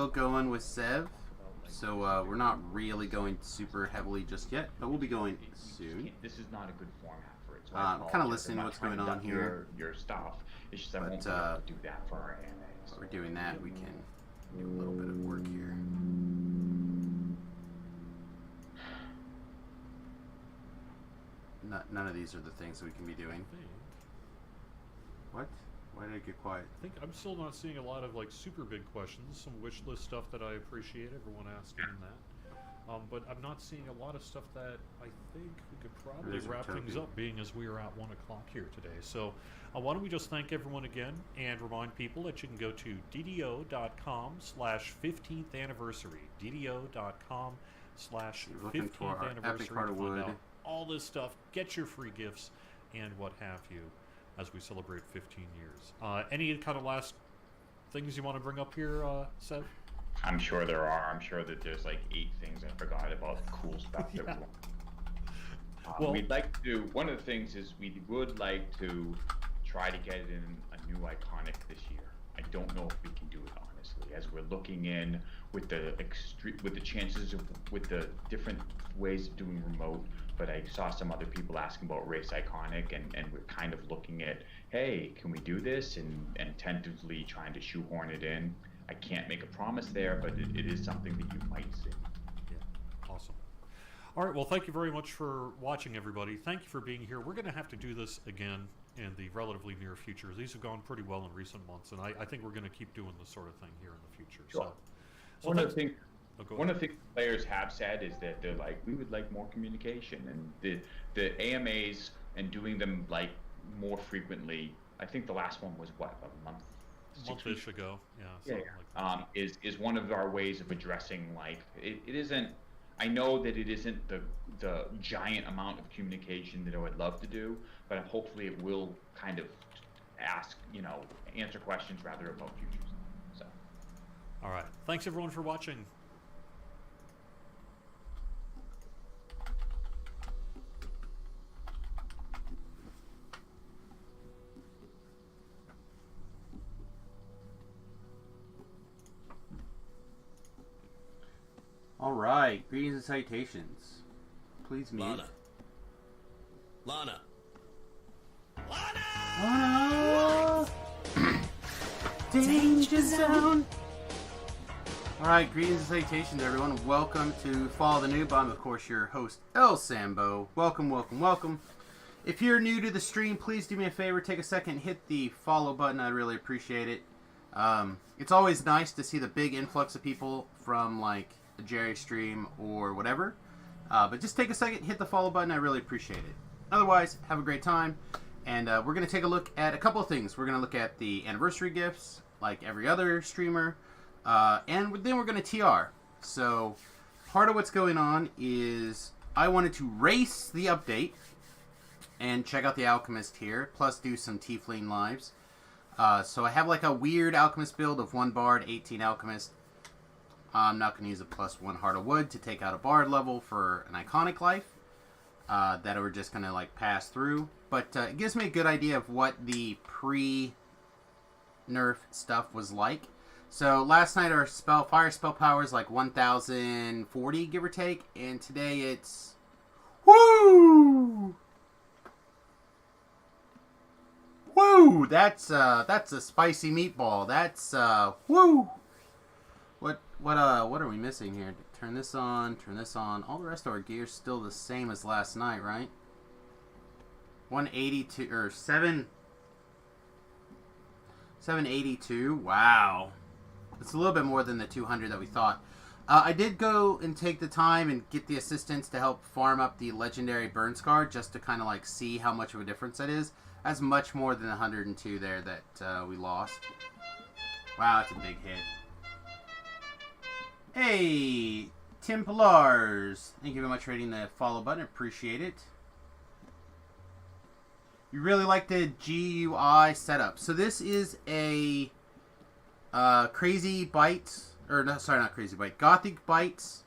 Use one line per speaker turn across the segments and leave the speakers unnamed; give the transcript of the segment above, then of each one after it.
Going with Sev, so we're not really going super heavily just yet, but we'll be going soon.
This is not a good format for it. So
Kind of listening to what's going on here.
Your stuff. It's just I won't
But
be able to do that for our anime. So
while we're doing that, we can do a little bit of work here. None of these are the things that we can be doing. What? Why did it get quiet?
I think I'm still not seeing a lot of like super big questions. Some wish list stuff that I appreciate everyone asking that. But I'm not seeing a lot of stuff that I think we could probably wrap things up, being as we are at 1 o'clock here today. So why don't we just thank everyone again and remind people that you can go to ddo.com/15th anniversary. ddo.com/15th anniversary to find out all this stuff. Get your free gifts and what have you as we celebrate 15 years. Any kind of last things you want to bring up here, Seth?
I'm sure there are. I'm sure that there's like 8 things I forgot about cool stuff that we want. Well, we'd like to do, one of the things is we would like to try to get in a new iconic this year. I don't know if we can do it honestly, as we're looking in with the chances of with the different ways of doing remote. But I saw some other people asking about race iconic, and we're kind of looking at, hey, can we do this, and tentatively trying to shoehorn it in. I can't make a promise there, but it is something that you might see.
Yeah, awesome. All right, well, thank you very much for watching, everybody. Thank you for being here. We're going to have to do this again in the relatively near future. These have gone pretty well in recent months, and I think we're going to keep doing this sort of thing here in the future.
Sure.
So
one of the things players have said is that they're like, we would like more communication, and the AMAs and doing them like more frequently. I think the last one was what, a month-ish
ago.
Yeah. Like is one of our ways of addressing, like, it isn't. I know that it isn't the giant amount of communication that I would love to do, but hopefully it will kind of answer questions rather about futures. So,
all right. Thanks everyone for watching.
All right, greetings and salutations. Please mute.
Lana.
Danger zone. All right, greetings and salutations, everyone. Welcome to Follow the Noob. I'm, of course, your host, El Sambo. Welcome, welcome, welcome. If you're new to the stream, please do me a favor. Take a second, hit the follow button. I'd really appreciate it. It's always nice to see the big influx of people from, like, the Jerry stream or whatever. But just take a second, hit the follow button. I really appreciate it. Otherwise, have a great time. And we're going to take a look at a couple of things. We're going to look at the anniversary gifts, like every other streamer. And then we're going to TR. So part of what's going on is I wanted to race the update and check out the Alchemist here, plus do some Tiefling lives. So I have like a weird Alchemist build of 1 Bard, 18 Alchemist. I'm not going to use a +1 Heart of Wood to take out a Bard level for an Iconic life that we're just going to like pass through. But it gives me a good idea of what the pre-nerf stuff was like. So last night our fire spell power is like 1040, give or take, and today it's woo! Woo! That's a spicy meatball. That's woo! What are we missing here? Turn this on, turn this on. All the rest of our gear's still the same as last night, right? 182 or 782. Wow. It's a little bit more than the 200 that we thought. I did go and take the time and get the assistants to help farm up the legendary burn scar just to kind of like see how much of a difference that is. That's much more than the 102 there that we lost. Wow, that's a big hit. Hey, Tim Pilars. Thank you very much for hitting the follow button. Appreciate it. You really like the GUI setup. So this is a Crazy Bites, or no, sorry, not Crazy Bite, Gothic Bites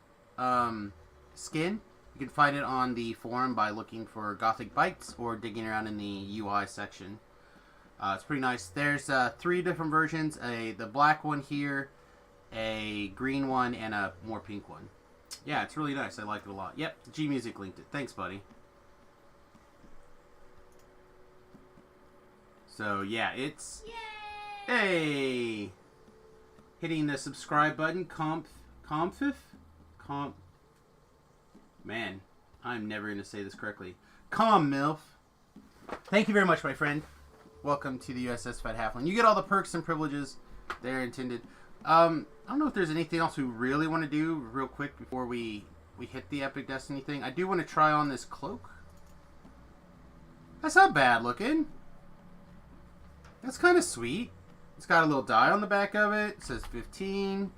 skin. You can find it on the forum by looking for Gothic Bites or digging around in the UI section. It's pretty nice. There's 3 different versions. The black one here a green one, and a more pink one. Yeah, it's really nice. I like it a lot. Yep, G Music linked it. Thanks, buddy. So, yeah, it's... Yay! Hey! Hitting the subscribe button. Man, I'm never going to say this correctly. MILF. Thank you very much, my friend. Welcome to the USS Fat Halfling. You get all the perks and privileges there intended. I don't know if there's anything else we really want to do real quick before we hit the Epic Destiny thing. I do want to try on this cloak. That's not bad looking. That's kind of sweet. It's got a little die on the back of it. It says 15.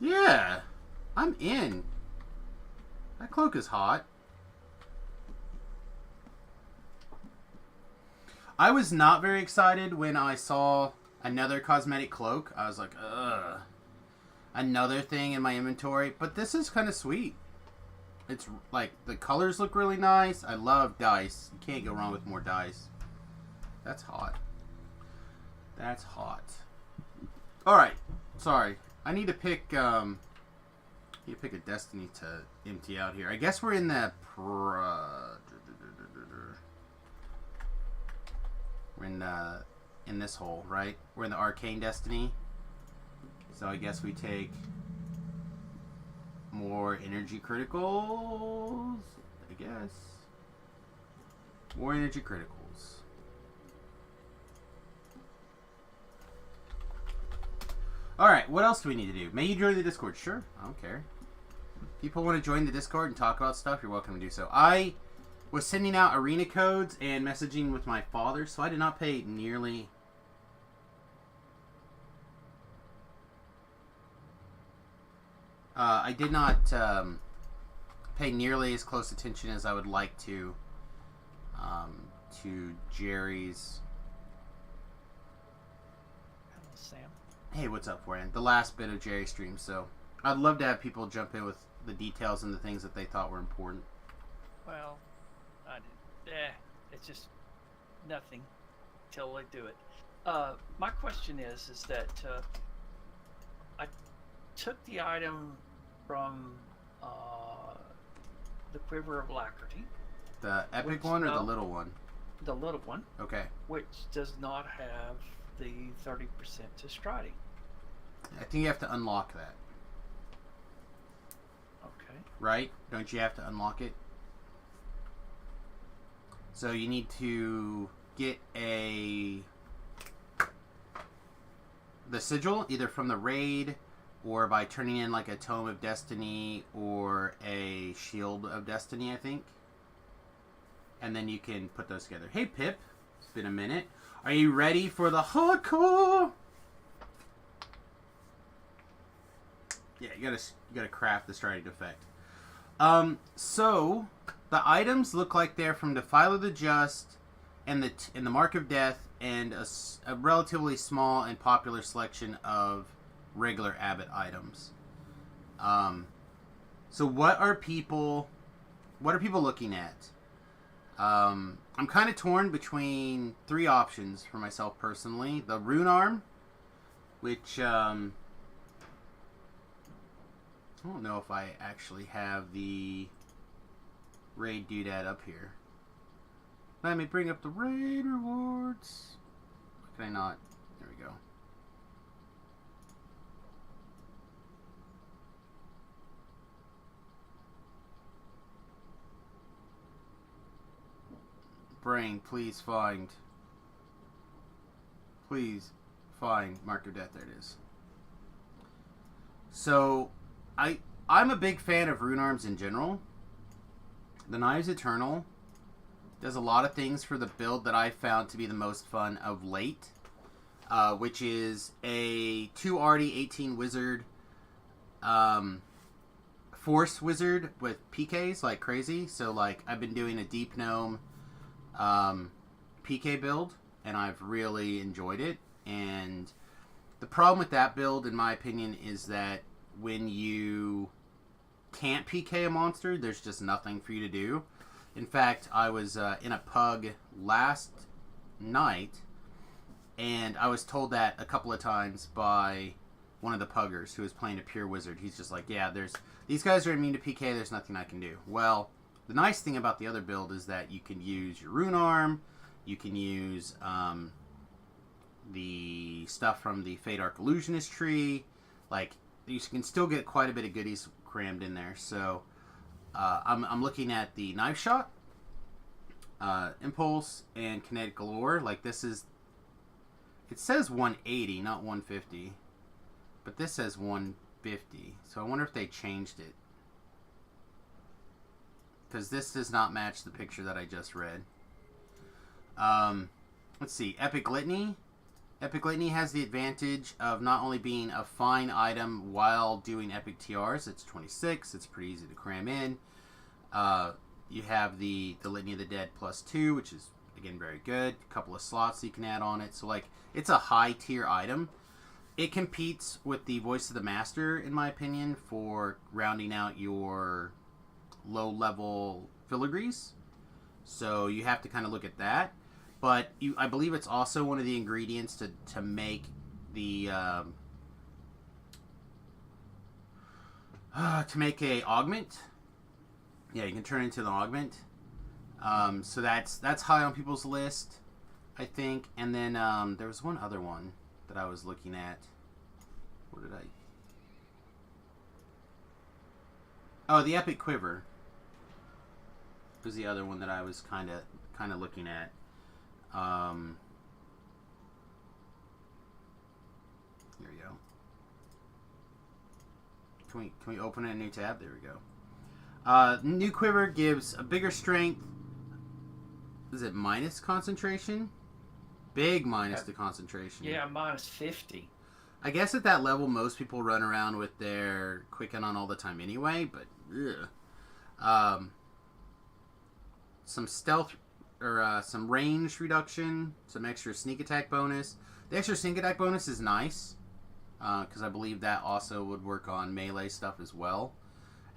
Yeah. I'm in. That cloak is hot. I was not very excited when I saw another cosmetic cloak. I was like, ugh. Another thing in my inventory. But this is kind of sweet. It's like, the colors look really nice. I love dice. You can't go wrong with more dice. That's hot. That's hot. Alright. Sorry. I need to pick, a Destiny to empty out here. I guess we're in the we're in this hole, right? We're in the Arcane Destiny. So I guess we take more energy criticals. I guess. More energy criticals. Alright, what else do we need to do? May you join the Discord? Sure, I don't care. People want to join the Discord and talk about stuff, you're welcome to do so. I was sending out arena codes and messaging with my father, so I did not pay nearly... I did not pay nearly as close attention as I would like to Jerry's...
Hello, Sam.
Hey, what's up, Warren? The last bit of Jerry's stream, so I'd love to have people jump in with the details and the things that they thought were important.
Well, it's just nothing till they do it. My question is that I took the item from the Quiver of Alacrity.
The epic one or the little one?
The little one.
Okay.
Which does not have the 30% to striding.
I think you have to unlock that.
Okay.
Right? Don't you have to unlock it? So you need to get the sigil, either from the raid, or by turning in like a Tome of Destiny, or a Shield of Destiny, I think. And then you can put those together. Hey Pip, it's been a minute. Are you ready for the hardcore? Yeah, you gotta craft the striding effect. So the items look like they're from Defile of the Just and the Mark of Death, and a relatively small and popular selection of regular Abbot items. So what are people looking at? I'm kind of torn between three options for myself personally. The Rune Arm, which I don't know if I actually have the raid doodad up here. Let me bring up the raid rewards. Can I not? There we go. Brain, please find Mark of Death. There it is. So, I'm a big fan of rune arms in general. The Knives Eternal does a lot of things for the build that I found to be the most fun of late, which is a 2 Arty 18 wizard, force wizard with PKs like crazy. So like I've been doing a Deep Gnome PK build, and I've really enjoyed it. And the problem with that build, in my opinion, is that when you can't PK a monster, there's just nothing for you to do. In fact, I was in a pug last night, And I was told that a couple of times by one of the puggers who was playing a pure wizard. He's just like, yeah, these guys are immune to PK, there's nothing I can do. Well, the nice thing about the other build is that you can use your rune arm, you can use the stuff from the Fade Arc Illusionist tree. Like, you can still get quite a bit of goodies crammed in there. So I'm looking at the Knife Shot, Impulse, and Kinetic Galore. Like, this is, it says 180, not 150, but this says 150. So I wonder if they changed it, because this does not match the picture that I just read. Let's see, Epic Litany. Epic Litany has the advantage of not only being a fine item while doing Epic TRs. It's 26. It's pretty easy to cram in. You have the Litany of the Dead +2, which is, again, very good. A couple of slots you can add on it. So, like, it's a high-tier item. It competes with the Voice of the Master, in my opinion, for rounding out your low-level filigrees. So you have to kind of look at that. But I believe it's also one of the ingredients to make the to make a augment. Yeah, you can turn it into the augment. So that's high on people's list, I think. And then there was one other one that I was looking at. What did I? Oh, the Epic Quiver was the other one that I was kind of looking at. Here we go. Can we open a new tab? There we go. New Quiver gives a bigger strength. Is it minus concentration? Big minus to concentration.
Yeah, minus 50.
I guess at that level, most people run around with their Quicken on all the time anyway, but ugh. Some stealth, or some range reduction, some extra sneak attack bonus. The extra sneak attack bonus is nice, because I believe that also would work on melee stuff as well.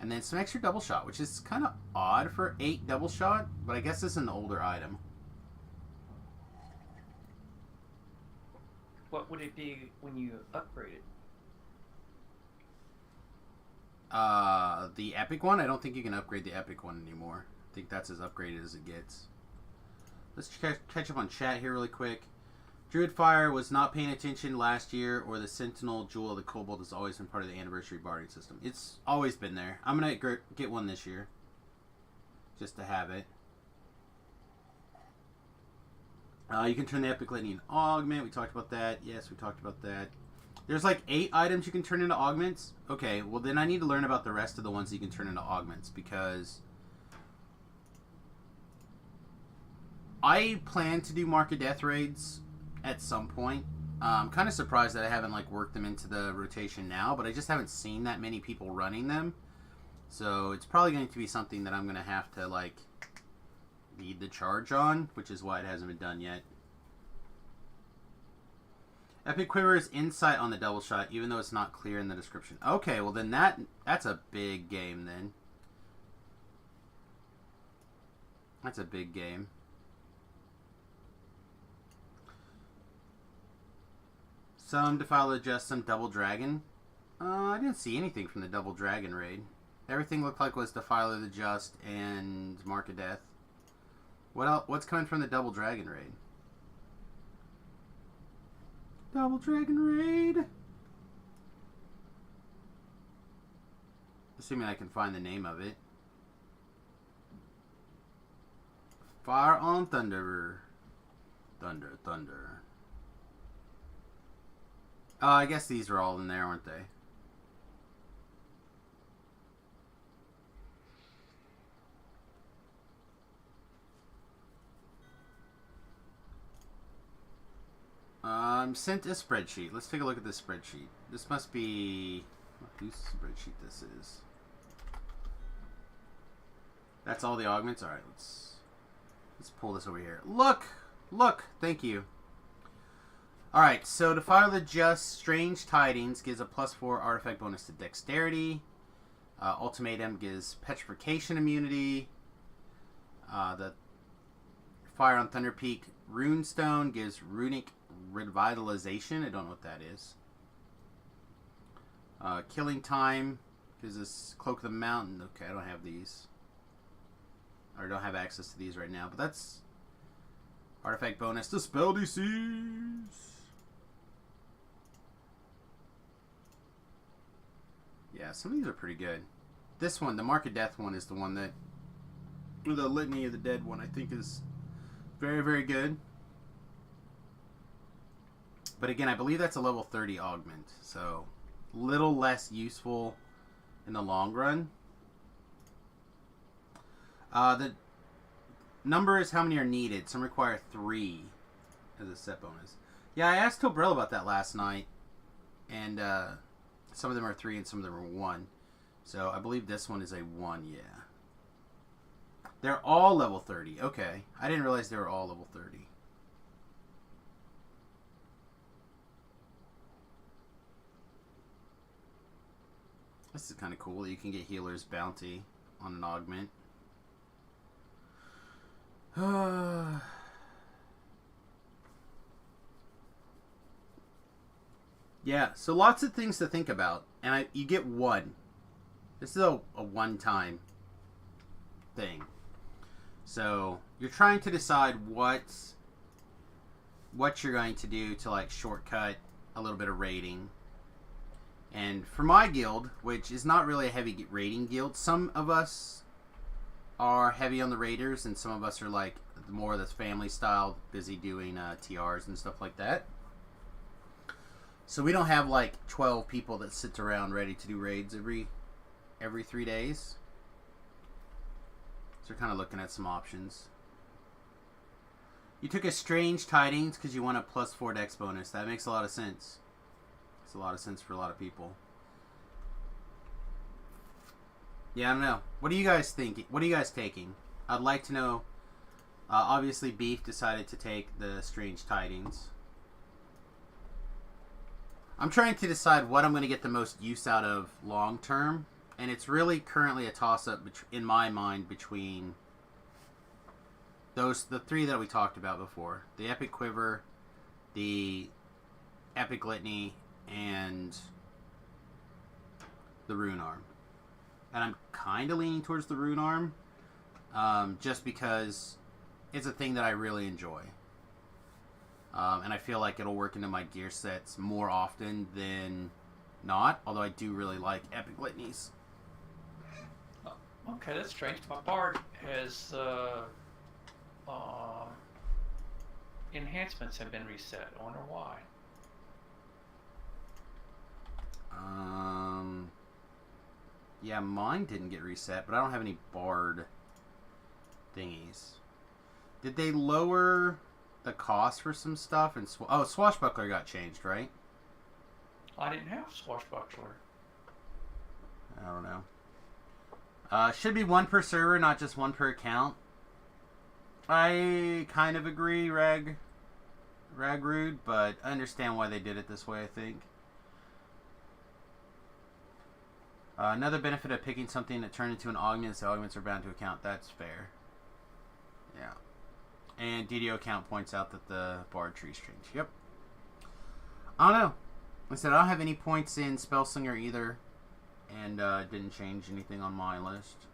And then some extra double shot, which is kind of odd for 8 double shot, but I guess it's an older item.
What would it be when you upgrade it?
The epic one? I don't think you can upgrade the epic one anymore. I think that's as upgraded as it gets. Let's catch up on chat here really quick. Druid Fire was not paying attention last year, or the Sentinel Jewel of the Kobold has always been part of the Anniversary Barding system. It's always been there. I'm going to get one this year, just to have it. You can turn the Epic Litany into Augment. We talked about that. Yes, we talked about that. There's like 8 items you can turn into augments. Okay, well then I need to learn about the rest of the ones you can turn into augments, because I plan to do Mark of Death raids at some point. I'm kind of surprised that I haven't like worked them into the rotation now, but I just haven't seen that many people running them. So it's probably going to be something that I'm going to have to like lead the charge on, which is why it hasn't been done yet. Epic Quiver is insight on the double shot, even though it's not clear in the description. Okay, well then that's a big game then. That's a big game. Some Defile Adjust, some Double Dragon. I didn't see anything from the Double Dragon raid. Everything looked like was Defile of the Just and Mark of Death. What else? What's coming from the Double Dragon raid? Double Dragon raid. Assuming I can find the name of it. Fire on Thunder. Thunder. I guess these are all in there, aren't they? Sent a spreadsheet. Let's take a look at this spreadsheet. This must be whose spreadsheet this is. That's all the augments. All right, let's pull this over here. Look. Thank you. All right, so Defile the Just, Strange Tidings gives a +4 artifact bonus to Dexterity. Ultimatum gives Petrification immunity. The Fire on Thunder Peak Runestone gives Runic revitalization. I don't know what that is. Killing time. Gives us Cloak of the Mountain. Okay, I don't have these. Or don't have access to these right now. But that's artifact bonus to spell DCs. Yeah, some of these are pretty good. This one, the Mark of Death one, is the one that... The Litany of the Dead one, I think, is very, very good. But again, I believe that's a level 30 augment. So, little less useful in the long run. The number is how many are needed. Some require 3 as a set bonus. Yeah, I asked Tobrell about that last night. And some of them are 3 and some of them are 1. So I believe this one is a 1, yeah. They're all level 30. Okay. I didn't realize they were all level 30. This is kind of cool. You can get Healer's Bounty on an augment. Yeah, so lots of things to think about. And you get 1. This is a one-time thing. So you're trying to decide what you're going to do to like shortcut a little bit of raiding. And for my guild, which is not really a heavy raiding guild, some of us are heavy on the raiders, and some of us are like more of this family style, busy doing TRs and stuff like that. So we don't have like 12 people that sit around ready to do raids every 3 days. So we're kind of looking at some options. You took a Strange Tidings because you want a +4 dex bonus. That makes a lot of sense. It's a lot of sense for a lot of people. Yeah, I don't know. What are you guys thinking? What are you guys taking? I'd like to know. Obviously, Beef decided to take the Strange Tidings. I'm trying to decide what I'm going to get the most use out of long term. And it's really currently a toss-up in my mind between the 3 that we talked about before. The Epic Quiver, the Epic Litany, and the Rune Arm. And I'm kind of leaning towards the Rune Arm, just because it's a thing that I really enjoy. And I feel like it'll work into my gear sets more often than not, although I do really like Epic Litanies.
Okay, that's strange. My bard has enhancements have been reset. I wonder why.
Yeah, mine didn't get reset, but I don't have any bard thingies. Did they lower the cost for some stuff? And Swashbuckler got changed, right?
I didn't have Swashbuckler.
I don't know. Should be 1 per server, not just 1 per account. I kind of agree, Ragrude, but I understand why they did it this way, I think. Another benefit of picking something that turned into an augment is the augments are bound to account. That's fair. Yeah. And DDO account points out that the bard tree's changed. Yep. I don't know. Like I said, I don't have any points in Spellslinger either. And didn't change anything on my list.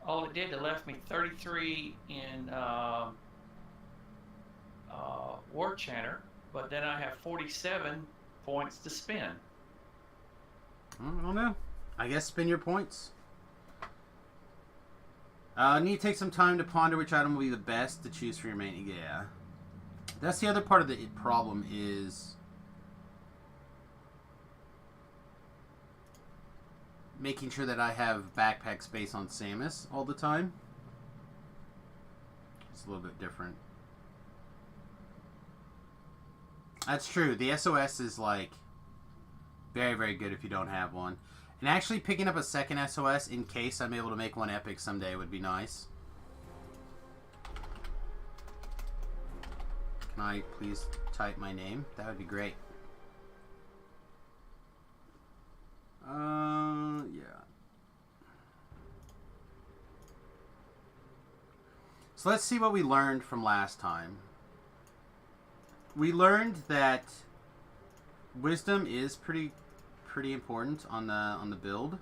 All it did, it left me 33 in War Chanter, but then I have 47 points to spend.
I don't know. I guess spend your points. Need to take some time to ponder which item will be the best to choose for your main. Yeah. That's the other part of the problem is making sure that I have backpack space on Samus all the time. It's a little bit different. That's true. The SOS is like very, very good if you don't have one. And actually picking up a second SOS in case I'm able to make one epic someday would be nice. Can I please type my name? That would be great. Yeah. So So let's see what we learned from last time. We learned that wisdom is pretty important on the build.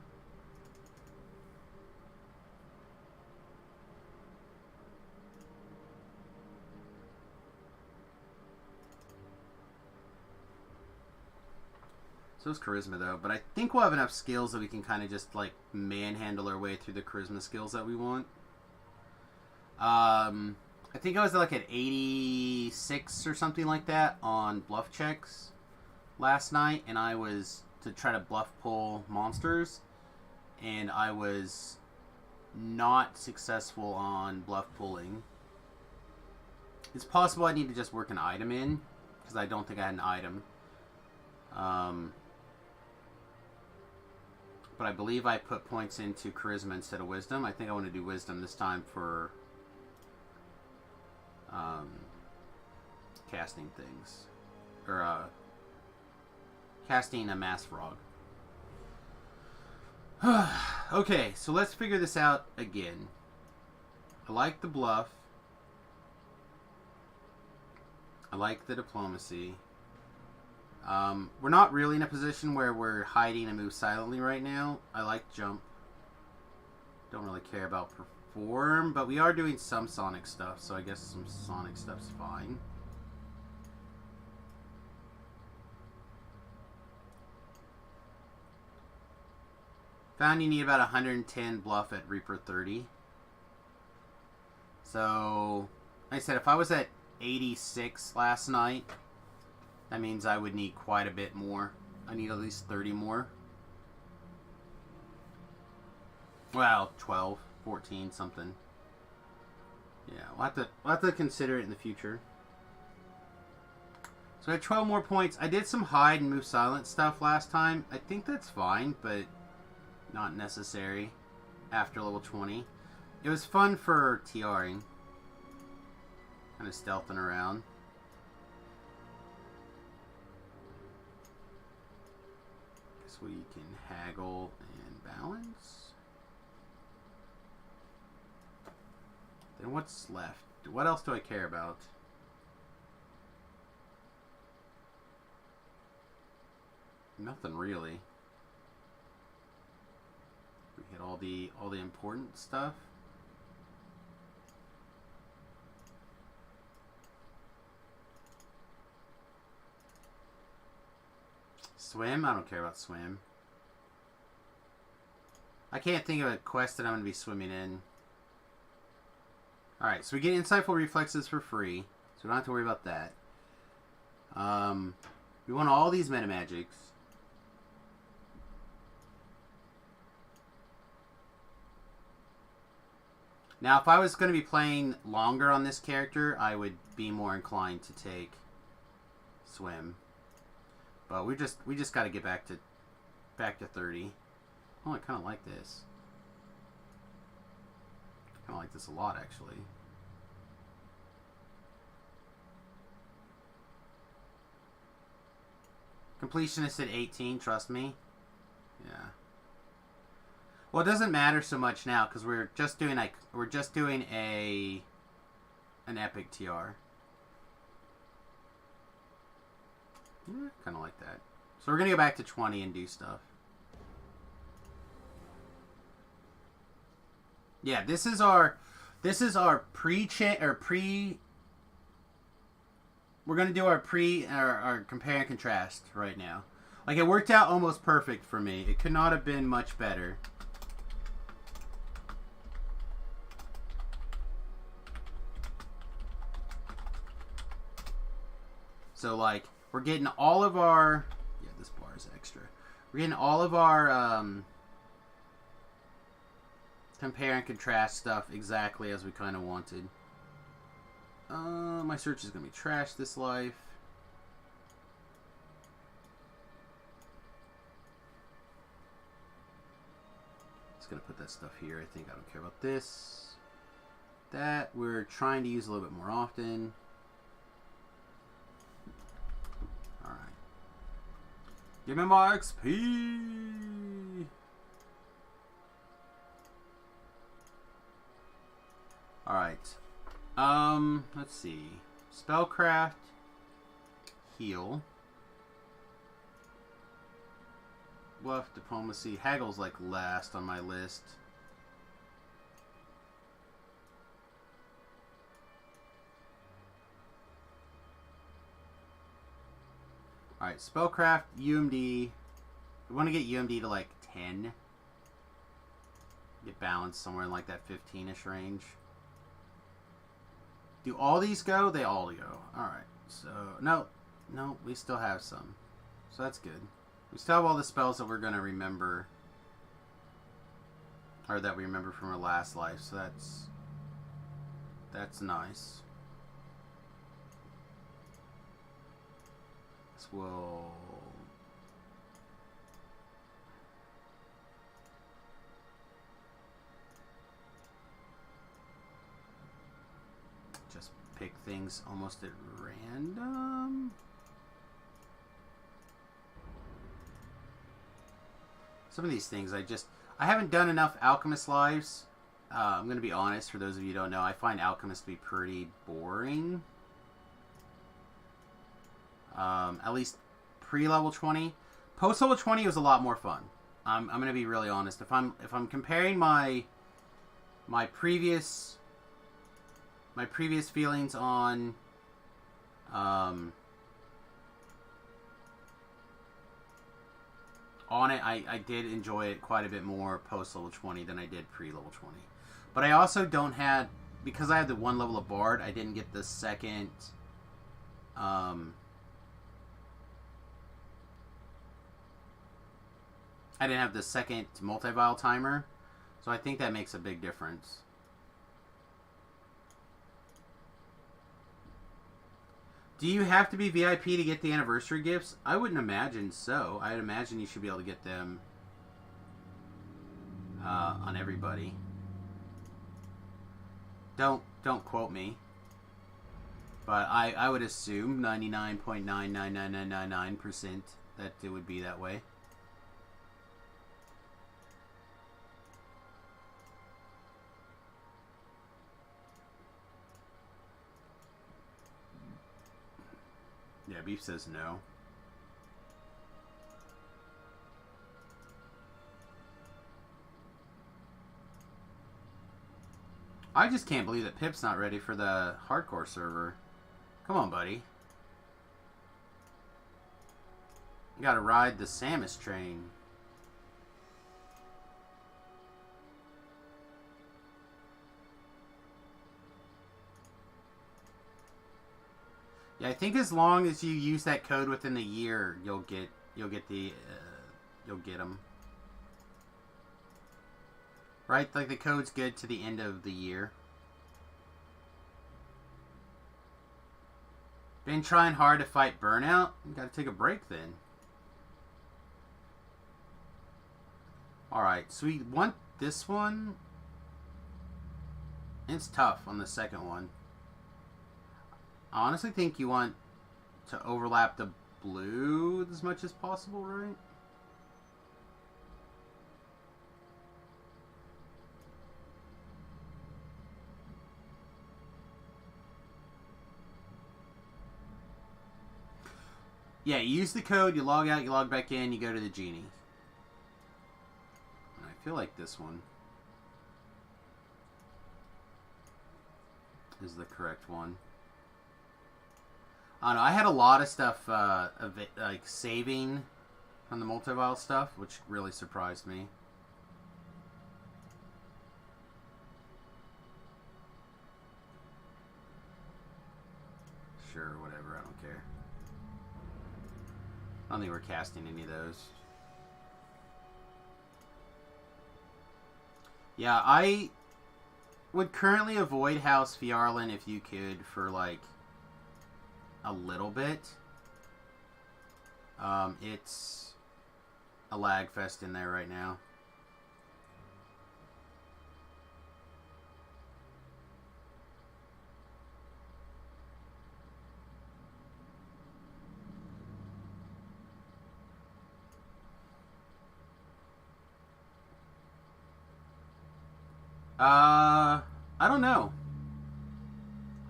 So is charisma though, but I think we'll have enough skills that we can kind of just like manhandle our way through the charisma skills that we want. I think I was like at 86 or something like that on bluff checks last night, and I was to try to bluff pull monsters, and I was not successful on bluff pulling. It's possible I need to just work an item in, because I don't think I had an item. But I believe I put points into charisma instead of wisdom. I think I want to do wisdom this time for casting things. Or casting a mass frog. Okay, so let's figure this out again. I like the bluff. I like the diplomacy. We're not really in a position where we're hiding and move silently right now. I like jump. Don't really care about perform, but we are doing some sonic stuff, so I guess some sonic stuff's fine. Found you need about 110 bluff at Reaper 30. So, like I said, if I was at 86 last night, that means I would need quite a bit more. I need at least 30 more. Well, 12, 14, something. Yeah, we'll have to consider it in the future. So I had 12 more points. I did some hide and move silent stuff last time. I think that's fine, but not necessary after level 20. It was fun for TRing. Kind of stealthing around. Guess we can haggle and balance. Then what's left? What else do I care about? Nothing really. We hit all the important stuff. Swim? I don't care about swim. I can't think of a quest that I'm going to be swimming in. Alright, so we get Insightful Reflexes for free, so we don't have to worry about that. We want all these metamagics. Now, if I was going to be playing longer on this character, I would be more inclined to take swim. But we just got to get back to 30. Oh, I kind of like this. I kind of like this a lot, actually. Completionist at 18, trust me. Yeah. Well, it doesn't matter so much now because we're just doing an epic TR. Yeah, kind of like that. So we're gonna go back to 20 and do stuff. Yeah, this is our pre. We're gonna do our compare and contrast right now. Like, it worked out almost perfect for me. It could not have been much better. So, like, we're getting all of our... Yeah, this bar is extra. We're getting all of our compare and contrast stuff exactly as we kind of wanted. My search is going to be trash this life. Just going to put that stuff here. I think I don't care about this. That we're trying to use a little bit more often. Alright. Give me my XP! Alright. Let's see. Spellcraft. Heal. Bluff, Diplomacy. Haggle's like last on my list. Alright, Spellcraft, UMD. We want to get UMD to like 10. Get balanced somewhere in like that 15-ish range. Do all these go? They all go. Alright, so... No, we still have some. So that's good. We still have all the spells that we're going to remember. Or that we remember from our last life, so that's nice. This will... just pick things almost at random. Some of these things I haven't done enough Alchemist lives. I'm going to be honest, for those of you who don't know, I find Alchemist to be pretty boring. At least pre-level 20. Post-level 20 was a lot more fun. I'm going to be really honest. If I'm comparing my previous feelings on it, I did enjoy it quite a bit more post-level 20 than I did pre-level 20. But I also don't have... Because I had the one level of Bard, I didn't get the second... I didn't have the second multi-vial timer. So I think that makes a big difference. Do you have to be VIP to get the anniversary gifts? I wouldn't imagine so. I'd imagine you should be able to get them on everybody. Don't quote me. But I would assume 99.99999% that it would be that way. Yeah, Beef says no. I just can't believe that Pip's not ready for the hardcore server. Come on, buddy. You gotta ride the Samus train. Yeah, I think as long as you use that code within the year, you'll get them. Right? Like the code's good to the end of the year. Been trying hard to fight burnout? You gotta take a break then. Alright, so we want this one. It's tough on the second one. I honestly think you want to overlap the blue as much as possible, right? Yeah, you use the code, you log out, you log back in, you go to the genie. I feel like this one is the correct one. I don't know, I had a lot of stuff like saving from the multi-vial stuff, which really surprised me. Sure, whatever, I don't care. I don't think we're casting any of those. Yeah, I would currently avoid House Fjarlin if you could for like a little bit. It's a lag fest in there right now. I don't know.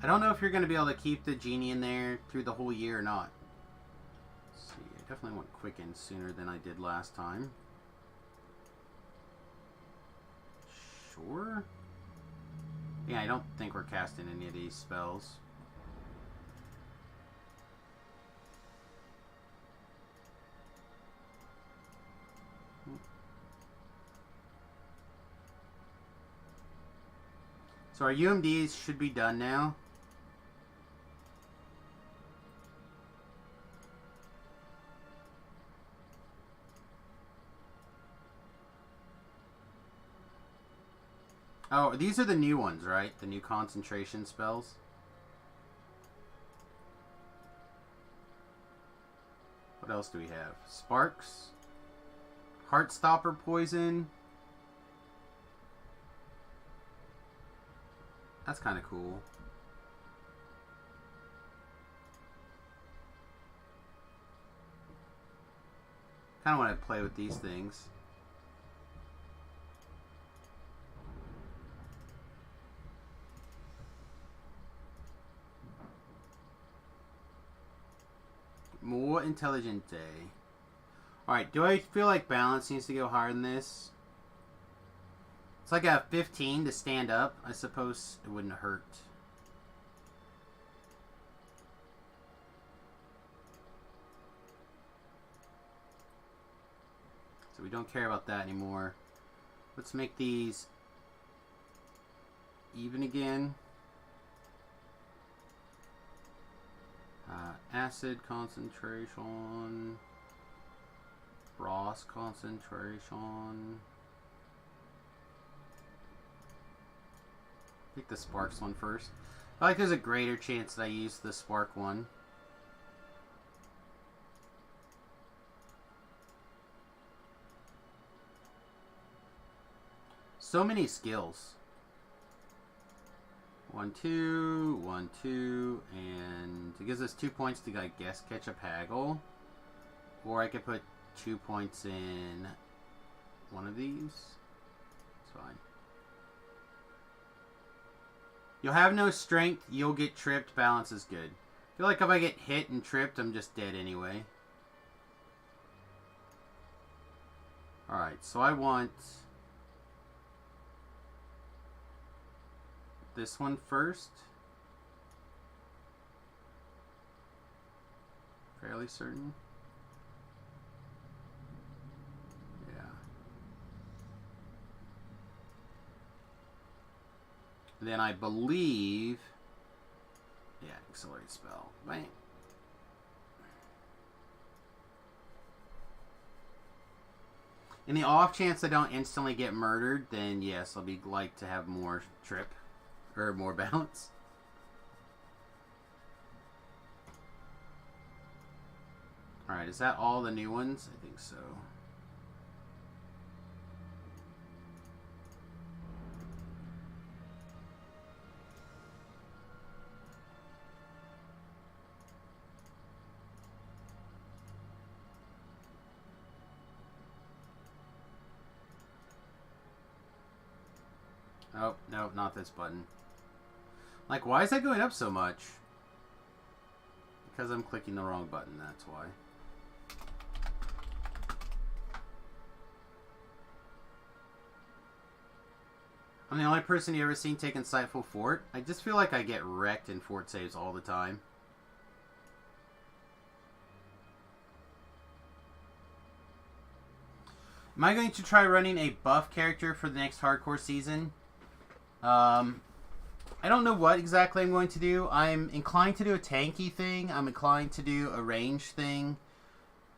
I don't know if you're going to be able to keep the genie in there through the whole year or not. Let's see, I definitely want quicken sooner than I did last time. Sure. Yeah, I don't think we're casting any of these spells. So our UMDs should be done now. Oh, these are the new ones, right? The new concentration spells. What else do we have? Sparks. Heartstopper poison. That's kind of cool. Kind of want to play with these things. More intelligent day. Alright, do I feel like balance needs to go higher than this? It's like a 15 to stand up. I suppose it wouldn't hurt. So we don't care about that anymore. Let's make these even again. Acid concentration. Frost concentration. Take the sparks one first. I feel like there's a greater chance that I use the spark one. So many skills. 1, 2, 1, 2, and it gives us 2 points to, I guess, catch a Paggle. Or I could put 2 points in one of these. It's fine. You'll have no strength, you'll get tripped, balance is good. I feel like if I get hit and tripped, I'm just dead anyway. Alright, so I want this one first. Fairly certain. Yeah. Then I believe... Yeah, accelerate spell. Bang. In the off chance I don't instantly get murdered, then yes, I'll be like to have more trip. Or more balance. Alright, is that all the new ones? I think so. Oh, no, not this button. Like, why is that going up so much? Because I'm clicking the wrong button, that's why. I'm the only person you ever seen take Insightful Fort. I just feel like I get wrecked in fort saves all the time. Am I going to try running a buff character for the next hardcore season? I don't know what exactly I'm going to do. I'm inclined to do a tanky thing. I'm inclined to do a range thing.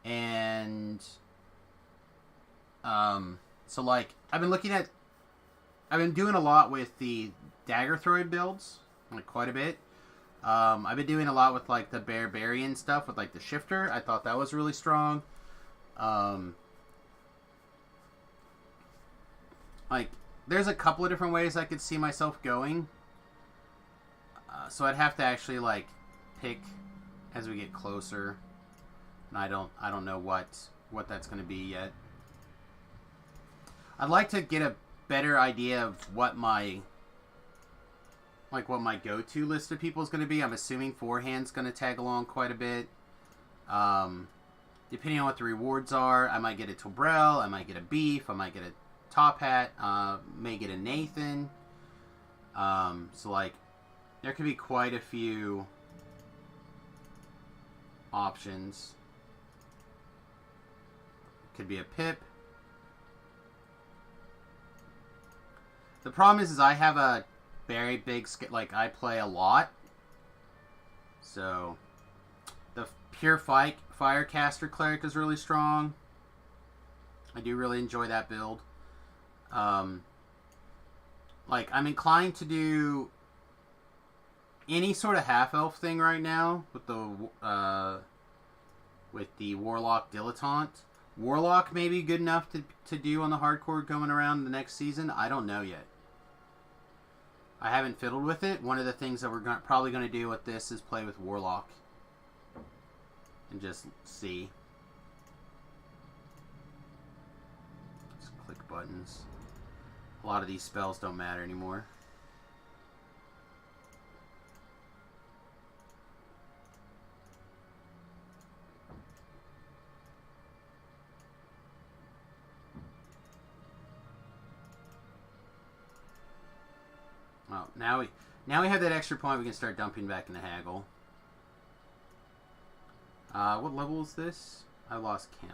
And so like I've been doing a lot with the dagger throwing builds, like quite a bit. I've been doing a lot with like the barbarian stuff with like the shifter. I thought that was really strong. Like there's a couple of different ways I could see myself going. So I'd have to actually like pick as we get closer, and I don't know what that's going to be yet. I'd like to get a better idea of what my like what my go-to list of people is going to be. I'm assuming forehand's going to tag along quite a bit. Depending on what the rewards are, I might get a Tobrel, I might get a Beef, I might get a Top Hat, may get a Nathan. So like, there could be quite a few options. Could be a Pip. The problem is I have a very big, like, I play a lot. So, the Pure Firecaster Cleric is really strong. I do really enjoy that build. Like, I'm inclined to do any sort of half-elf thing right now with the Warlock Dilettante. Warlock may be good enough to do on the hardcore going around the next season. I don't know yet. I haven't fiddled with it. One of the things that we're probably going to do with this is play with Warlock. And just see. Just click buttons. A lot of these spells don't matter anymore. Well, now we have that extra point. We can start dumping back into Haggle. What level is this? I lost count.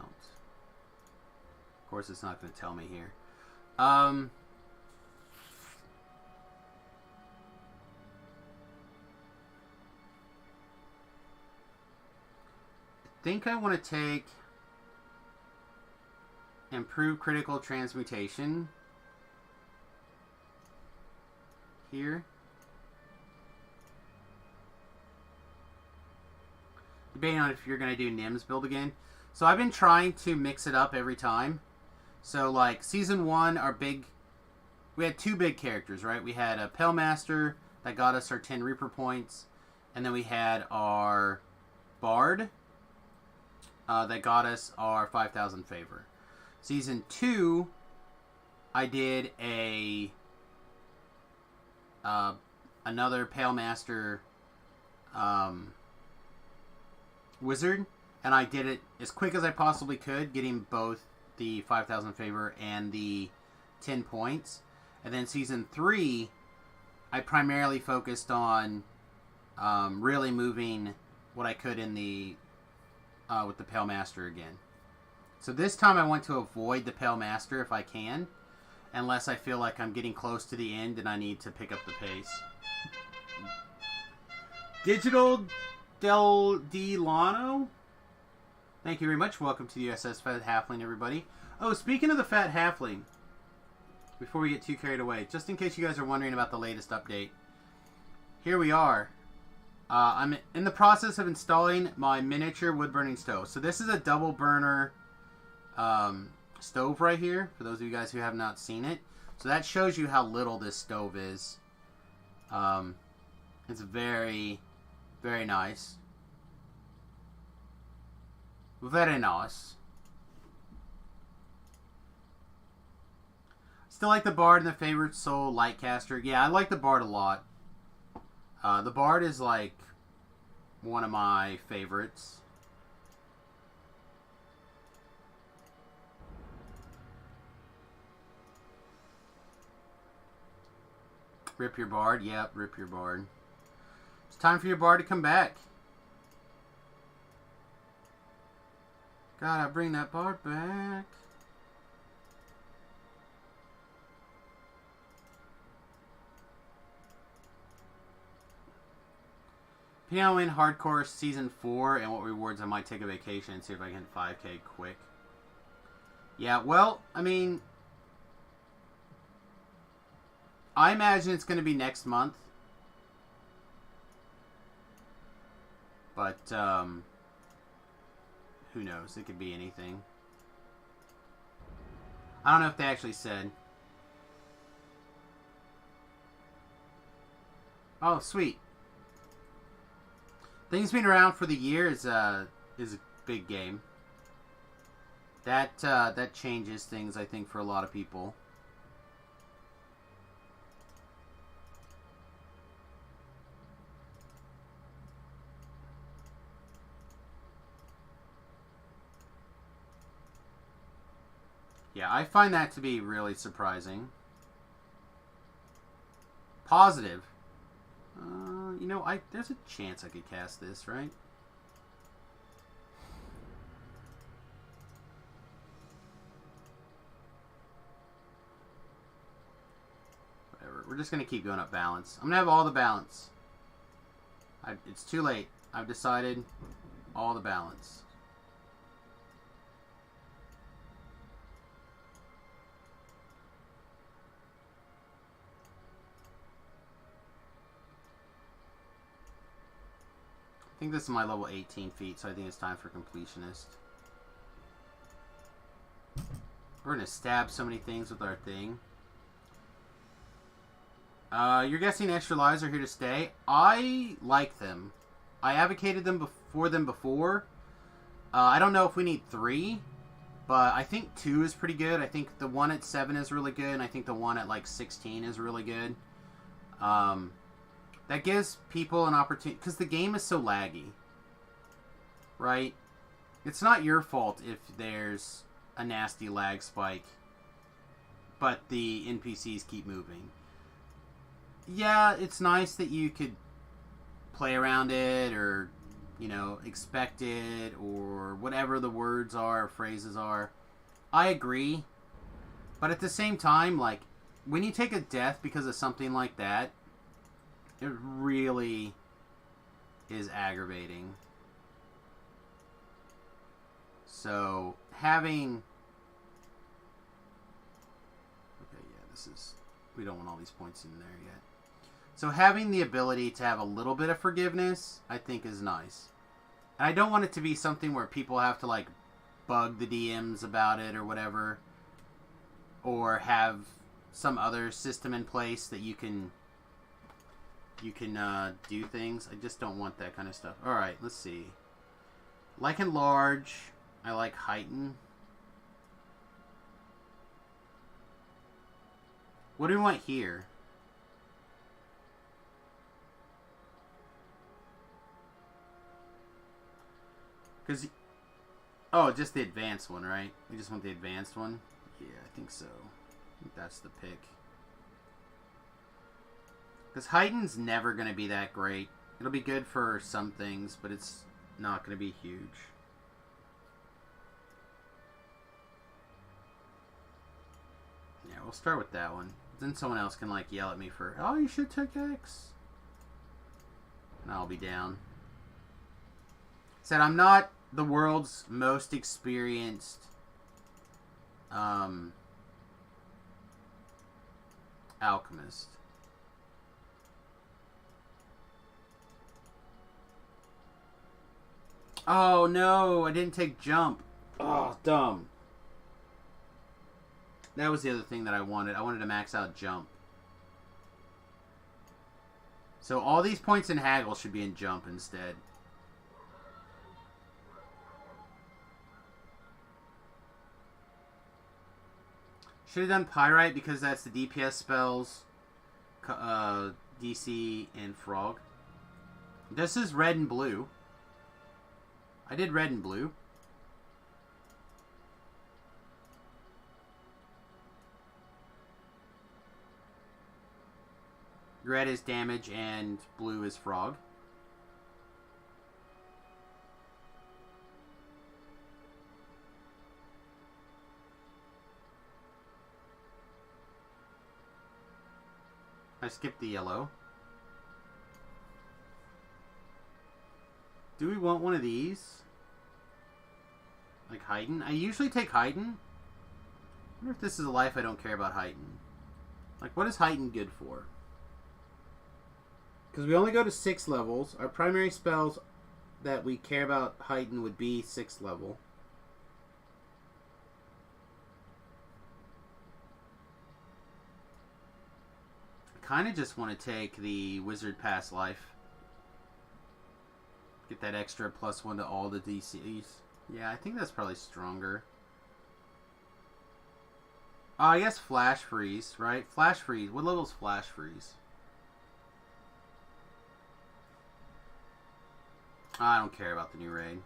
Of course, it's not going to tell me here. I think I want to take Improve Critical Transmutation here. Debating on if you're going to do Nim's build again. So I've been trying to mix it up every time. So like Season 1, we had 2 big characters, right? We had a Pellmaster that got us our 10 Reaper points. And then we had our Bard that got us our 5,000 favor. Season 2, I did another Pellmaster wizard, and I did it as quick as I possibly could, getting both the 5,000 favor and the 10 points. And then Season 3, I primarily focused on really moving what I could in the with the Pellmaster again. So this time I want to avoid the Pellmaster if I can, unless I feel like I'm getting close to the end and I need to pick up the pace. Digital Del Delano? Thank you very much. Welcome to the USS Fat Halfling, everybody. Oh, speaking of the Fat Halfling, before we get too carried away, just in case you guys are wondering about the latest update, here we are. I'm in the process of installing my miniature wood-burning stove. So this is a double burner stove right here, for those of you guys who have not seen it. So that shows you how little this stove is. It's very, very nice. Very nice. Still like the Bard and the Favorite Soul Lightcaster. Yeah, I like the Bard a lot. The Bard is like one of my favorites. Rip your Bard. Yep, rip your Bard. It's time for your Bard to come back. Gotta bring that Bard back. Piano in Hardcore Season 4 and what rewards I might take a vacation and see if I can hit 5K quick. Yeah, well, I mean, I imagine it's going to be next month. But, who knows? It could be anything. I don't know if they actually said. Oh, sweet. Things being around for the year is a big game. That changes things, I think, for a lot of people. Yeah, I find that to be really surprising. Positive. You know, there's a chance I could cast this, right? Whatever. We're just going to keep going up balance. I'm going to have all the balance. It's too late. I've decided all the balance. I think this is my level 18 feat, so I think it's time for completionist. We're going to stab so many things with our thing. You're guessing extra lives are here to stay. I like them. I advocated them for them before. I don't know if we need 3, but I think 2 is pretty good. I think the one at 7 is really good, and I think the one at like 16 is really good. That gives people an opportunity, because the game is so laggy, right? It's not your fault if there's a nasty lag spike, but the NPCs keep moving. Yeah, it's nice that you could play around it, or, you know, expect it, or whatever the words are, or phrases are. I agree, but at the same time, like, when you take a death because of something like that, it really is aggravating. So, having... Okay, yeah, this is... We don't want all these points in there yet. So, having the ability to have a little bit of forgiveness, I think is nice. And I don't want it to be something where people have to, like, bug the DMs about it or whatever. Or have some other system in place that you can do things. I just don't want that kind of stuff. Alright, let's see. Like enlarge. I like heighten. What do we want here? Because... Oh, just the advanced one, right? We just want the advanced one? Yeah, I think so. I think that's the pick. Because heighten's never going to be that great. It'll be good for some things, but it's not going to be huge. Yeah, we'll start with that one. Then someone else can, like, yell at me for, oh, you should take X. And I'll be down. Said I'm not the world's most experienced alchemist. Oh no, I didn't take jump. Oh, dumb. That was the other thing that I wanted. I wanted to max out jump. So all these points in haggle should be in jump instead. Should have done Pyrite because that's the DPS spells, DC, and Frog. This is red and blue. I did red and blue. Red is damage and blue is frog. I skipped the yellow. Do we want one of these? Like Heighten? I usually take Heighten. I wonder if this is a life I don't care about Heighten. Like, what is Heighten good for? Because we only go to 6 levels. Our primary spells that we care about Heighten would be 6th level. I kind of just want to take the Wizard Pass life. Get that extra +1 to all the DCs. Yeah, I think that's probably stronger. Oh, I guess Flash Freeze, right? Flash Freeze. What level is Flash Freeze? I don't care about the new raid.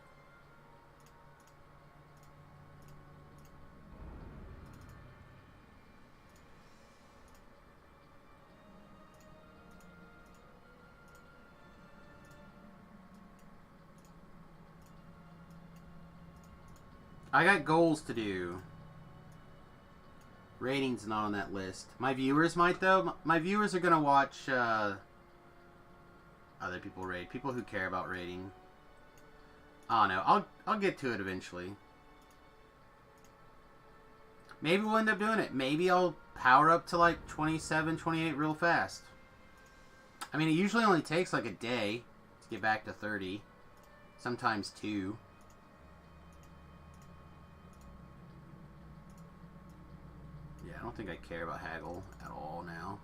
I got goals to do. Rating's not on that list. My viewers might, though. My viewers are going to watch other people rate. People who care about rating. I don't know. I'll get to it eventually. Maybe we'll end up doing it. Maybe I'll power up to like 27, 28 real fast. I mean, it usually only takes like a day to get back to 30. Sometimes 2. Yeah, I don't think I care about haggle at all now.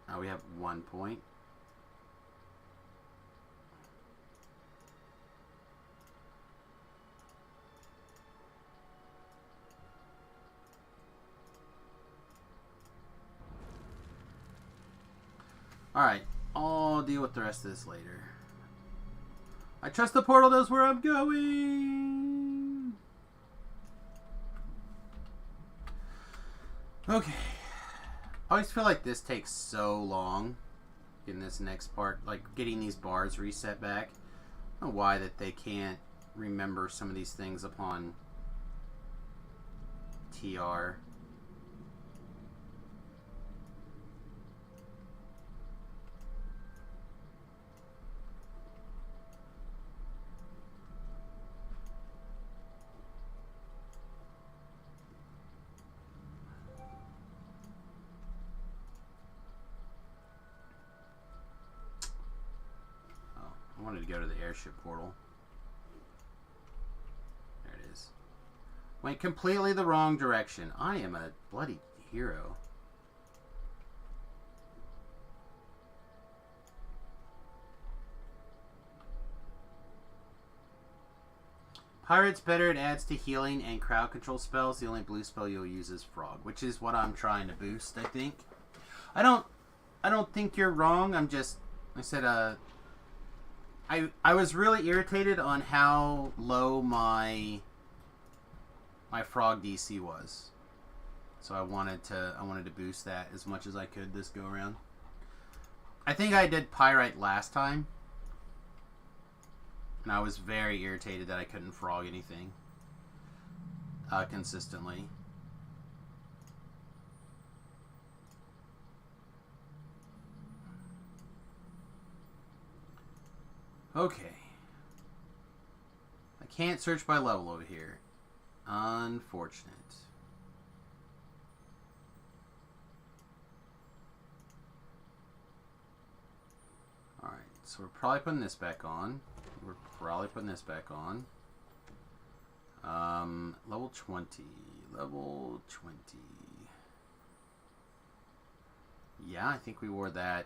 Oh, we have 1 point. Alright, I'll deal with the rest of this later. I trust the portal knows where I'm going! Okay. I always feel like this takes so long. In this next part, like getting these bars reset back. I don't know why that they can't remember some of these things upon TR. I wanted to go to the airship portal. There it is. Went completely the wrong direction. I am a bloody hero. Pirate's better. It adds to healing and crowd control spells. The only blue spell you'll use is Frog, which is what I'm trying to boost, I think. I don't think you're wrong. I'm just, I said, I was really irritated on how low my Frog DC was. So I wanted to boost that as much as I could this go around. I think I did Pyrite last time. And I was very irritated that I couldn't Frog anything consistently. Okay. I can't search by level over here. Unfortunate. Alright, so we're probably putting this back on. Level 20. Level 20. Yeah, I think we wore that.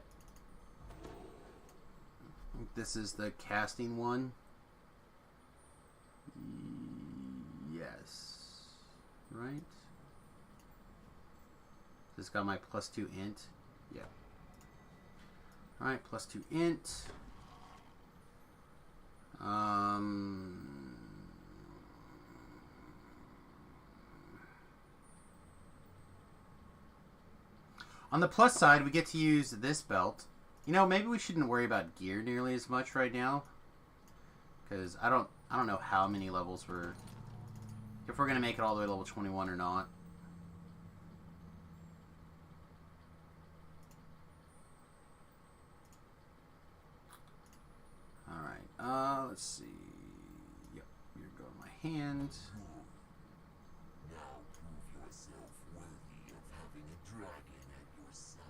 This is the casting one. Yes. Right? This got my +2 int. Yeah. Alright, +2 int. On the plus side, we get to use this belt. You know, maybe we shouldn't worry about gear nearly as much right now, because I don't know how many levels if we're gonna make it all the way to level 21 or not. All right, let's see. Yep, you're going my hand.
Now prove yourself worthy of having a dragon at your side.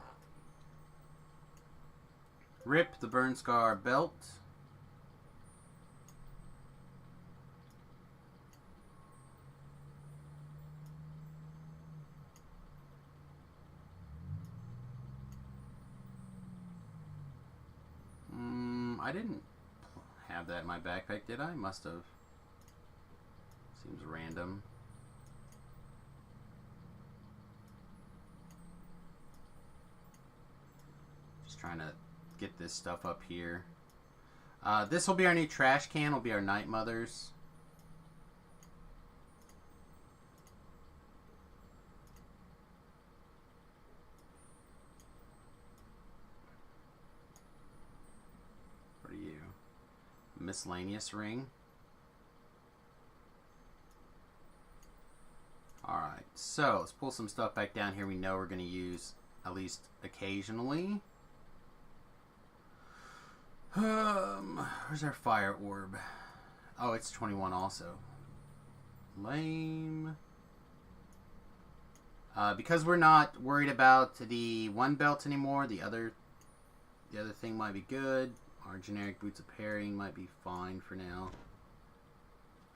Rip the Burn Scar belt. I didn't have that in my backpack, did I? Must have. Seems random. Just trying to get this stuff up here. This will be our new trash can. Will be our Night Mothers. miscellaneous ring. Alright, so let's pull some stuff back down here we know we're going to use at least occasionally. Where's our fire orb? Oh, it's 21 also. Lame. Because we're not worried about the one belt anymore, the other thing might be good. Our generic boots of pairing might be fine for now.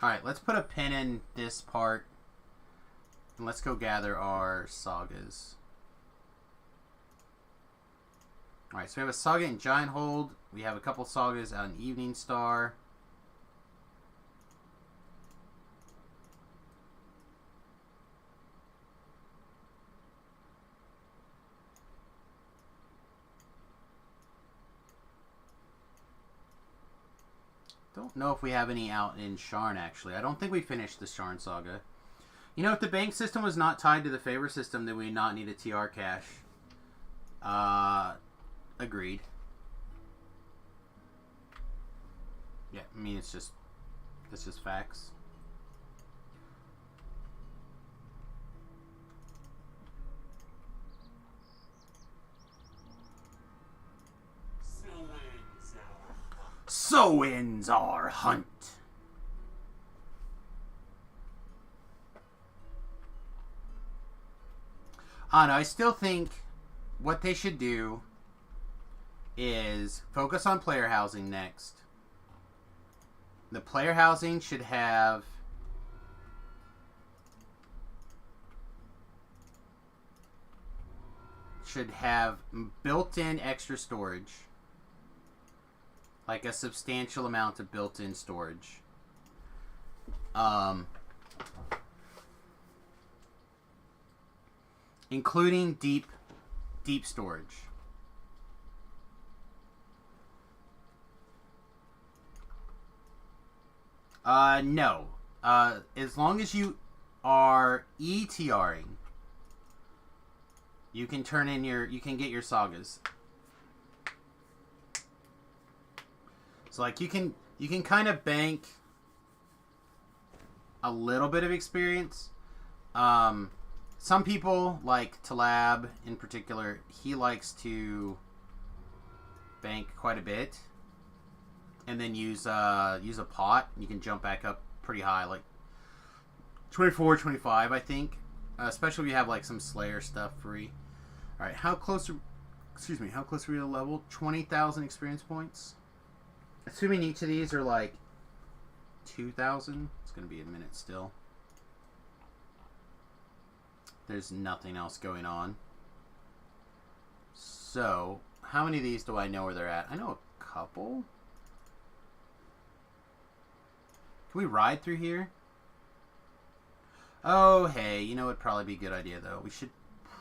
Alright, let's put a pin in this part. And let's go gather our sagas. Alright, so we have a saga in Giant Hold. We have a couple sagas out in Evening Star. Don't know if we have any out in Sharn, actually. I don't think we finished the Sharn saga. You know, if the bank system was not tied to the favor system, then we would not need a TR cache. Agreed. Yeah, I mean, it's just facts. So ends our hunt. I don't know, I still think what they should do is focus on player housing next. The player housing should have built-in extra storage. Like a substantial amount of built-in storage. Including deep storage. No. As long as you are ETRing, you can get your sagas. So like you can kind of bank a little bit of experience. Some people, like Talab in particular, he likes to bank quite a bit and then use a pot. You can jump back up pretty high, like 24, 25, I think. Especially if you have like some Slayer stuff free. All right, how close are we to level? 20,000 experience points. Assuming each of these are like 2,000, it's going to be a minute still. There's nothing else going on. So, how many of these do I know where they're at? I know a couple. Can we ride through here? Oh, hey, you know, it'd probably be a good idea, though. We should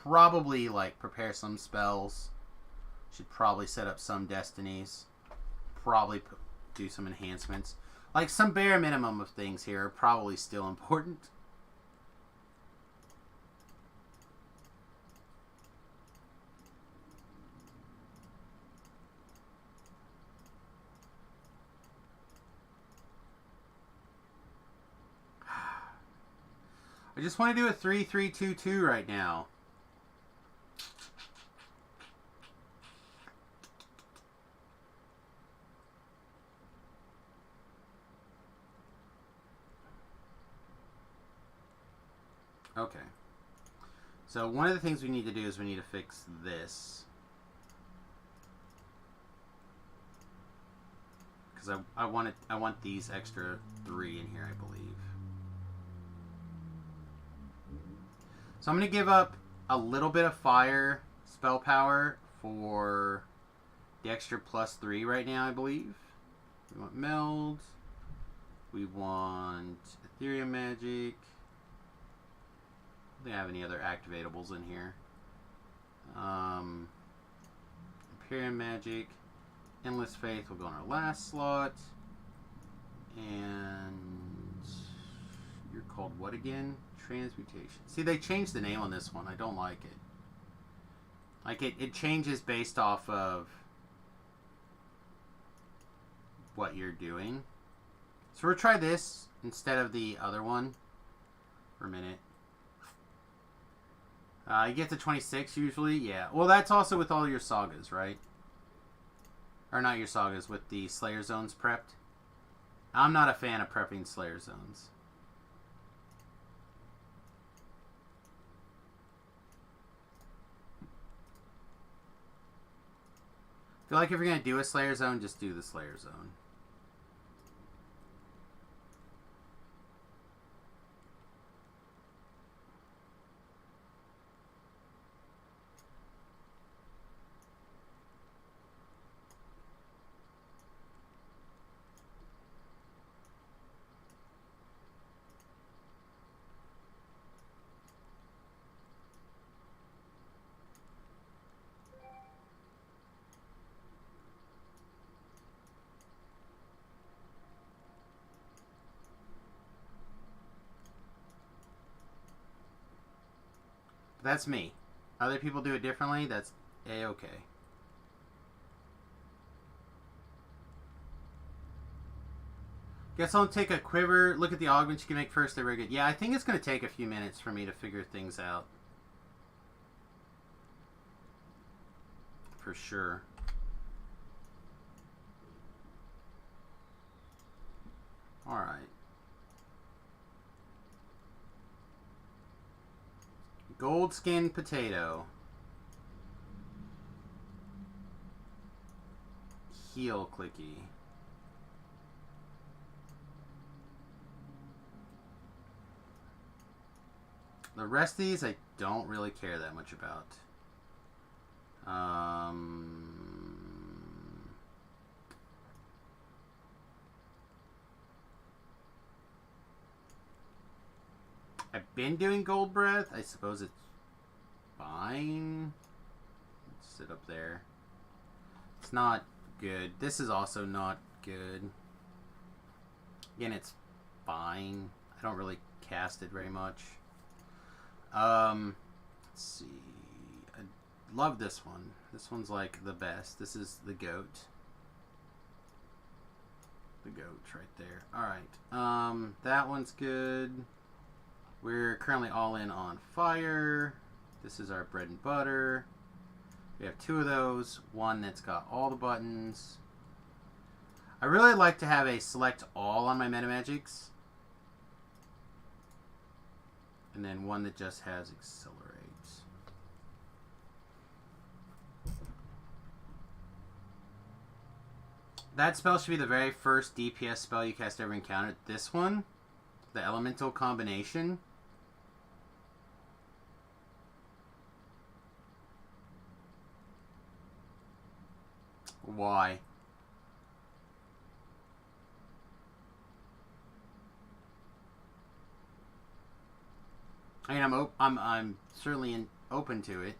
probably, like, prepare some spells. Should probably set up some destinies. Probably do some enhancements. Like, some bare minimum of things here are probably still important. I just want to do a 3-3-2-2 right now. Okay. So one of the things we need to do is we need to fix this. Because I want these extra 3 in here, I believe. So I'm going to give up a little bit of fire spell power for the extra +3 right now, I believe. We want meld. We want Ethereum Magic. I don't think I have any other activatables in here. Imperium Magic. Endless Faith will go in our last slot. And you're called what again? Transmutation. See, they changed the name on this one. I don't like it. Like, it changes based off of what you're doing. So we'll try this instead of the other one for a minute. You get to 26 usually, yeah. Well, that's also with all your sagas, right? Or not your sagas, with the Slayer Zones prepped. I'm not a fan of prepping Slayer Zones. I feel like if you're going to do a Slayer Zone, just do the Slayer Zone. That's me. Other people do it differently. That's A-okay. Guess I'll take a Quiver. Look at the augments you can make first. They're very good. Yeah, I think it's going to take a few minutes for me to figure things out. For sure. Alright. Gold skin potato. Heel clicky. The rest of these I don't really care that much about. I've been doing Gold Breath. I suppose it's fine. Let's sit up there. It's not good. This is also not good. Again, it's fine. I don't really cast it very much. Let's see. I love this one. This one's like the best. This is the goat. The goat right there. Alright. That one's good. We're currently all in on fire. This is our bread and butter. We have two of those. One that's got all the buttons. I really like to have a select all on my metamagics. And then one that just has accelerate. That spell should be the very first DPS spell you cast ever encountered. This one, the elemental combination. Why? I mean, I'm certainly open to it.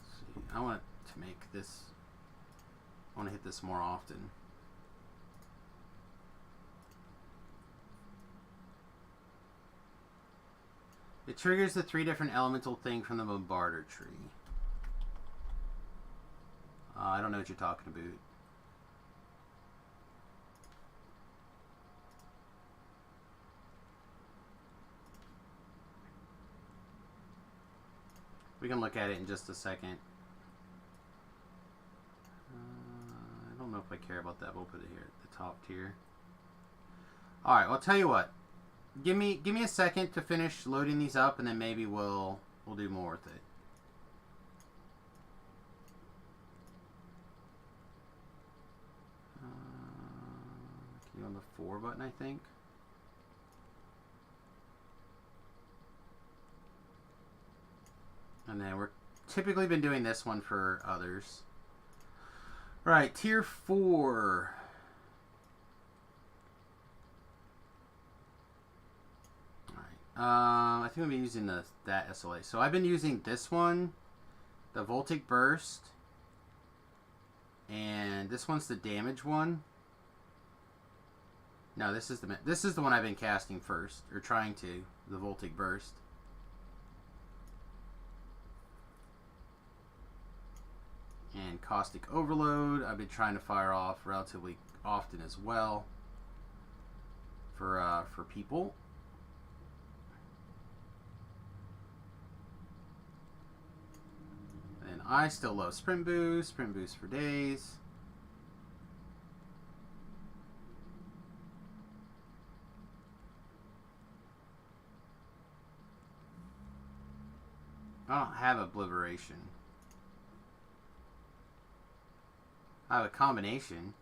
Let's see. I want to make this. I want to hit this more often. It triggers the 3 different elemental thing from the Bombarder tree. I don't know what you're talking about. We can look at it in just a second. I don't know if I care about that. We'll put it here at the top tier. Alright, well, I'll tell you what. Give me a second to finish loading these up, and then maybe we'll do more with it. Can you on the 4 button, I think? And then we're typically been doing this one for others. Right, tier 4. I think I'll be using that SLA. So I've been using this one, the Voltic Burst, and this one's the damage one. No, this is the one I've been casting first, or trying to, the Voltic Burst. And And Caustic Overload, I've been trying to fire off relatively often as well for people. And I still love Sprint Boost for days. I don't have Obliteration. I have a combination.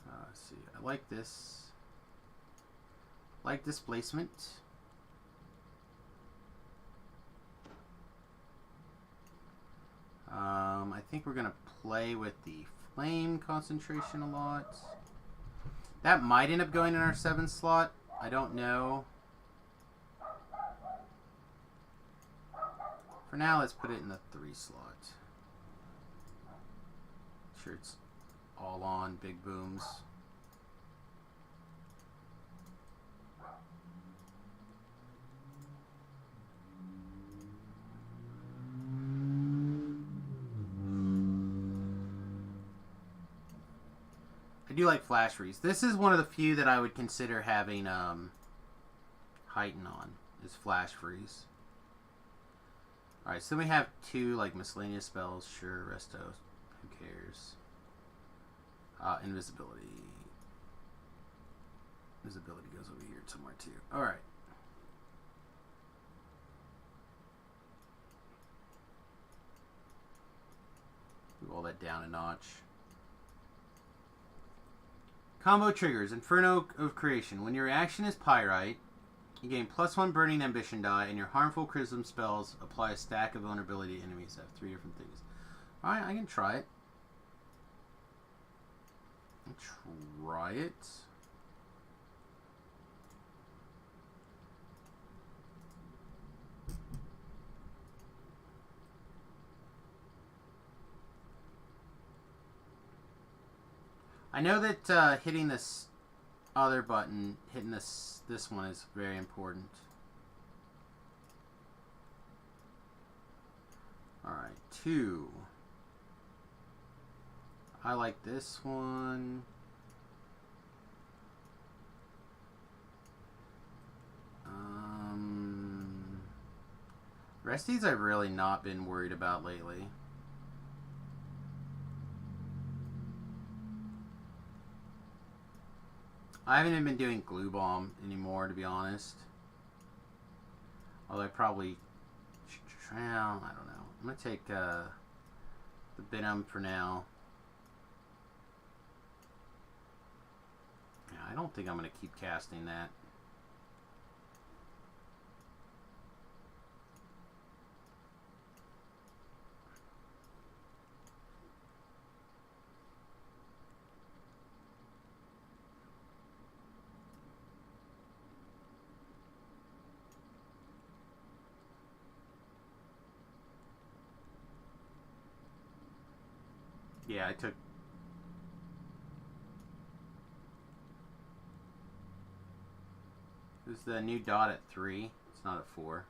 Let's see. I like this. Like Displacement. I think we're gonna play with the Flame concentration a lot. That might end up going in our 7th slot. I don't know. For now, let's put it in the 3 slot. Sure, it's all on big booms. I do like Flash Freeze. This is one of the few that I would consider having Heighten on, is Flash Freeze. Alright, so then we have 2 like miscellaneous spells. Sure, Resto, who cares? Invisibility. Invisibility goes over here somewhere too. Alright. Roll that down a notch. Combo triggers. Inferno of Creation. When your reaction is Pyrite, you gain +1 Burning Ambition die, and your harmful Chrism spells apply a stack of vulnerability to enemies that have 3 different things. Alright, I can try it. Try it. I know that hitting this other button, hitting this one is very important. Alright, 2. I like this one. Rest of these I've really not been worried about lately. I haven't even been doing Glue Bomb anymore, to be honest. Although I probably... Well, I don't know. I'm going to take the Venom for now. Yeah, I don't think I'm going to keep casting that. Yeah, I took... Is the new dot at 3? It's not at 4.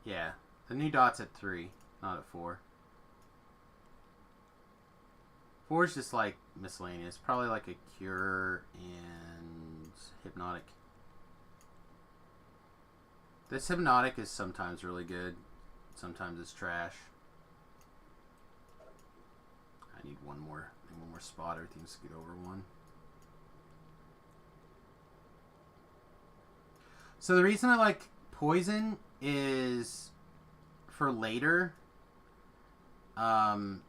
Yeah, the new dot's at 3, not at 4. 4 is just like miscellaneous. Probably like a Cure and Hypnotic. This Hypnotic is sometimes really good. Sometimes it's trash. I need one more spot. Everything's get over 1. So the reason I like Poison is for later. I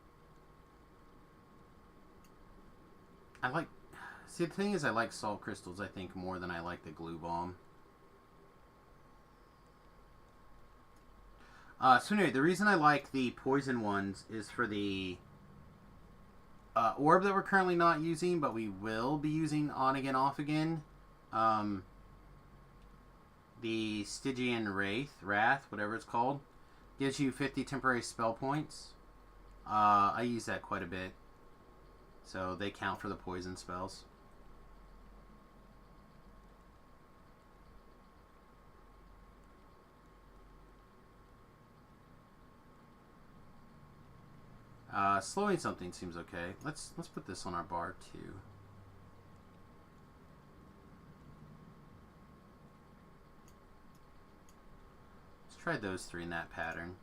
like... See, the thing is I like Salt Crystals, I think, more than I like the Glue Bomb. So anyway, the reason I like the Poison ones is for the... orb that we're currently not using, but we will be using on again, off again. The Stygian Wrath, whatever it's called, gives you 50 temporary spell points. I use that quite a bit. So they count for the poison spells. Slowing something seems okay. Let's put this on our bar too. Let's try those 3 in that pattern.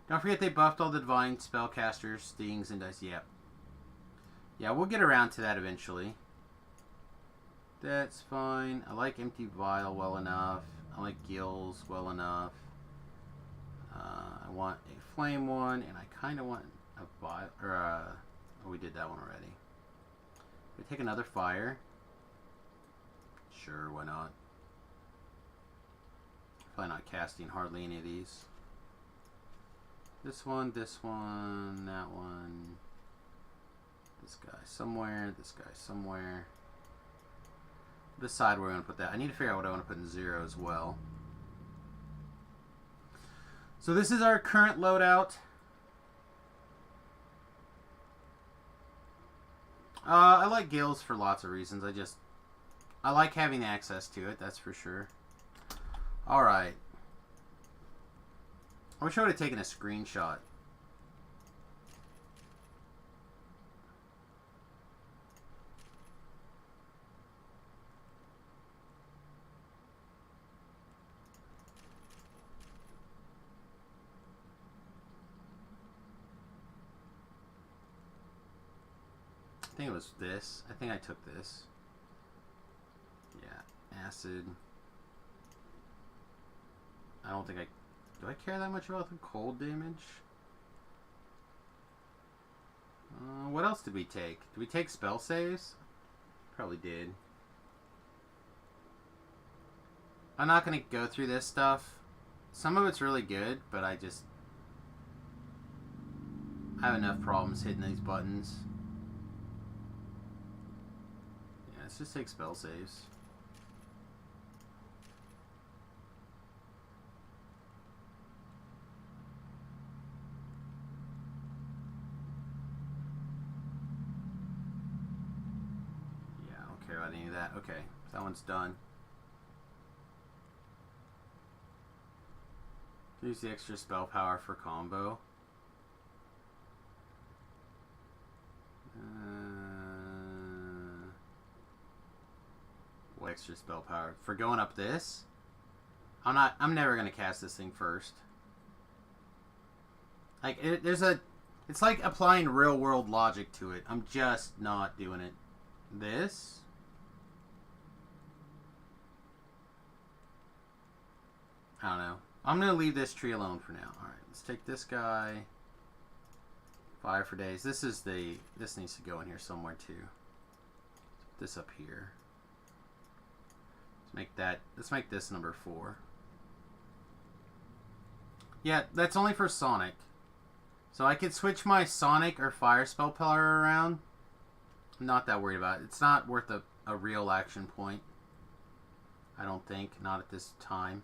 Don't forget they buffed all the divine spellcasters, stings, and dice. Yep. Yeah, we'll get around to that eventually. That's fine. I like Empty Vial well enough. I like Gills well enough. I want a Flame one, and I kind of want a Vial. Oh, we did that one already. We take another Fire. Sure, why not? Probably not casting hardly any of these. This one, that one. This guy somewhere, this guy somewhere. Decide where we're going to put that. I need to figure out what I want to put in 0 as well. So this is our current loadout. I like Gills for lots of reasons. I like having access to it, that's for sure. Alright. I wish I would have taken a screenshot. I think it was this. I think I took this. Yeah, acid. I don't think I... Do I care that much about the cold damage? What else did we take? Did we take spell saves? Probably did. I'm not going to go through this stuff. Some of it's really good, but I have enough problems hitting these buttons. Yeah, let's just take spell saves. Yeah, I don't care about any of that. Okay, that one's done. Use the extra spell power for combo. What extra spell power? For going up this? I'm never gonna cast this thing first. Like, it's like applying real world logic to it. I'm just not doing it. This? I don't know. I'm going to leave this tree alone for now. Alright, let's take this guy. Fire for days. This needs to go in here somewhere too. Put this up here. Let's make this number 4. Yeah, that's only for Sonic. So I could switch my Sonic or Fire spell power around. I'm not that worried about it. It's not worth a real action point. I don't think. Not at this time.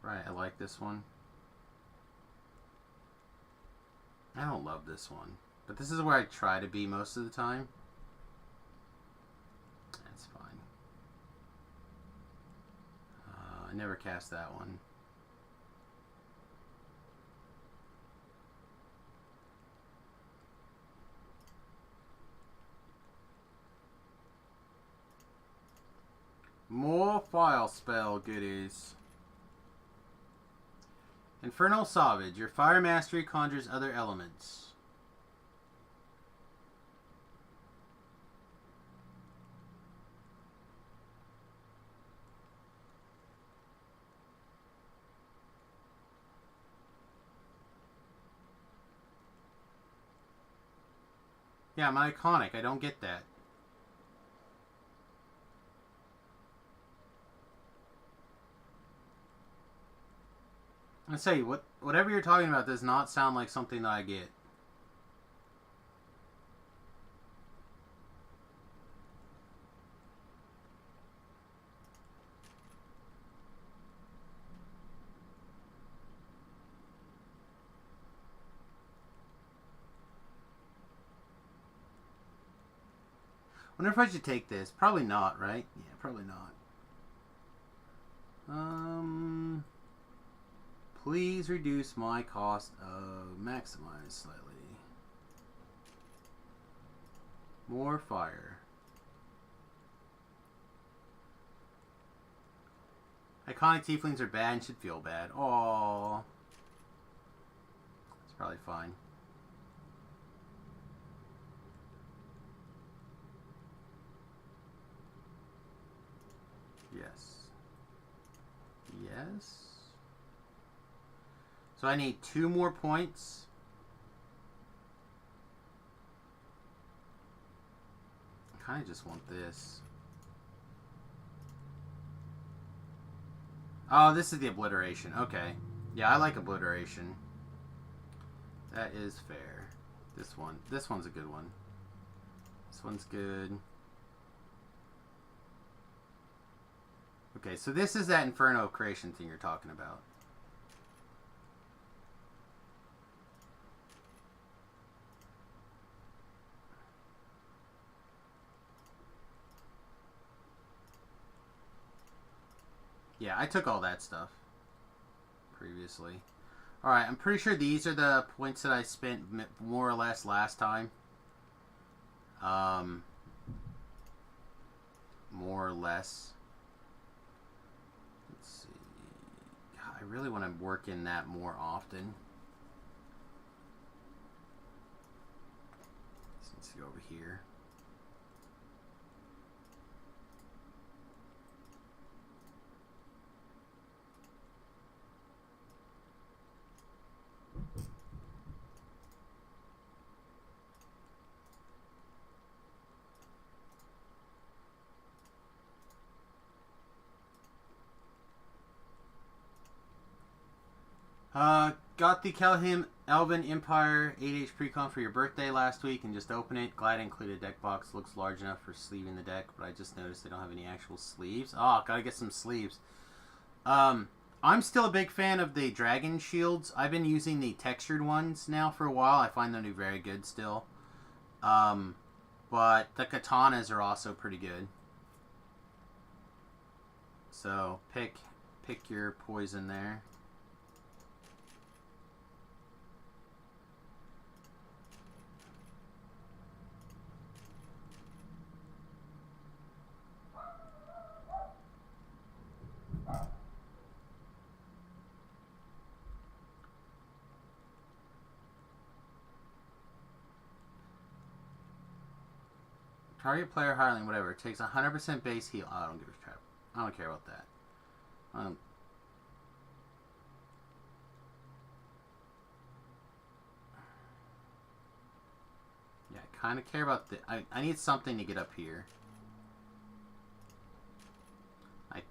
Right, I like this one. I don't love this one. But this is where I try to be most of the time. That's fine. I never cast that one. More file spell goodies. Infernal Savage. Your fire mastery conjures other elements. Yeah, I'm iconic. I don't get that. I say, whatever you're talking about does not sound like something that I get. Wonder if I should take this. Probably not, right? Yeah, probably not. please reduce my cost of maximize slightly. More fire. Iconic tieflings are bad and should feel bad. Aww. It's probably fine. Yes. Yes. So I need 2 more points. I kind of just want this. Oh, this is the obliteration. Okay. Yeah, I like obliteration. That is fair. This one's a good one. This one's good. Okay, so this is that Inferno creation thing you're talking about. Yeah, I took all that stuff previously. Alright, I'm pretty sure these are the points that I spent more or less last time. More or less. Let's see. God, I really want to work in that more often. So let's go over here. Got the Kelhim Elven Empire 8H precon for your birthday last week and just open it. Glad I included a deck box. Looks large enough for sleeving the deck, but I just noticed they don't have any actual sleeves. Oh, gotta get some sleeves. I'm still a big fan of the dragon shields. I've been using the textured ones now for a while. I find them to be very good still. But the katanas are also pretty good. So pick your poison there. Target player hireling, whatever. It takes 100% base heal. Oh, I don't give a crap. I don't care about that. Yeah, I kind of care about the... I need something to get up here. I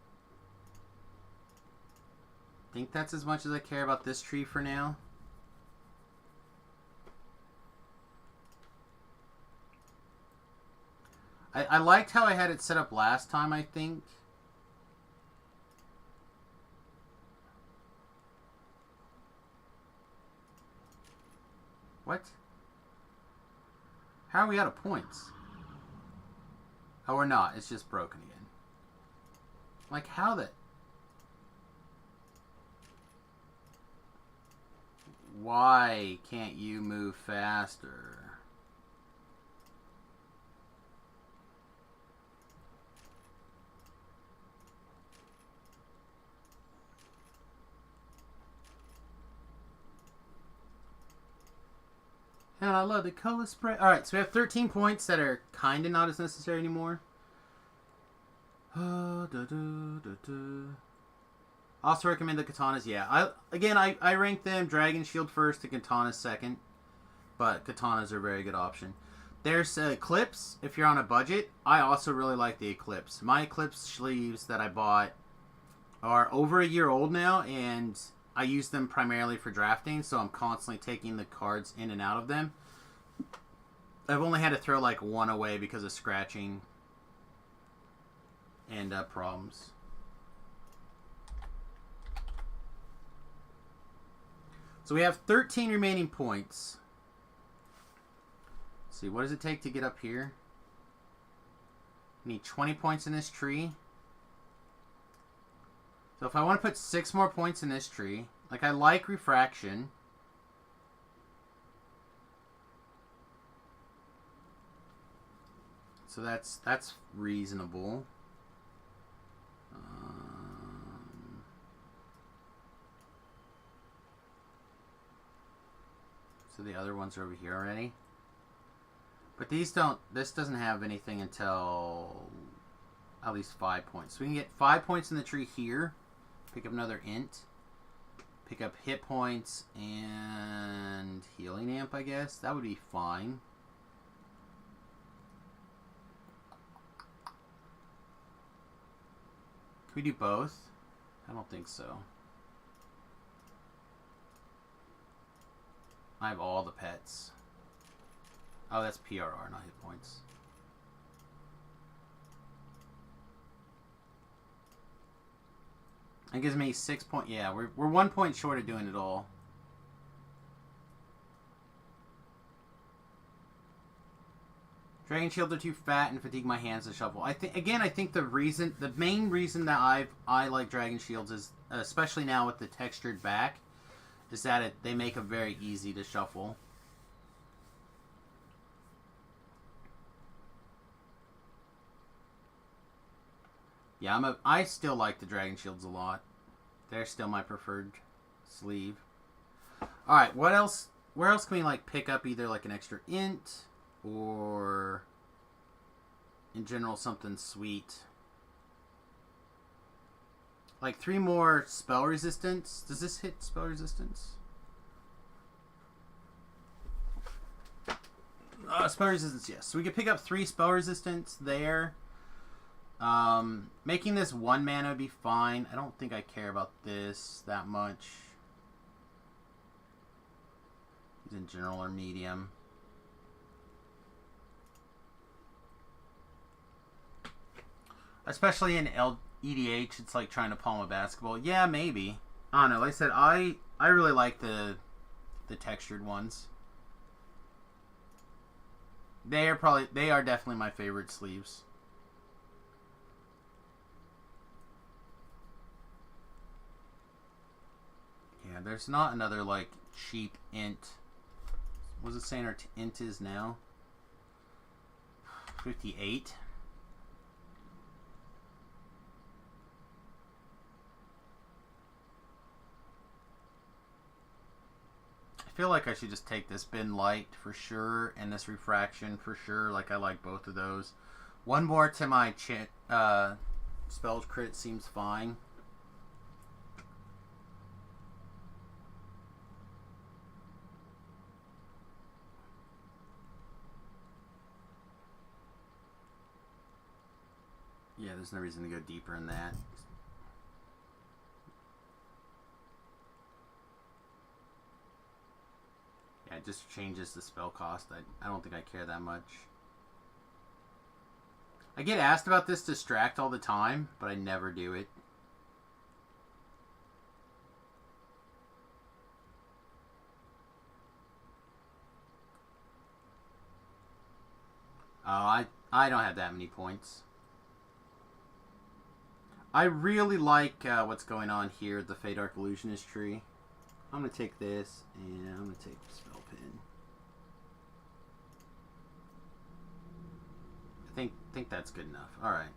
think that's as much as I care about this tree for now. I liked how I had it set up last time, I think. What? How are we out of points? Oh, we're not. It's just broken again. Like, how the... Why can't you move faster? And I love the color spray. Alright, so we have 13 points that are kind of not as necessary anymore. Also recommend the katanas. Yeah, I rank them Dragon Shield first to katanas second. But katanas are a very good option. There's Eclipse, if you're on a budget. I also really like the Eclipse. My Eclipse sleeves that I bought are over a year old now, and... I use them primarily for drafting, so I'm constantly taking the cards in and out of them. I've only had to throw like one away because of scratching and problems. So we have 13 remaining points. Let's see, what does it take to get up here? I need 20 points in this tree. So if I want to put 6 more points in this tree, Like, I like refraction. So that's reasonable. So the other ones are over here already. But these don't, this doesn't have anything until at least 5 points. So we can get 5 points in the tree here. Pick up another int. Pick up hit points and healing amp, I guess. That would be fine. Can we do both? I don't think so. I have all the pets. Oh, that's PRR, not hit points. That gives me 6 points. Yeah, we're 1 point short of doing it all. Dragon shields are too fat and fatigue my hands to shuffle. I think the main reason that I like dragon shields is, especially now with the textured back, is that they make them very easy to shuffle. Yeah, I still like the dragon shields a lot. They're still my preferred sleeve. All right, what else? Where else can we like pick up either like an extra int or in general something sweet? Like 3 more spell resistance. Does this hit spell resistance? Spell resistance, yes. So we could pick up 3 spell resistance there. Making this 1 mana would be fine. I don't think I care about this that much. These in general or medium. Especially in EDH, it's like trying to palm a basketball. Yeah, maybe. I don't know. Like I said, I really like the textured ones. They are definitely my favorite sleeves. Yeah, there's not another like cheap int. What was it saying our int is now? 58. I feel like I should just take this bin light for sure and this refraction for sure. Like I like both of those. 1 more to my spells crit seems fine. Yeah, there's no reason to go deeper in that. Yeah, it just changes the spell cost. I don't think I care that much. I get asked about this distract all the time, but I never do it. Oh, I don't have that many points. I really like what's going on here, the Fey Dark Illusionist tree. I'm going to take this, and I'm going to take the spell pin. I think that's good enough. Alright.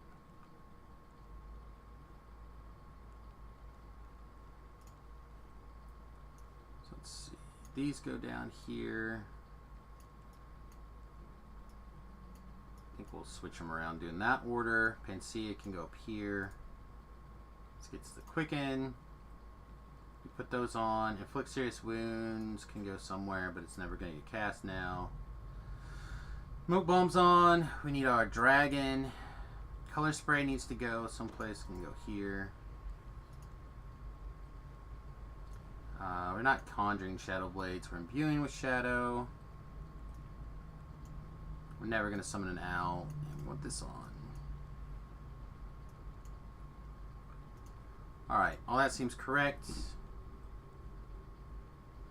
So let's see. These go down here. I think we'll switch them around doing that order. Panacea can go up here. Let's get to the Quicken. We put those on. Inflict Serious Wounds can go somewhere, but it's never going to get cast now. Smoke Bomb's on. We need our Dragon. Color Spray needs to go someplace. Can go here. We're not Conjuring Shadow Blades. We're imbuing with Shadow. We're never going to summon an owl. And we want this on. Alright, all that seems correct.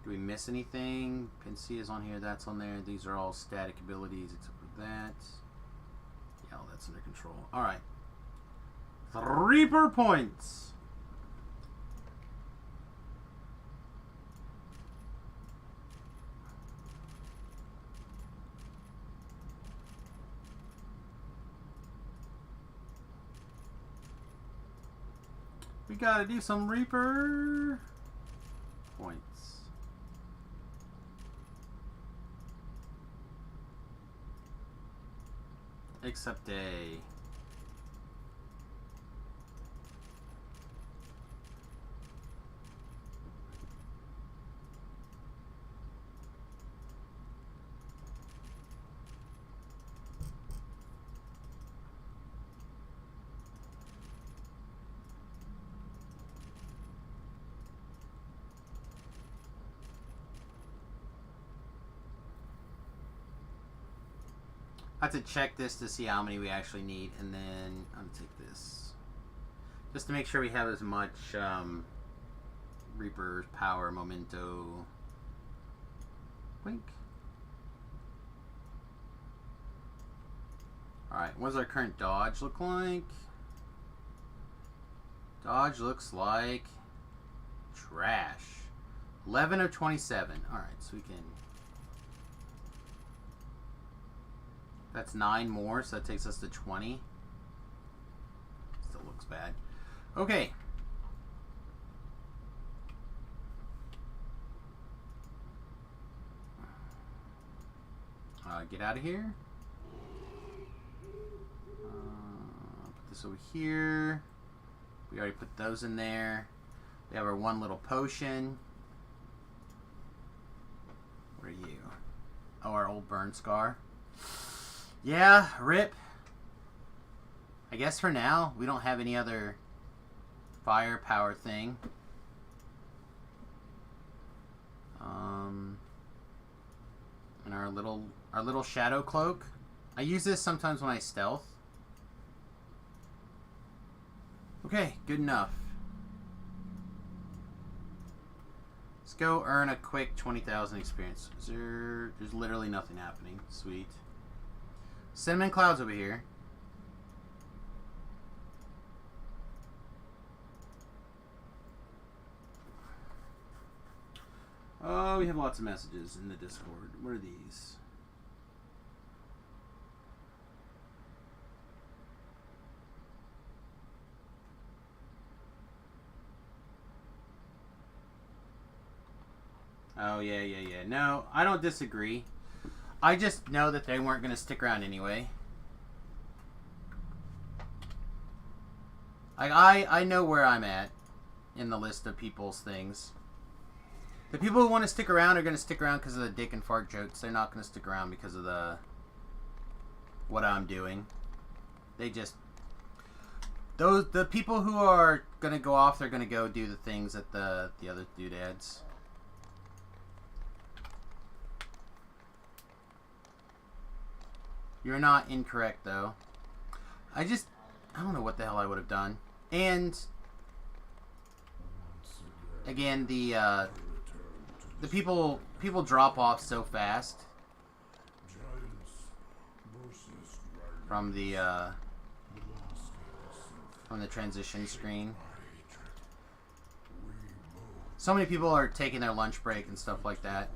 Do we miss anything? Panacea is on here, that's on there. These are all static abilities except for that. Yeah, all that's under control. Alright. 3 per points. We gotta do some Reaper points. Except a... I have to check this to see how many we actually need, and then I'm gonna take this just to make sure we have as much Reaper's power, memento. Wink. Alright, what does our current dodge look like? Dodge looks like trash. 11 of 27. Alright, so we can... That's 9 more, so that takes us to 20. Still looks bad. Okay. Get out of here. Put this over here. We already put those in there. We have our one little potion. Where are you? Oh, our old burn scar. Yeah, rip. I guess for now, we don't have any other firepower thing. And our little shadow cloak. I use this sometimes when I stealth. Okay, good enough. Let's go earn a quick 20,000 experience. There's literally nothing happening. Sweet. Cinnamon clouds over here. Oh, we have lots of messages in the Discord. What are these? Oh, yeah. No, I don't disagree. I just know that they weren't going to stick around anyway. I know where I'm at in the list of people's things. The people who want to stick around are going to stick around because of the dick and fart jokes. They're not going to stick around because of what I'm doing. They just... The people who are going to go off, they're going to go do the things that the other doodads. You're not incorrect, though. I don't know what the hell I would have done. And, again, the people drop off so fast from the transition screen. So many people are taking their lunch break and stuff like that.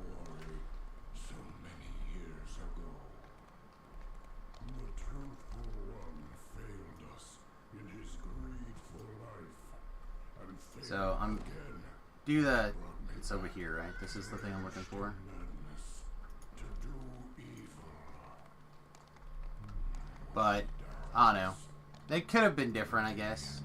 So I'm it's over here, right? This is the thing I'm looking for. But I don't know. They could have been different, I guess.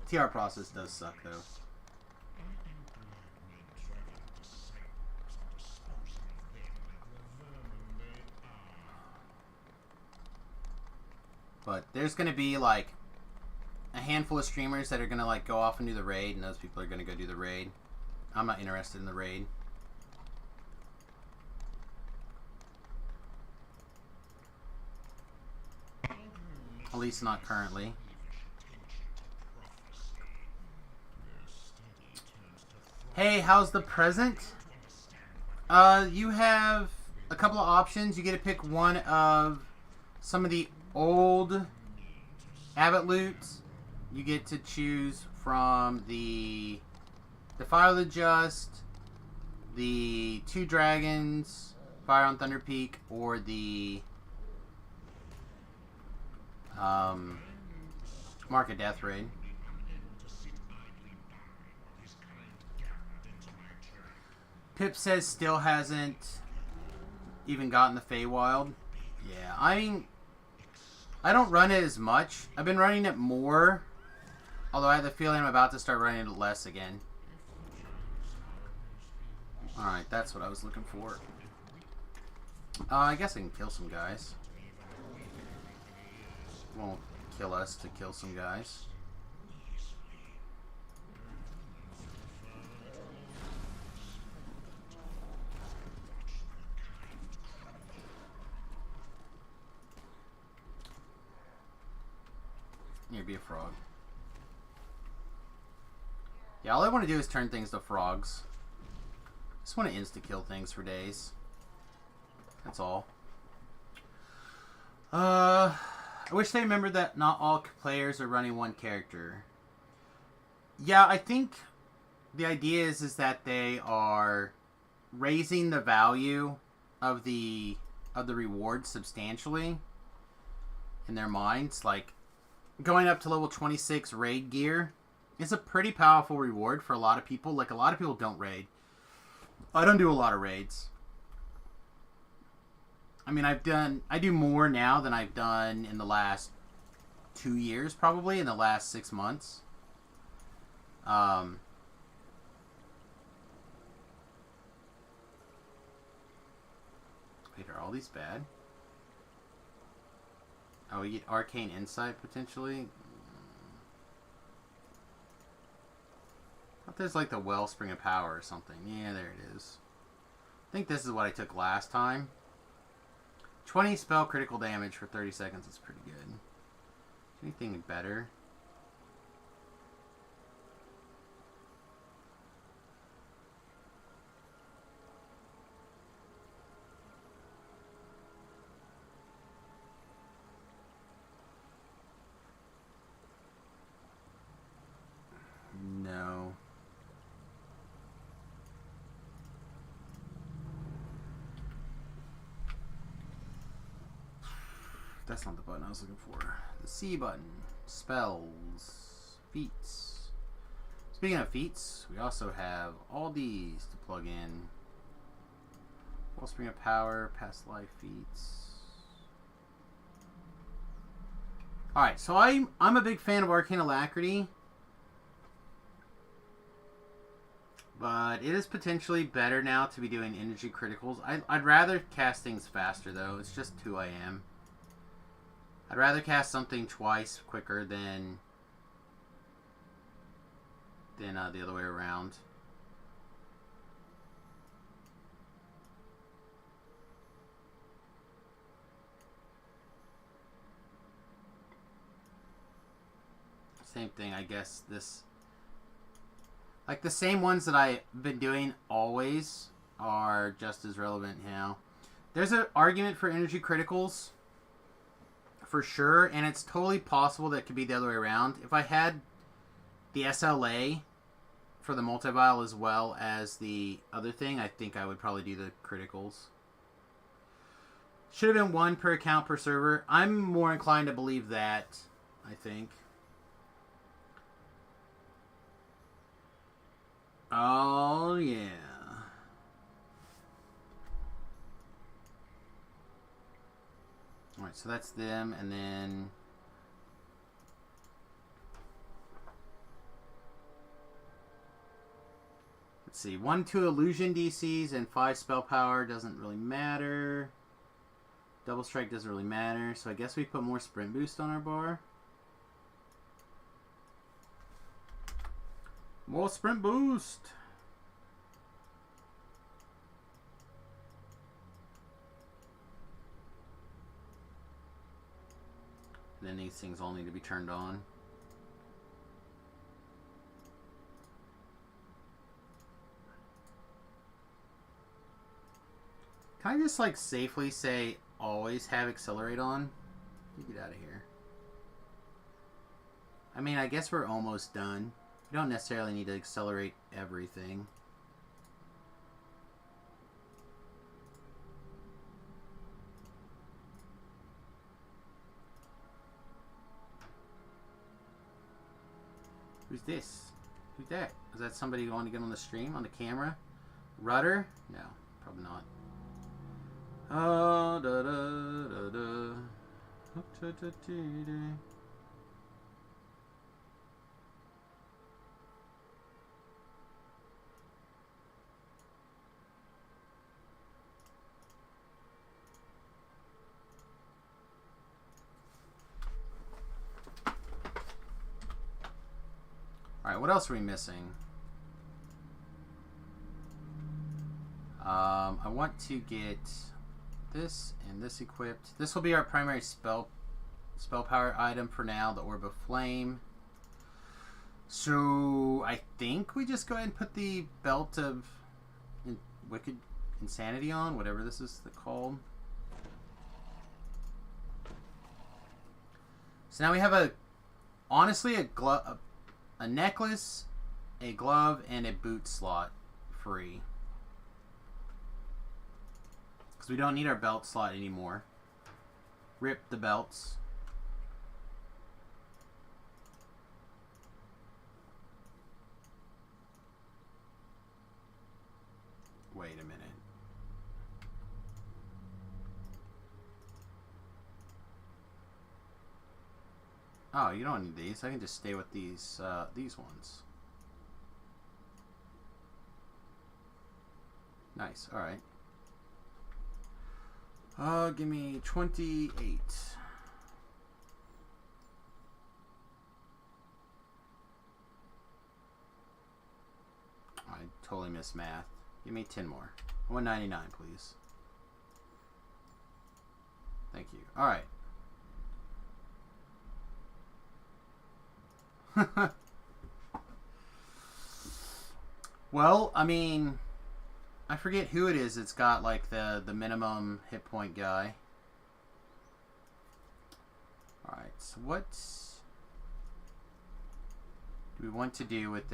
TR process does suck, though. But there's going to be, like, a handful of streamers that are going to, like, go off and do the raid, and those people are going to go do the raid. I'm not interested in the raid. At least not currently. Hey, how's the present? You have a couple of options. You get to pick one of some of the old Abbott loots, you get to choose from the Fire the Just, the 2 Dragons, Fire on Thunder Peak, or the Mark of Death raid. Pip says still hasn't even gotten the Feywild. Yeah, I mean, I don't run it as much. I've been running it more, although I have the feeling I'm about to start running it less again. Alright, that's what I was looking for. I guess I can kill some guys. Won't kill us to kill some guys. Here, be a frog. Yeah, all I want to do is turn things to frogs. Just want to insta-kill things for days. That's all. I wish they remembered that not all players are running one character. Yeah, I think the idea is that they are raising the value of the reward substantially in their minds. Like, going up to level 26 raid gear is a pretty powerful reward for a lot of people. Like, a lot of people don't raid. I don't do a lot of raids. I mean, I do more now than I've done in the last 2 years, probably, in the last 6 months. Wait, are all these bad? Oh, we get Arcane Insight, potentially? I thought there's like the Wellspring of Power or something. Yeah, there it is. I think this is what I took last time. 20 spell critical damage for 30 seconds is pretty good. Anything better? No. That's not the button I was looking for. The C button. Spells. Feats. Speaking of feats, we also have all these to plug in. Wellspring of Power, Past Life feats. Alright, so I'm a big fan of Arcane Alacrity. But it is potentially better now to be doing energy criticals. I'd rather cast things faster, though. It's just who I am. I'd rather cast something twice quicker than the other way around. Same thing, I guess. Like, the same ones that I've been doing always are just as relevant now. There's an argument for energy criticals, for sure, and it's totally possible that it could be the other way around. If I had the SLA for the multi-vial as well as the other thing, I think I would probably do the criticals. Should have been 1 per account per server. I'm more inclined to believe that, I think. Oh, yeah. Alright, so that's them, and then... Let's see, 1-2 illusion DCs and 5 spell power doesn't really matter. Double strike doesn't really matter, so I guess we put more sprint boost on our bar. More sprint boost! And then these things all need to be turned on. Can I just like safely say always have accelerate on? You get out of here. I mean, I guess we're almost done. We don't necessarily need to accelerate everything. Who's this? Who's that? Is that somebody who wanted to get on the stream, on the camera? Rudder? No, probably not. Oh, da da da da. Alright, what else are we missing? I want to get this and this equipped. This will be our primary spell power item for now, the Orb of Flame. So I think we just go ahead and put the Belt of Wicked Insanity on, whatever this is called. So now we have honestly a necklace, a glove, and a boot slot free. Because we don't need our belt slot anymore. Rip the belts. Wait a minute. Oh, you don't need these. I can just stay with these ones. Nice. All right. Give me 28. I totally missed math. Give me 10 more. 199, please. Thank you. All right. Well, I mean, I forget who it is. It's got like the minimum hit point guy. Alright, so what do we want to do with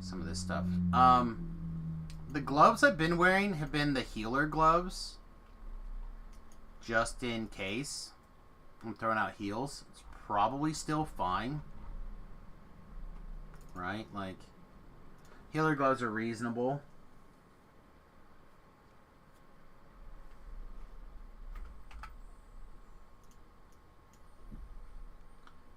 some of this stuff? The gloves I've been wearing have been the healer gloves, just in case. I'm throwing out heals. It's probably still fine. Right? Like, healer gloves are reasonable.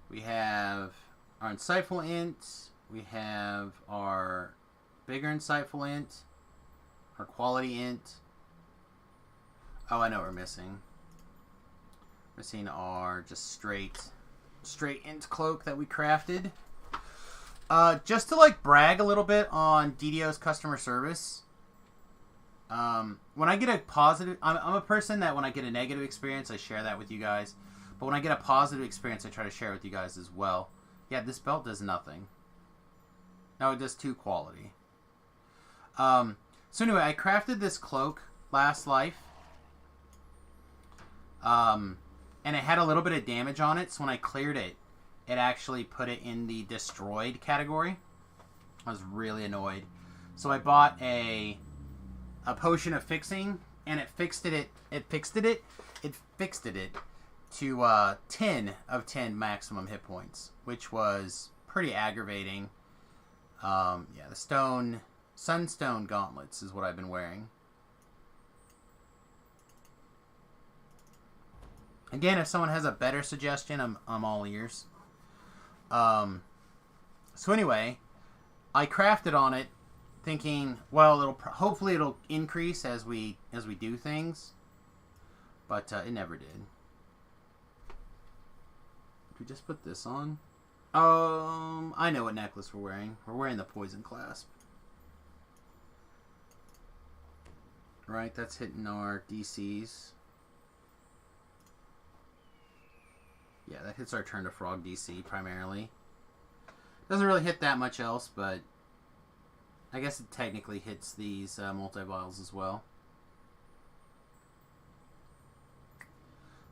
We have our Insightful Int. We have our bigger Insightful Int. Our Quality Int. Oh, I know what we're missing. Missing our just straight Int cloak that we crafted. Just to like brag a little bit on DDO's customer service. When I get a positive, I'm a person that when I get a negative experience, I share that with you guys. But when I get a positive experience, I try to share it with you guys as well. Yeah, this belt does nothing. No, it does 2 quality. So anyway, I crafted this cloak last life. And it had a little bit of damage on it, so when I cleared it, it actually put it in the destroyed category. I was really annoyed. So I bought a potion of fixing, and it fixed it to 10 of 10 maximum hit points, which was pretty aggravating. Yeah, the Sunstone gauntlets is what I've been wearing. Again, if someone has a better suggestion, I'm all ears. So anyway, I crafted on it, thinking, well, hopefully it'll increase as we do things, but it never did. Did we just put this on? I know what necklace we're wearing. We're wearing the Poison Clasp. Right, that's hitting our DCs. Yeah, that hits our Turn to Frog DC primarily. Doesn't really hit that much else, but I guess it technically hits these multi-vials as well.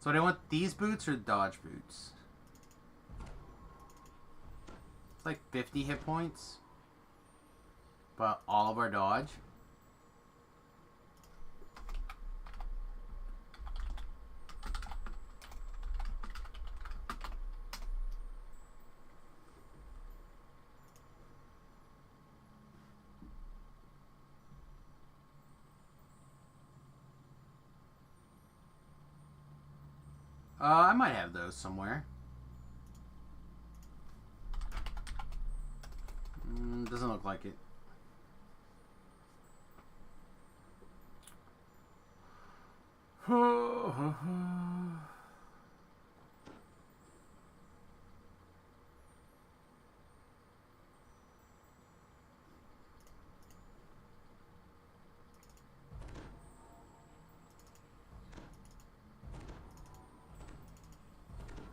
So do I want these boots or dodge boots? It's like 50 hit points. But all of our dodge. I might have those somewhere. Doesn't look like it.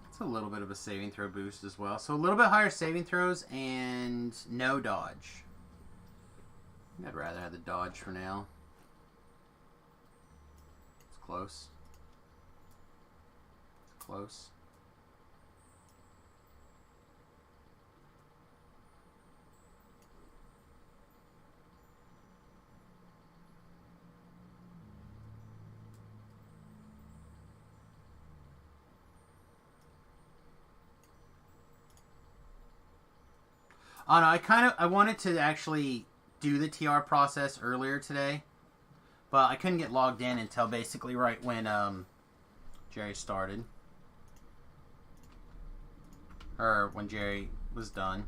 It's a little bit of a saving throw boost as well. So a little bit higher saving throws and no dodge. I'd rather have the dodge for now. It's close. It's close. Oh no, I wanted to actually do the TR process earlier today, but I couldn't get logged in until basically right when Jerry started. Or when Jerry was done.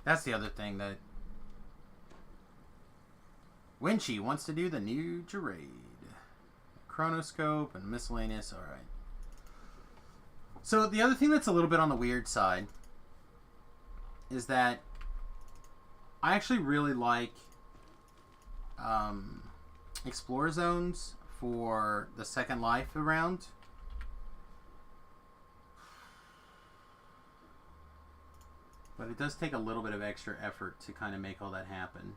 That's the other thing that Winchy wants to do the new Gerade. Chronoscope and miscellaneous, alright. So the other thing that's a little bit on the weird side is that I actually really like Explorer Zones for the Second Life around. But it does take a little bit of extra effort to kind of make all that happen.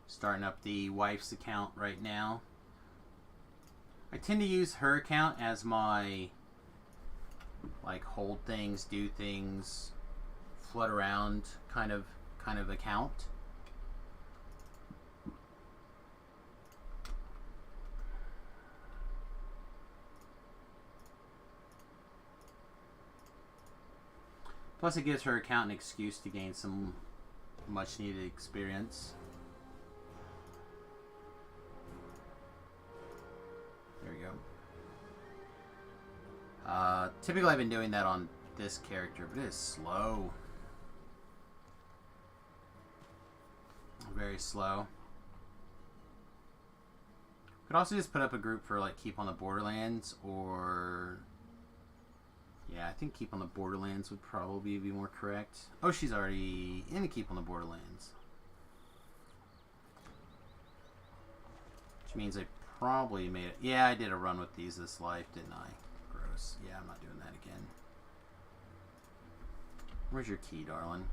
Starting up the wife's account right now. I tend to use her account as my like hold things, do things, float around kind of account. Plus it gives her account an excuse to gain some much needed experience. There we go. Typically I've been doing that on this character, but it is slow. Very slow. Could also just put up a group for like Keep on the Borderlands, or yeah, I think Keep on the Borderlands would probably be more correct. Oh, she's already in Keep on the Borderlands. Which means I probably made it. Yeah, I did a run with these this life, didn't I? Gross. Yeah, I'm not doing that again. Where's your key, darling?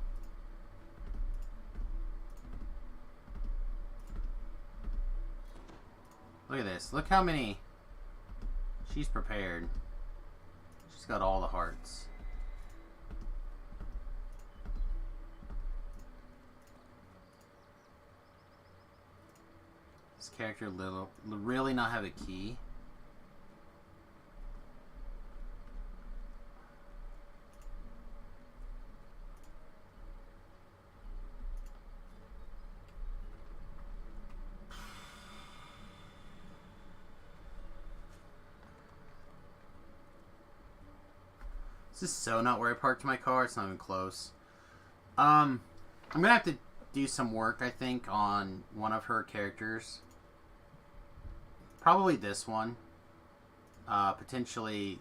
Look at this. Look how many. She's prepared. She's got all the hearts. This character really not have a key. This is so not where I parked my car. It's not even close. I'm gonna have to do some work, I think, on one of her characters. Probably this one. Potentially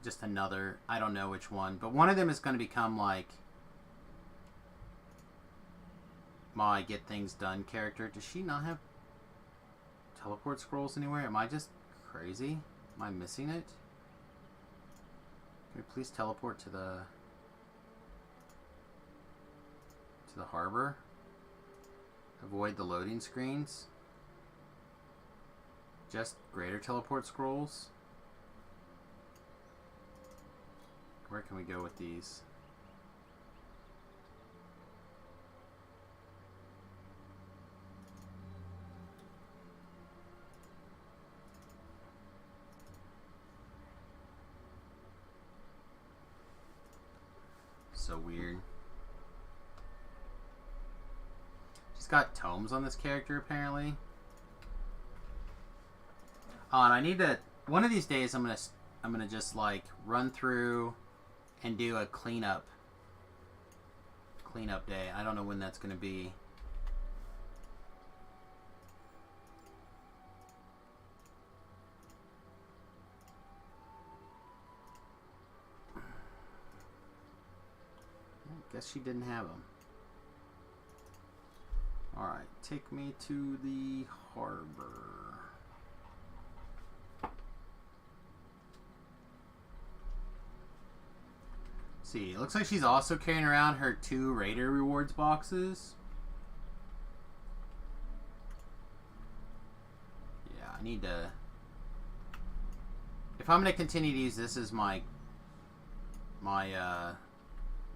just another. I don't know which one. But one of them is going to become like my get things done character. Does she not have teleport scrolls anywhere? Am I just crazy? Am I missing it? Can we please teleport to the harbor? Avoid the loading screens. Just greater teleport scrolls. Where can we go with these? So weird. She's got tomes on this character apparently. Oh, and I need to. One of these days, I'm gonna just like run through and do a cleanup day. I don't know when that's gonna be. I guess she didn't have them. Alright, take me to the harbor. See, it looks like she's also carrying around her 2 Raider rewards boxes. Yeah, I need to... If I'm going to continue to use this as my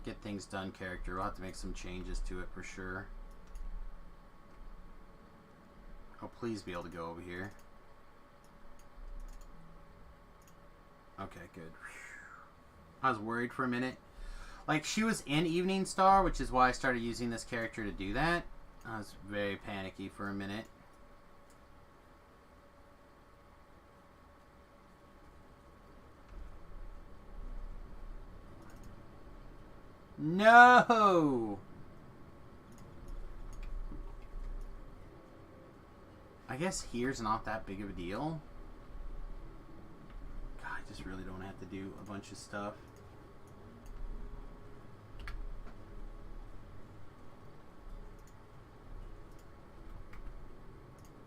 get things done character, we'll have to make some changes to it for sure. I'll please be able to go over here. Okay, good. I was worried for a minute. Like, she was in Evening Star, which is why I started using this character to do that. I was very panicky for a minute. No! I guess here's not that big of a deal. God, I just really don't have to do a bunch of stuff.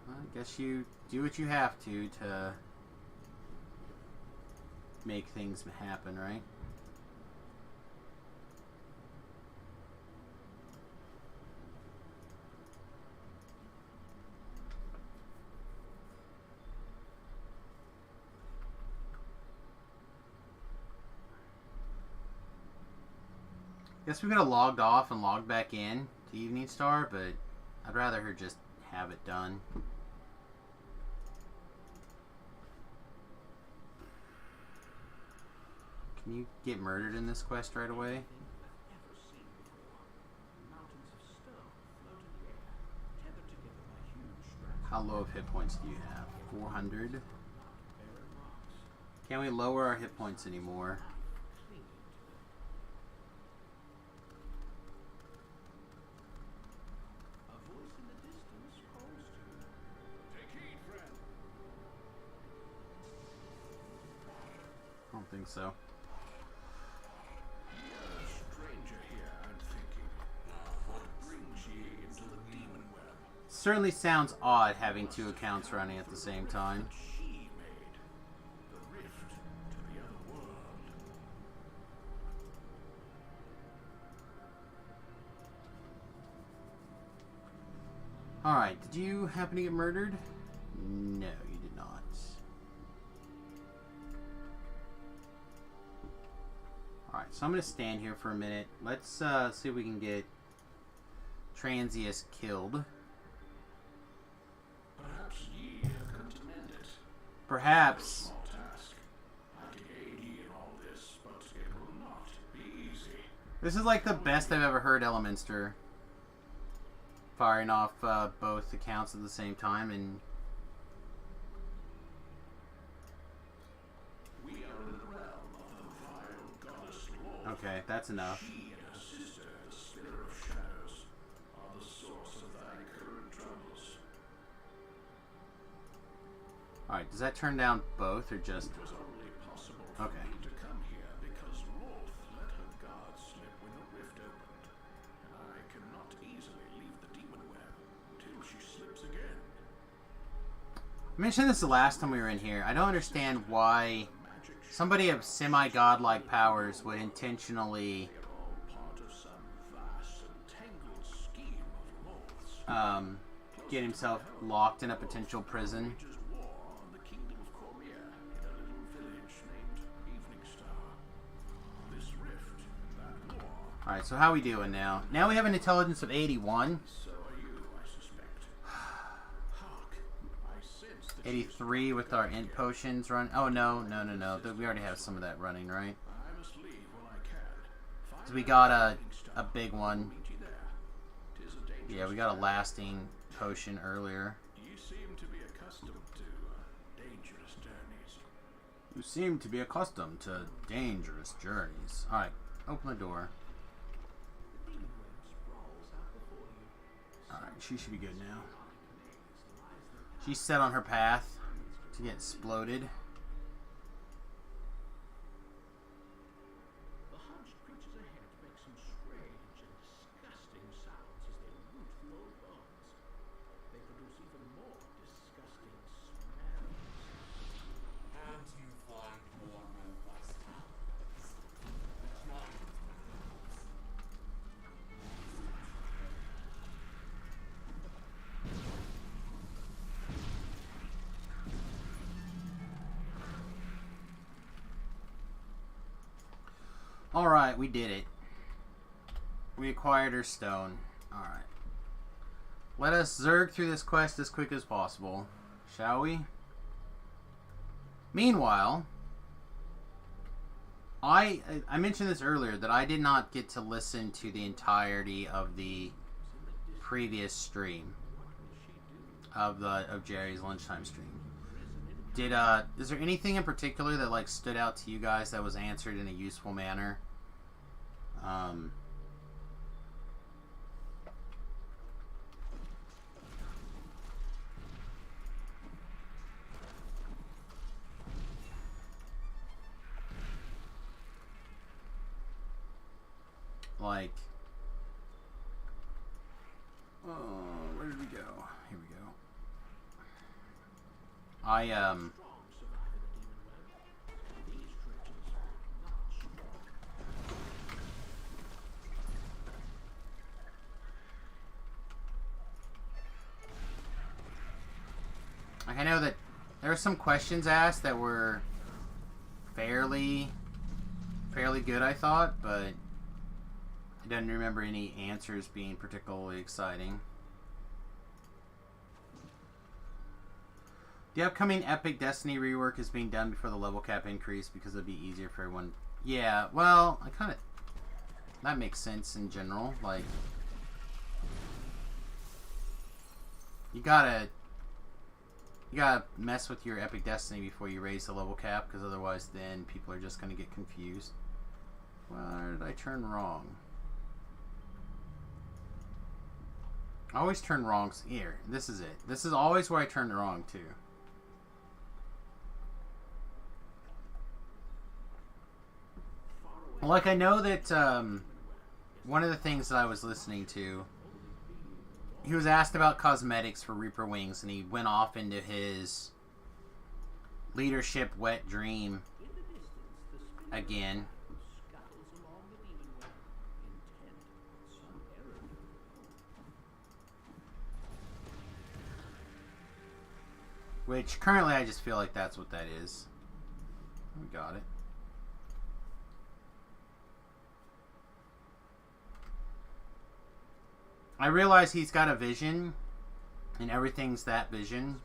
Well, I guess you do what you have to make things happen, right? Guess we could have logged off and logged back in to Evening Star, but I'd rather her just have it done. Can you get murdered in this quest right away? How low of hit points do you have? 400? Can we lower our hit points anymore? I don't think so. Certainly sounds odd having 2 accounts running at the same time. Alright, did you happen to get murdered? No, you did not. Alright, so I'm going to stand here for a minute. Let's see if we can get Transius killed.
Perhaps ye have come to mend it.
Perhaps.
Small task. I can aid ye in all this, but it will not be easy.
This is like the best I've ever heard Elemenster firing off both accounts at the same time, and
We are in the realm of the vile goddess Lord.
okay, that's enough.
She and her sister, the Spiller of Shadows, are the source of thy current troubles.
Alright, does that turn down both or just...
It was only possible for
Okay.
me to come here because Lorth let her guard slip when the rift opened, and I cannot easily leave the demon
I mentioned this the last time we were in here. I don't understand why somebody of semi-godlike powers would intentionally get himself locked in a potential prison. Alright, so how we doing now? Now we have an intelligence of 81. 83 with our int potions run. Oh, no. We already have some of that running, right? So we got a big one. Yeah, we got a lasting potion earlier.
You seem to be accustomed to dangerous journeys.
You seem to be accustomed to dangerous journeys. Alright, open the door. Alright, she should be good now. She's set on her path to get exploded.
The hunched creatures ahead make some strange and disgusting sounds as they root through old bones. They produce even more disgusting smells.
And you find more robust allies. Giant mouths.
Alright, we did it. We acquired her stone. Alright. Let us zerg through this quest as quick as possible. Shall we? Meanwhile, I mentioned this earlier that I did not get to listen to the entirety of the previous stream of Jerry's lunchtime stream. Is there anything in particular that like stood out to you guys that was answered in a useful manner? Like, where did we go? Here we go. Like, I know that there were some questions asked that were fairly good, I thought, but I don't remember any answers being particularly exciting. The upcoming Epic Destiny rework is being done before the level cap increase because it'd be easier for everyone. Yeah, well, that makes sense in general. Like, you gotta mess with your Epic Destiny before you raise the level cap, because otherwise then people are just gonna get confused. Where did I turn wrong? I always turn wrong. Here, this is it. This is always where I turn wrong too. Like, I know that one of the things that I was listening to, he was asked about cosmetics for Reaper Wings, and he went off into his leadership wet dream again. Which, currently, I just feel like that's what that is. We got it. I realize he's got a vision, and everything's that vision,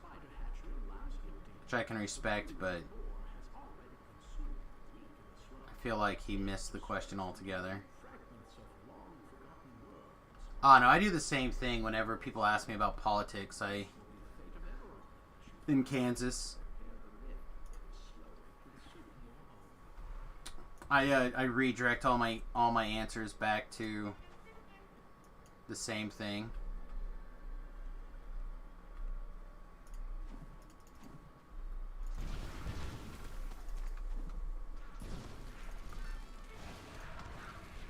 which I can respect, but I feel like he missed the question altogether. Oh, no, I do the same thing whenever people ask me about politics. In Kansas, I redirect all my answers back to the same thing.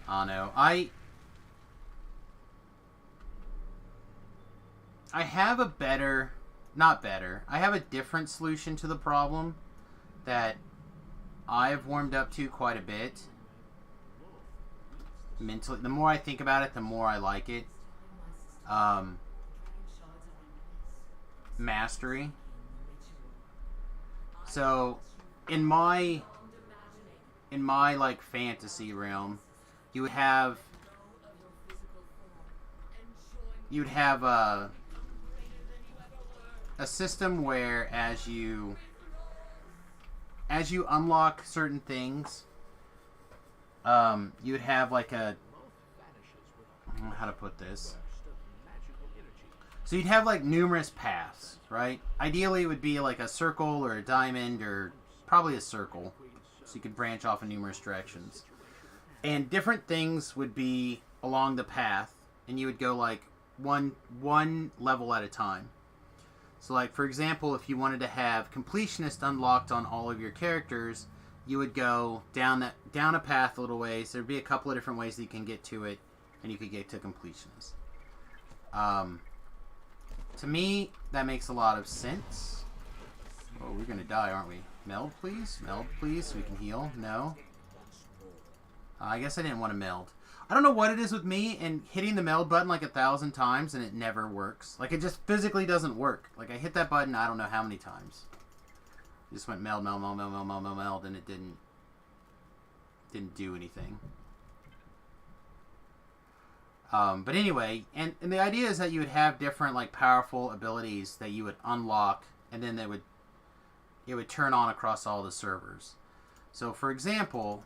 Oh no, I have a better not better. I have a different solution to the problem that I've warmed up to quite a bit. Mentally, the more I think about it, the more I like it. Mastery. So, in my like fantasy realm, you would have a system where as you unlock certain things, you would have like a, I don't know how to put this. So you'd have like numerous paths, right? Ideally it would be like a circle or a diamond or probably a circle. So you could branch off in numerous directions. And different things would be along the path, and you would go like one level at a time. So like, for example, if you wanted to have completionist unlocked on all of your characters, you would go down a path a little ways. There'd be a couple of different ways that you can get to it, and you could get to completionist. To me, that makes a lot of sense. Oh, we're gonna die, aren't we? Meld, please? Meld, please, so we can heal? No? I guess I didn't want to meld. I don't know what it is with me and hitting the meld button like 1,000 times and it never works. Like, it just physically doesn't work. Like, I hit that button I don't know how many times. It just went meld, meld, meld, meld, meld, meld, meld, meld, and it didn't do anything. But anyway, and the idea is that you would have different, like, powerful abilities that you would unlock, and then it would turn on across all the servers. So, for example,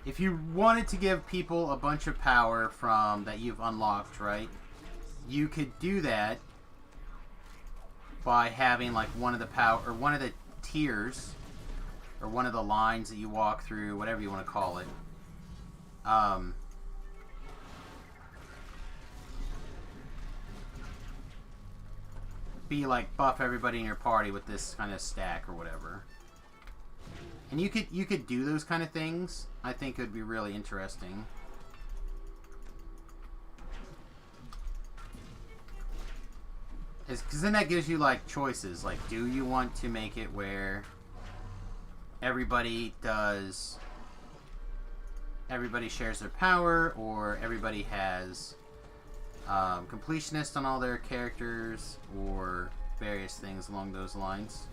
if you wanted to give people a bunch of power from that you've unlocked, right, you could do that by having, like, one of the tiers, or one of the lines that you walk through, whatever you want to call it, be like buff everybody in your party with this kind of stack or whatever. And you could do those kind of things. I think it would be really interesting. Because then that gives you like choices. Like, do you want to make it where everybody shares their power, or everybody has completionist on all their characters, or various things along those lines.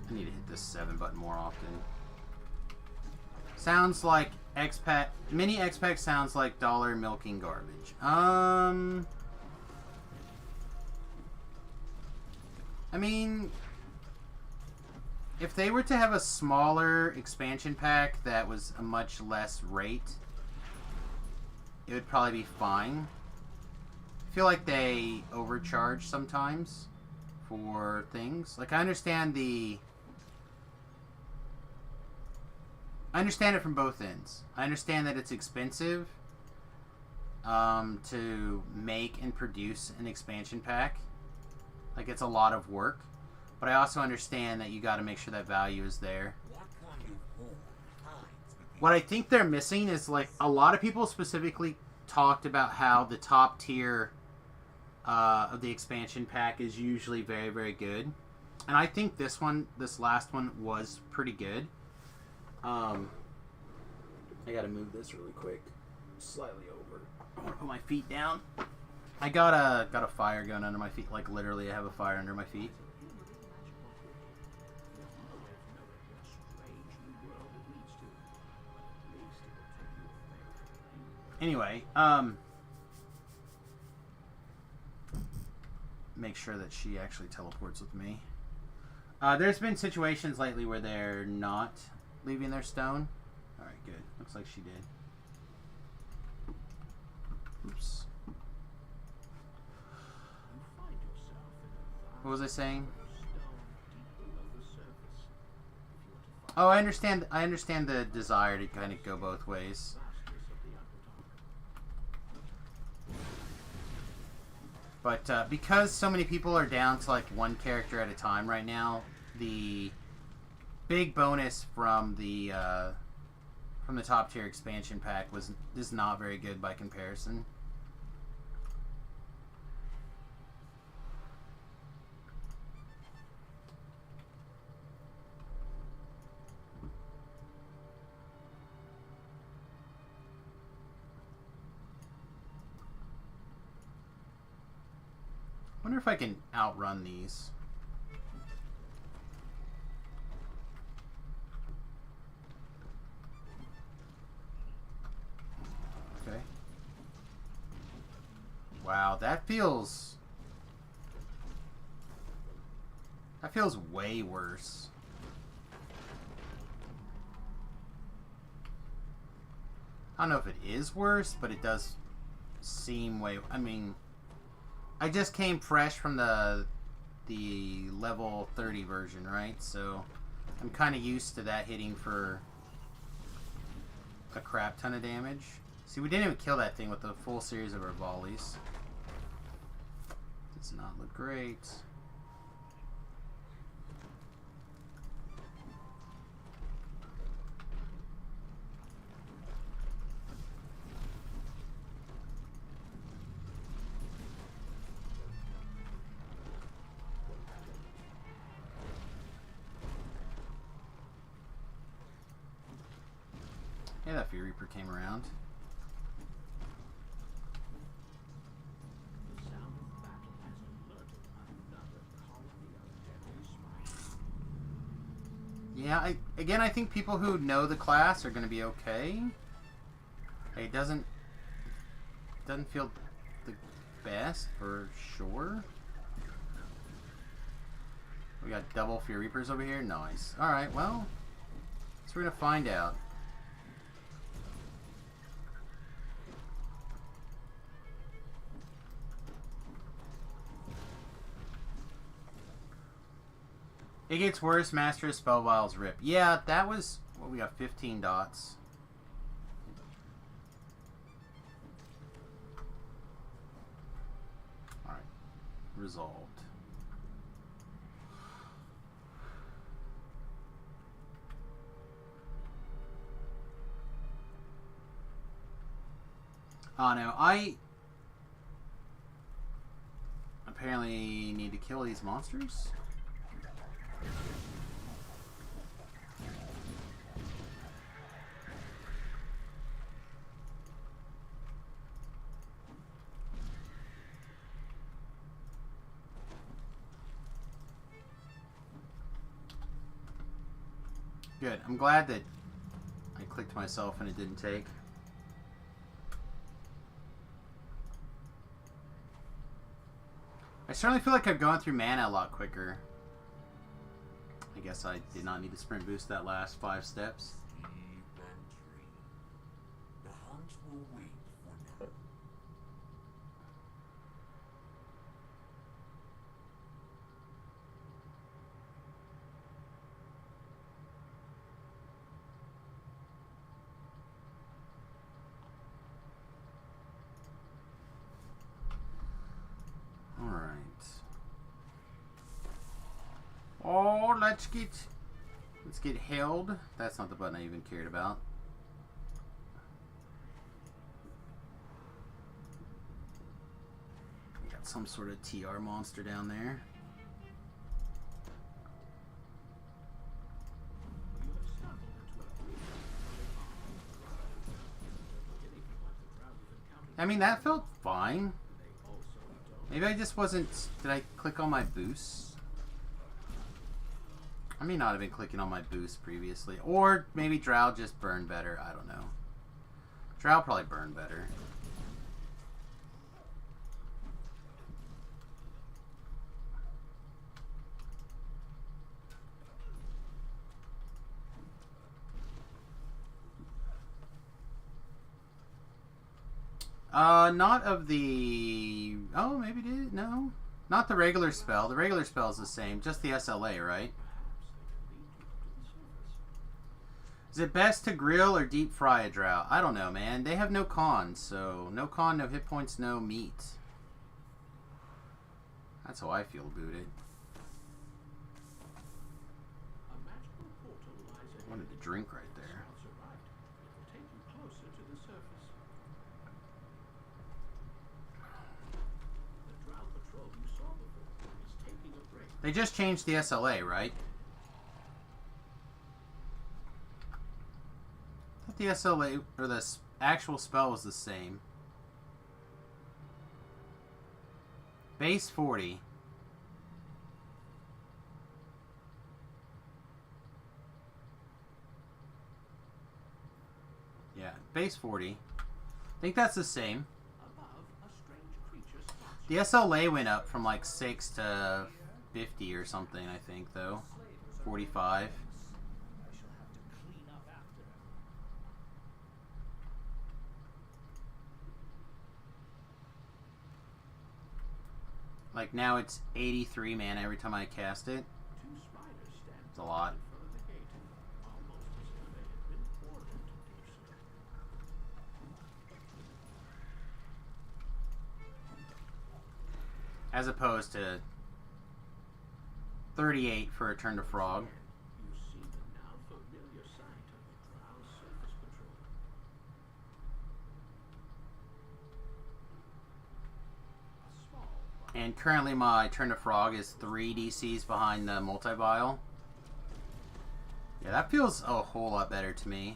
I need to hit this 7 button more often. Sounds like X-Pack. Mini X-Pack sounds like dollar milking garbage. I mean, if they were to have a smaller expansion pack that was a much less rate, it would probably be fine. I feel like they overcharge sometimes for things. Like, I understand it from both ends. I understand that it's expensive to make and produce an expansion pack. Like, it's a lot of work. But I also understand that you got to make sure that value is there. What I think they're missing is, like, a lot of people specifically talked about how the top tier of the expansion pack is usually very, very good. And I think this last one was pretty good. I gotta move this really quick. Slightly over. I want to put my feet down. I got a fire going under my feet. Like, literally, I have a fire under my feet. Anyway, make sure that she actually teleports with me. There's been situations lately where they're not leaving their stone. Alright, good. Looks like she did. Oops. What was I saying? Oh, I understand the desire to kind of go both ways. But because so many people are down to like one character at a time right now, the big bonus from the from the top tier expansion pack is not very good by comparison. I wonder if I can outrun these. Okay. Wow, that feels way worse. I don't know if it is worse, but it does seem way... I mean... I just came fresh from the level 30 version, right? So I'm kind of used to that hitting for a crap ton of damage. See, we didn't even kill that thing with a full series of our volleys. Does not look great. Yeah, that Fear Reaper came around.
The sound of battle has alerted another colony of deadly spiders.
Yeah, again, I think people who know the class are going to be okay. It doesn't feel the best for sure. We got double Fear Reapers over here. Nice. All right, well, so we're going to find out. It gets worse. Master of Spell Vials rip. Yeah, that was... Well, we got 15 dots. Alright. Resolved. Oh no, I... apparently need to kill these monsters. Good. I'm glad that I clicked myself and it didn't take. I certainly feel like I've gone through mana a lot quicker. I guess I did not need to sprint boost that last 5 steps.
Sleep and dream. The hunt will wait for now.
Alright. Oh, let's get held. That's not the button I even cared about. We got some sort of TR monster down there. I mean, that felt fine. Maybe I just wasn't... Did I click on my boosts? I may not have been clicking on my boost previously. Or maybe Drow just burned better. I don't know. Drow probably burned better. Not of the... Oh, maybe it did? No. Not the regular spell. The regular spell is the same. Just the SLA, right? Is it best to grill or deep fry a drow? I don't know, man. They have no con, so no con, no hit points, no meat. That's how I feel about it. I wanted to drink right there.
surface. The drow patrol you saw before is taking a break.
They just changed the SLA, right? I thought the SLA, or the actual spell was the same. Base 40. Yeah, base 40. I think that's the same.
Above, a strange creature spots
The SLA went up from like 6 to 50 or something, I think, though. 45.
I shall have to clean up after him.
Like now it's 83 mana every time I cast it.
Two spiders stand
It's a lot.
in front of the gate, almost as if they had been ordered to do so.
As opposed to 38 for a turn to frog.
You see the now familiar sight of the drow surface patrol. A small
And currently my turn to frog is 3 DCs behind the multi-vial. Yeah, that feels a whole lot better to me.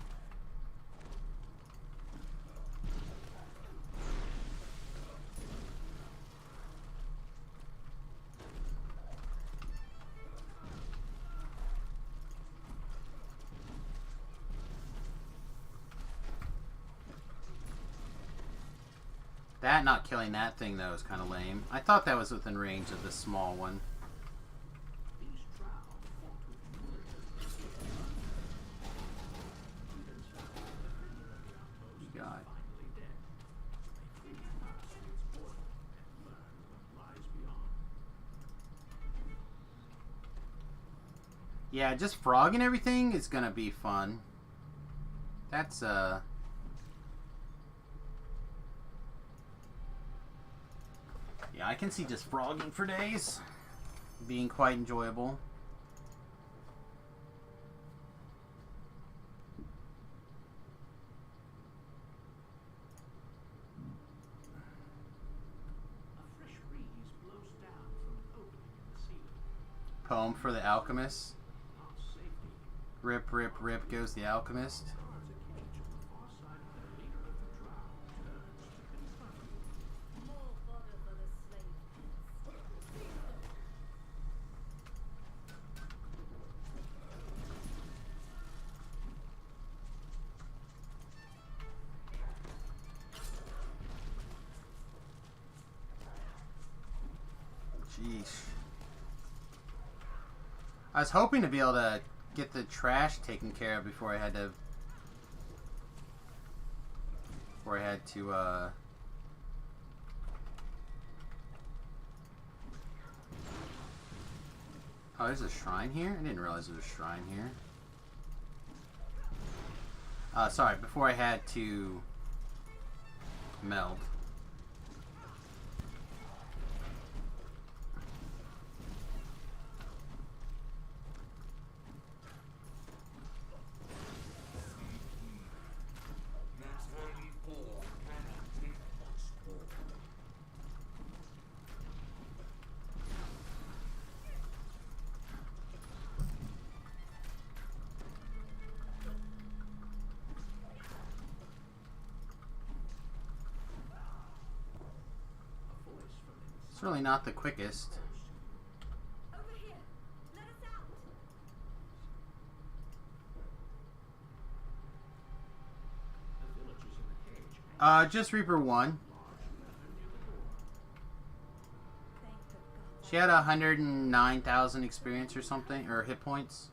That not killing that thing though is kind of lame. I thought that was within range of the small one.
these drow fought with murder. Even so, the opinion of the outpost is
God.
finally dead. They flee past its portal and learn what lies beyond.
Yeah, just frog and everything is gonna be fun. That's yeah, I can see just frogging for days being quite enjoyable.
A fresh breeze blows down from an opening in the ceiling.
Poem for the alchemist.
Not safety.
Rip, rip, rip goes the alchemist.
Guards a cage on the far side of the leader of the drow turns to confront you.
More fodder for the slave pits.
Jeez. I was hoping to be able to get the trash taken care of before I had to Oh, there's a shrine here? I didn't realize there was a shrine here. Sorry, before I had to meld.
Max 1v4 cannot take much more.
A voice from inside.
It's really not the quickest.
Over here. Let us out.
The villagers in the cage
Just Reaper 1.
large leather near the door.
Thank the gods.
She had 109,000 experience or something, or hit points.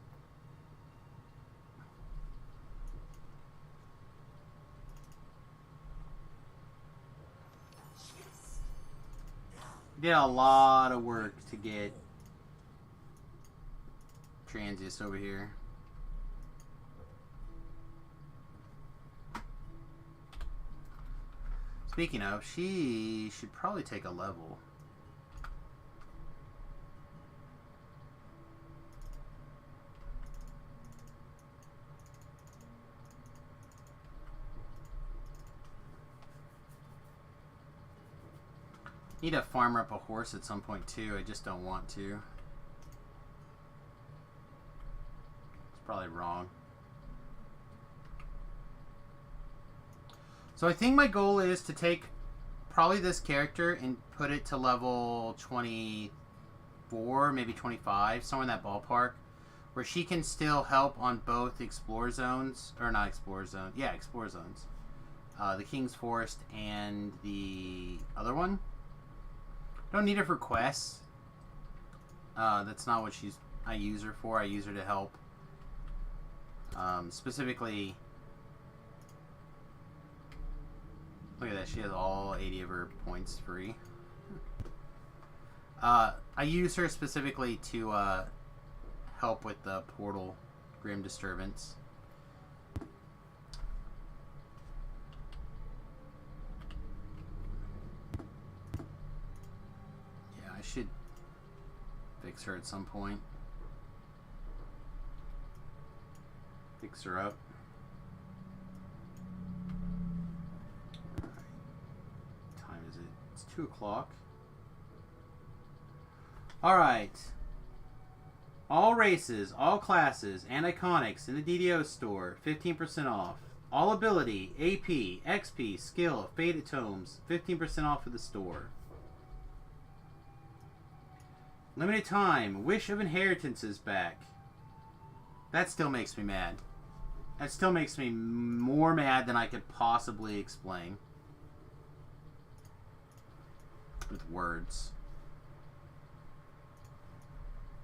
Did a lot of work to get Transius over here. Speaking of, she should probably take a level. Need to farm up a horse at some point too. I just don't want to. It's probably wrong. So I think my goal is to take probably this character and put it to level 24, maybe 25, somewhere in that ballpark, where she can still help on both Explore Zones, or not Explore Zones, yeah, Explore Zones. The King's Forest and the other one. Don't need her for quests. That's not what I use her for. I use her to help. Specifically, look at that. She has all 80 of her points free. I use her specifically to help with the portal Grim Disturbance. I should fix her at some point. Fix her up. Alright. What time is it? It's 2 o'clock. Alright. All races, all classes, and iconics in the DDO store, 15% off. All ability, AP, XP, skill, faded tomes, 15% off of the store. Limited time. Wish of Inheritance is back. That still makes me mad. That still makes me more mad than I could possibly explain. With words.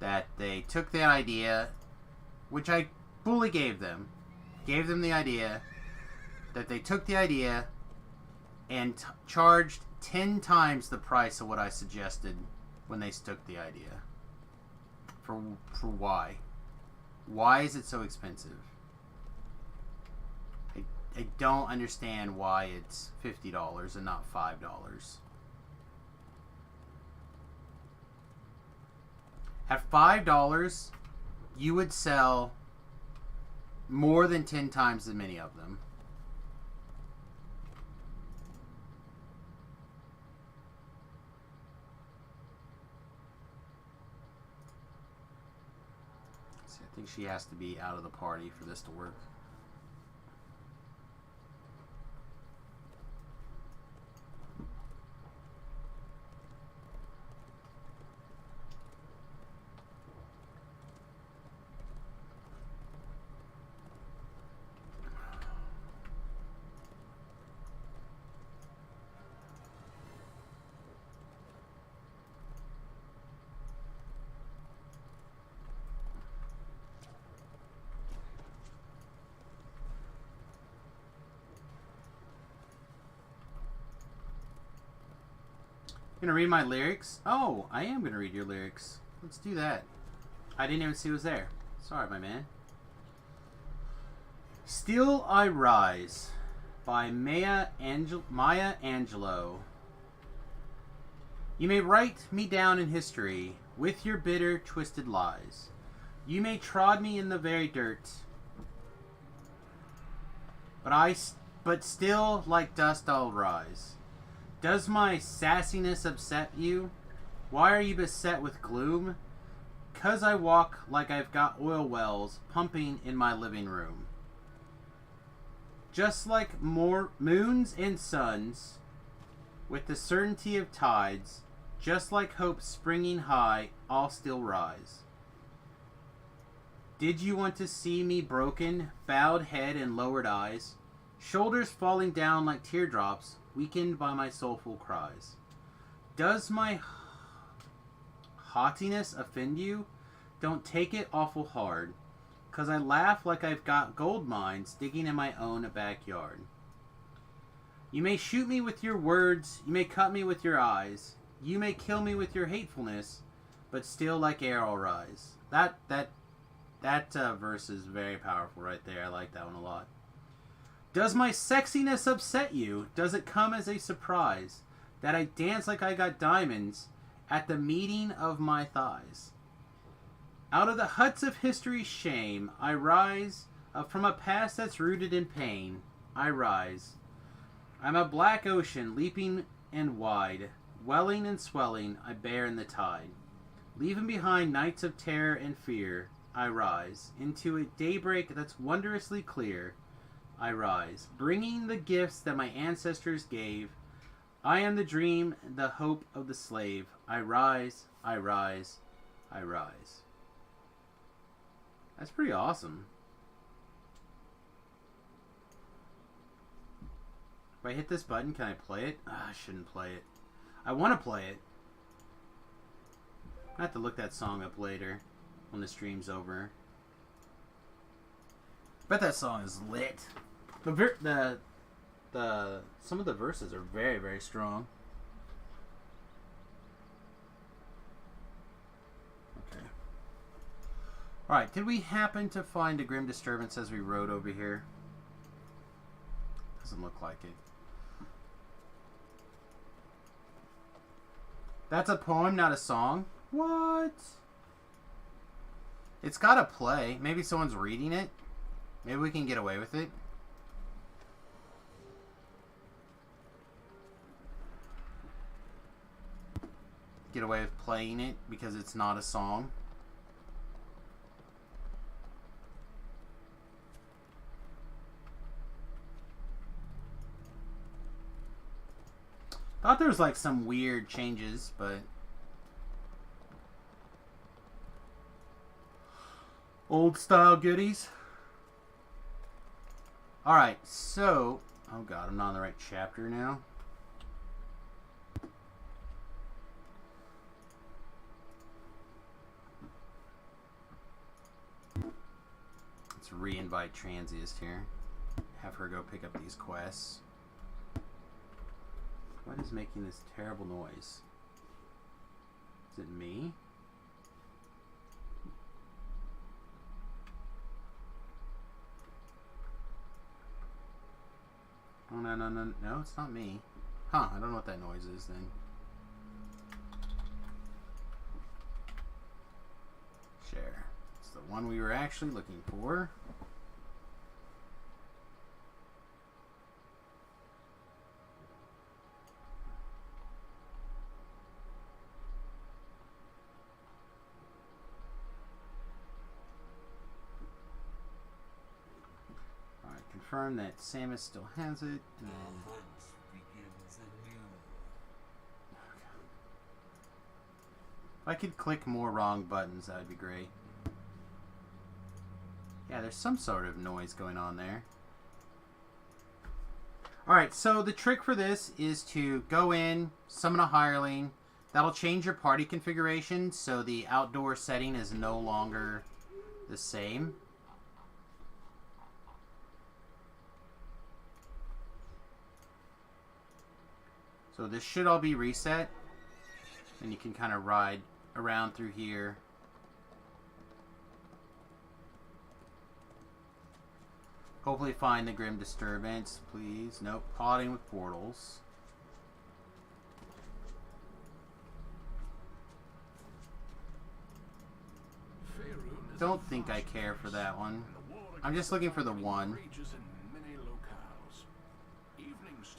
That they took that idea, which I fully gave them. Gave them the idea. That they took the idea and charged 10 times the price of what I suggested when they took the idea. For why? Why is it so expensive? I don't understand why it's $50 and not $5. At $5, you would sell more than 10 times as many of them. I think she has to be out of the party for this to work. Gonna read my lyrics? Oh, I am gonna read your lyrics. Let's do that. I didn't even see it was there. Sorry, my man. Still I Rise by Maya Angelou. You may write me down in history with your bitter, twisted lies. You may trod me in the very dirt, but still like dust I'll rise. Does my sassiness upset you? Why are you beset with gloom? 'Cause I walk like I've got oil wells pumping in my living room. Just like more moons and suns, with the certainty of tides, just like hope springing high, I'll still rise. Did you want to see me broken, bowed head and lowered eyes, shoulders falling down like teardrops, weakened by my soulful cries? Does my haughtiness offend you? Don't take it awful hard, 'cause I laugh like I've got gold mines digging in my own backyard. You may shoot me with your words, you may cut me with your eyes, you may kill me with your hatefulness, but still like air I'll rise. That verse is very powerful right there. I like that one a lot. Does my sexiness upset you? Does it come as a surprise that I dance like I got diamonds at the meeting of my thighs? Out of the huts of history's shame, I rise up from a past that's rooted in pain. I rise. I'm a black ocean leaping and wide, Welling and swelling, I bear in the tide. Leaving behind nights of terror and fear, I rise. Into a daybreak that's wondrously clear, I rise. Bringing the gifts that my ancestors gave. I am the dream, the hope of the slave. I rise, I rise, I rise. That's pretty awesome. If I hit this button, can I play it? I shouldn't play it. I want to play it. I have to look that song up later when the stream's over. Bet that song is lit. Some of the verses are very, very strong. Okay. Alright, did we happen to find a Grim Disturbance as we rode over here? Doesn't look like it. That's a poem, not a song? What? It's gotta play. Maybe someone's reading it. Maybe we can get away with it. Get away with playing it because it's not a song. Thought there was like some weird changes, but old style goodies. Alright, so oh god, I'm not on the right chapter now. Let's re-invite Transiest here. Have her go pick up these quests. What is making this terrible noise? Is it me? Oh, no, it's not me. Huh, I don't know what that noise is then. Share. It's the one we were actually looking for. Confirm that Samus still has it, and then
begins anew.
if I could click more wrong buttons, that would be great. Yeah, there's some sort of noise going on there. Alright, so the trick for this is to go in, summon a hireling. That'll change your party configuration, so the outdoor setting is no longer the same. So this should all be reset, and you can kind of ride around through here. Hopefully find the Grim Disturbance, please. Nope, potting with portals. Don't think I care for that one. I'm just looking for the one.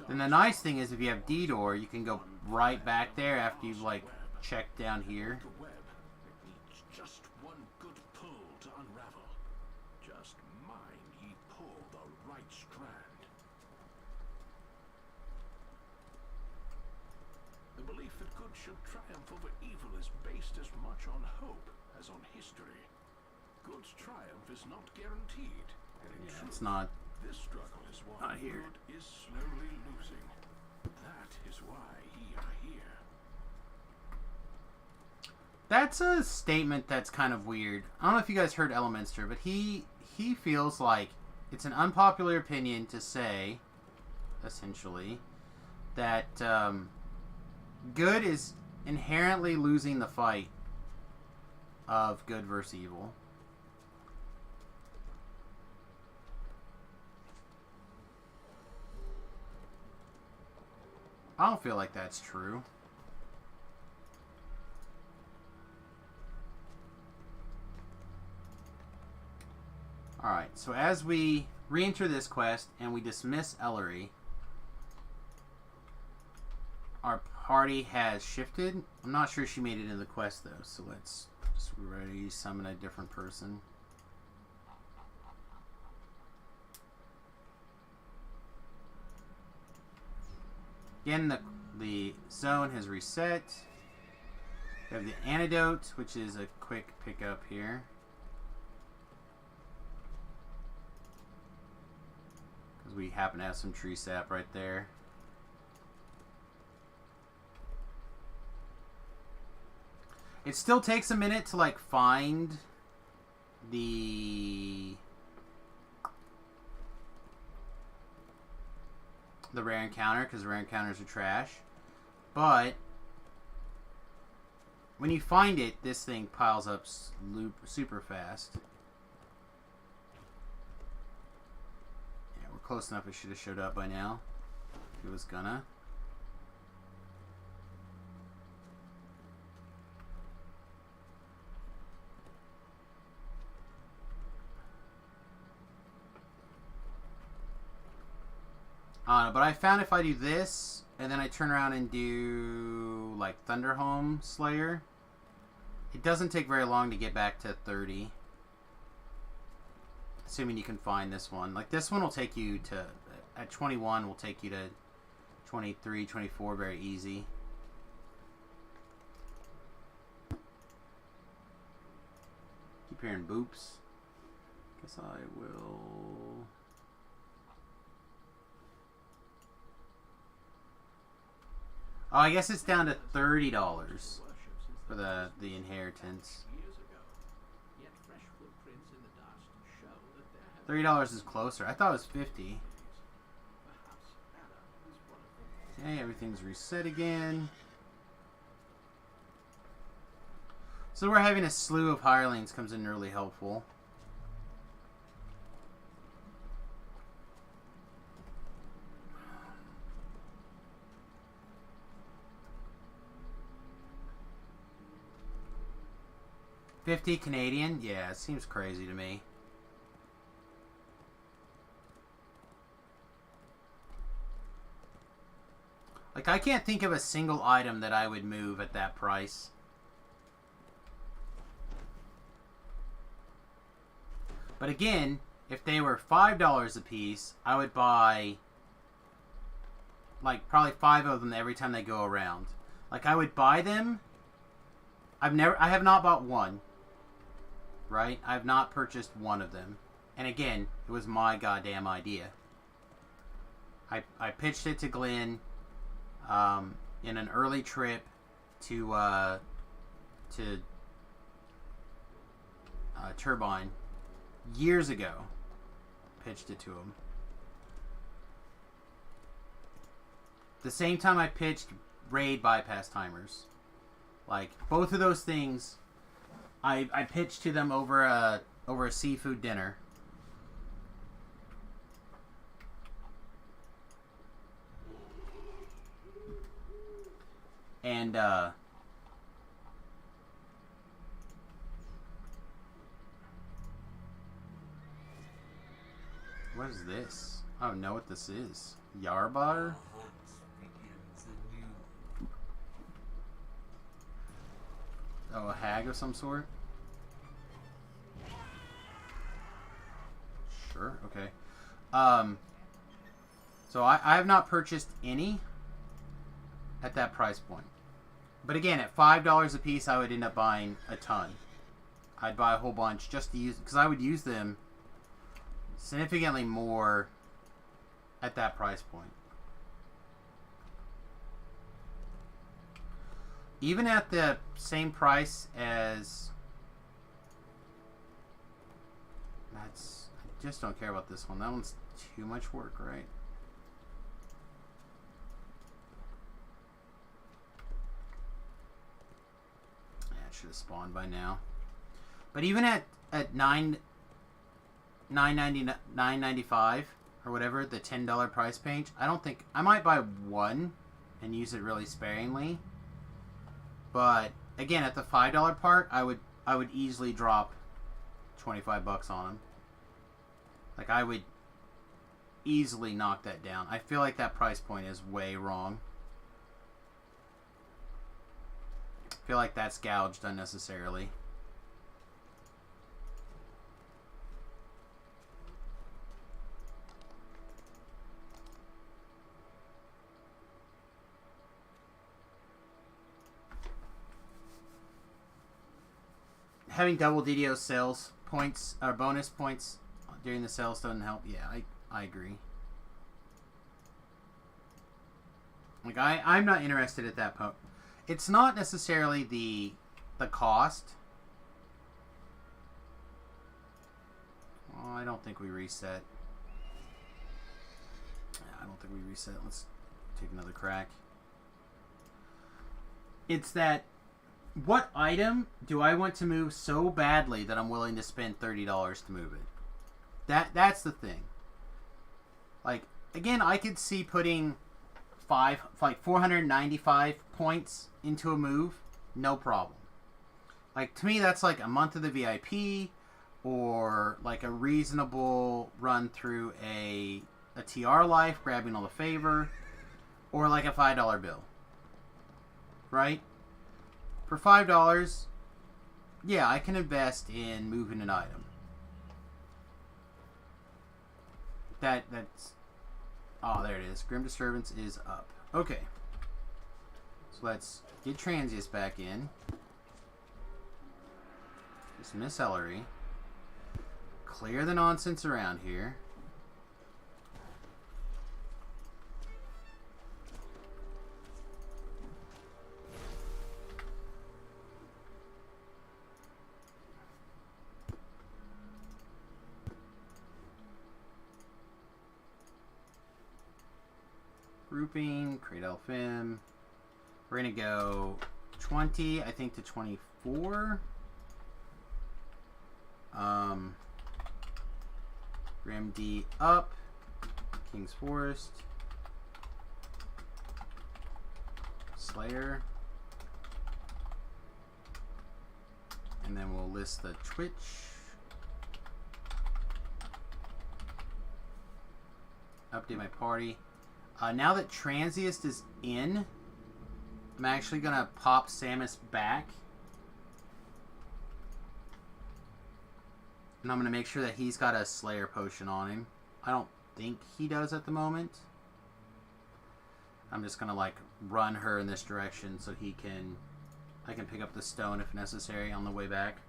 And the nice thing is if you have D-Door, you can go right back there after you've like checked down here.
Just one good pull to unravel. Just mind ye pull the right strand. The belief that good should triumph over evil is based as much on hope as on history. Good's triumph is not guaranteed, and in truth,
It's not.
this struggle is one
Not here.
good is slowly losing. That is why ye are here.
That's a statement that's kind of weird. I don't know if you guys heard Elemenster, but he feels like it's an unpopular opinion to say, essentially, that good is inherently losing the fight of good versus evil. I don't feel like that's true. Alright, so as we re-enter this quest and we dismiss Ellery, our party has shifted. I'm not sure she made it in the quest though, so let's just ready summon a different person. Again, the zone has reset. We have the antidote, which is a quick pickup here. Because we happen to have some tree sap right there. It still takes a minute to like find the rare encounter, because rare encounters are trash. But when you find it, this thing piles up super fast. Yeah, we're close enough. It should have showed up by now. It was gonna. But I found if I do this, and then I turn around and do, like, Thunderhome Slayer, it doesn't take very long to get back to 30. Assuming you can find this one. Like, this one will take you to, at 21, will take you to 23, 24 very easy. Keep hearing boops. Guess I will... Oh, I guess it's down to $30 for the inheritance. $30 is closer. I thought it was 50. Okay, everything's reset again. So we're having a slew of hirelings comes in really helpful. $50 Canadian? Yeah, it seems crazy to me. Like, I can't think of a single item that I would move at that price. But again, if they were $5 a piece, I would buy, like, probably 5 of them every time they go around. Like, I would buy them. I have not bought one. Right? I've not purchased one of them. And again, it was my goddamn idea. I pitched it to Glenn in an early trip to Turbine years ago. Pitched it to him. The same time I pitched raid bypass timers. Like, both of those things... I pitched to them over a seafood dinner. And what is this? I don't know what this is. Yarbar? Oh, a hag of some sort? Sure, okay. So I have not purchased any at that price point. But again, at $5 a piece, I would end up buying a ton. I'd buy a whole bunch just to use, because I would use them significantly more at that price point. Even at the same price as... I just don't care about this one. That one's too much work, right? Yeah, it should have spawned by now. But even at $9.95 or whatever, the $10 price range, I don't think... I might buy one and use it really sparingly. But again, at the $5 part, I would easily drop 25 bucks on them. Like, I would easily knock that down. I feel like that price point is way wrong. I feel like that's gouged unnecessarily. Having double DDO sales points or bonus points during the sales doesn't help. Yeah, I agree. Like I'm not interested at that point. It's not necessarily the cost. Well, I don't think we reset. I don't think we reset. Let's take another crack. It's that, what item do I want to move so badly that I'm willing to spend $30 to move it? That's the thing. Like, again, I could see putting 495 points into a move, no problem. Like, to me, that's like a month of the VIP, or like a reasonable run through a TR life, grabbing all the favor, or like a $5 bill. Right? For $5, yeah, I can invest in moving an item. That's... Oh, there it is. Grim Disturbance is up. Okay. So let's get Transius back in. Dismiss Celery. Clear the nonsense around here. Grouping, create Elfim. We're going to go 20, I think, to 24. Grim D up. King's Forest. Slayer. And then we'll list the Twitch. Update my party. Now that Transiest is in, I'm actually going to pop Samus back. And I'm going to make sure that he's got a Slayer potion on him. I don't think he does at the moment. I'm just going to like run her in this direction so I can pick up the stone if necessary on the way back.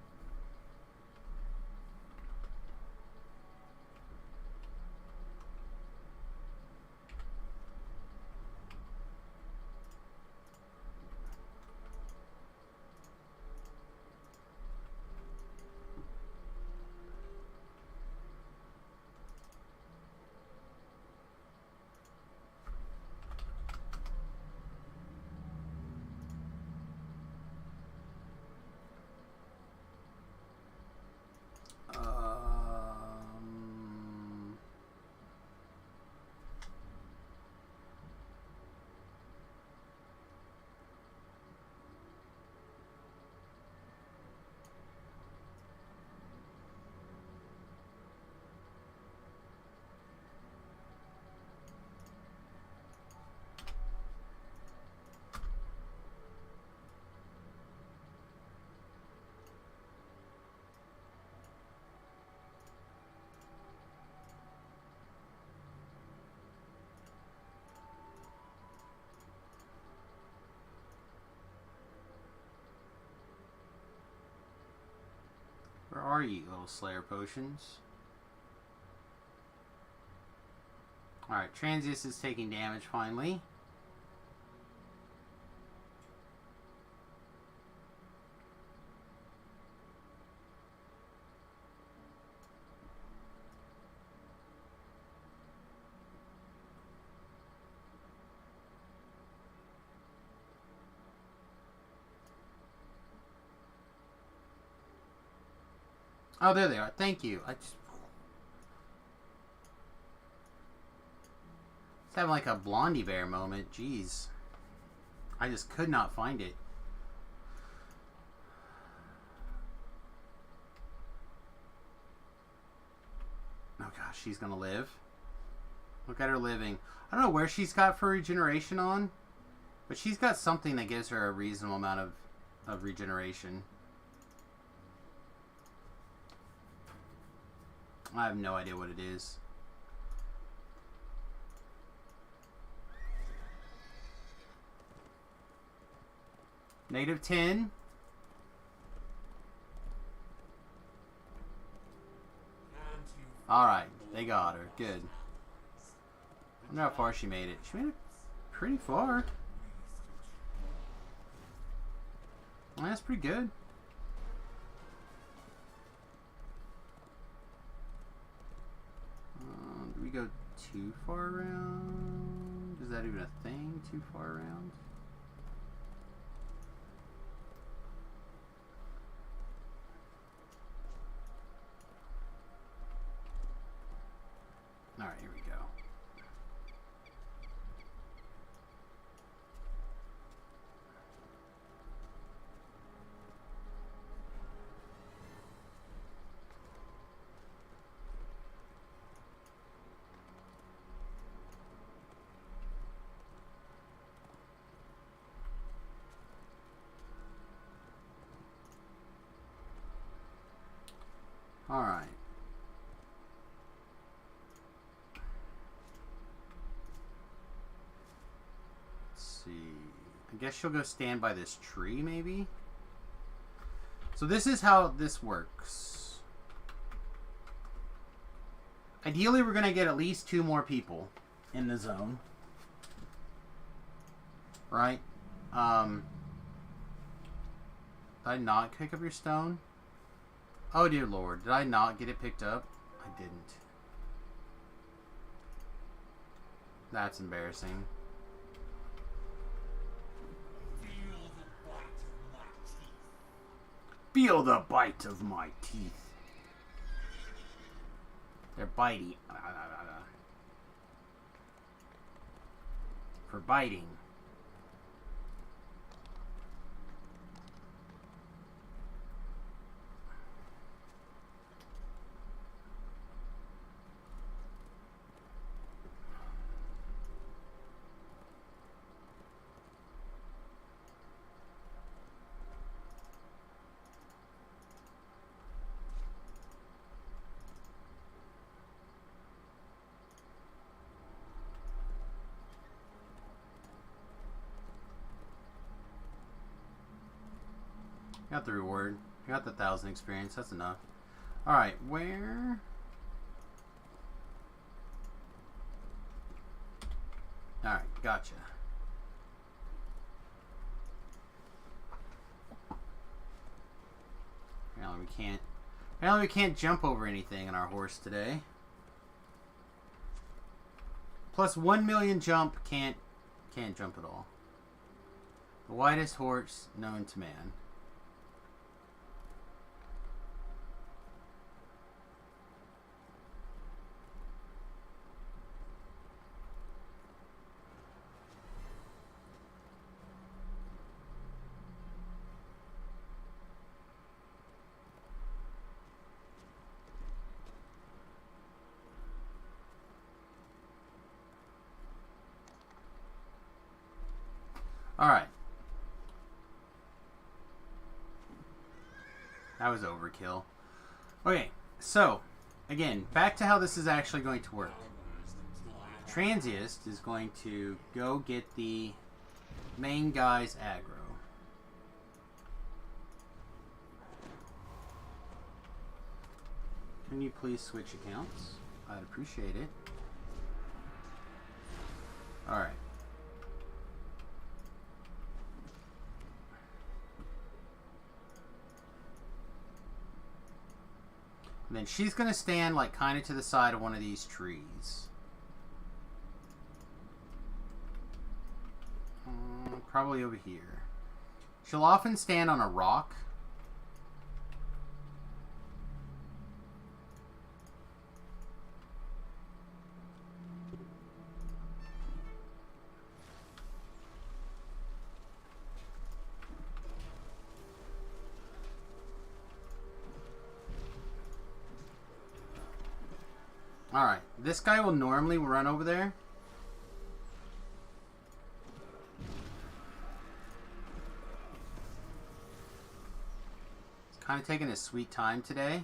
Where are you, little Slayer potions? Alright, Transius is taking damage finally. Oh, there they are. Thank you. It's having like a Blondie Bear moment. Jeez. I just could not find it. Oh gosh, she's gonna live. Look at her living. I don't know where she's got for regeneration on, but she's got something that gives her a reasonable amount of regeneration. I have no idea what it is. -10. Alright, they got her. Good. I wonder how far she made it. She made it pretty far. Well, that's pretty good. Do we go too far around? Is that even a thing? Too far around? Alright, here we go. All right. Let's see. I guess she'll go stand by this tree, maybe? So this is how this works. Ideally, we're going to get at least 2 more people in the zone. Right? Did I not pick up your stone? Oh, dear Lord. Did I not get it picked up? I didn't. That's embarrassing. Feel the bite of my teeth. They're bitey. For biting. Got the reward. I got the 1,000 experience. That's enough. Alright, where? Alright, gotcha. Apparently we can't jump over anything on our horse today. Plus 1 million jump, can't jump at all. The widest horse known to man. Alright. That was overkill. Okay, so, again, back to how this is actually going to work. Transient is going to go get the main guy's aggro. Can you please switch accounts? I'd appreciate it. Alright. And then she's going to stand like kind of to the side of one of these trees. Probably over here. She'll often stand on a rock. Alright, this guy will normally run over there. kind of taking his sweet time today.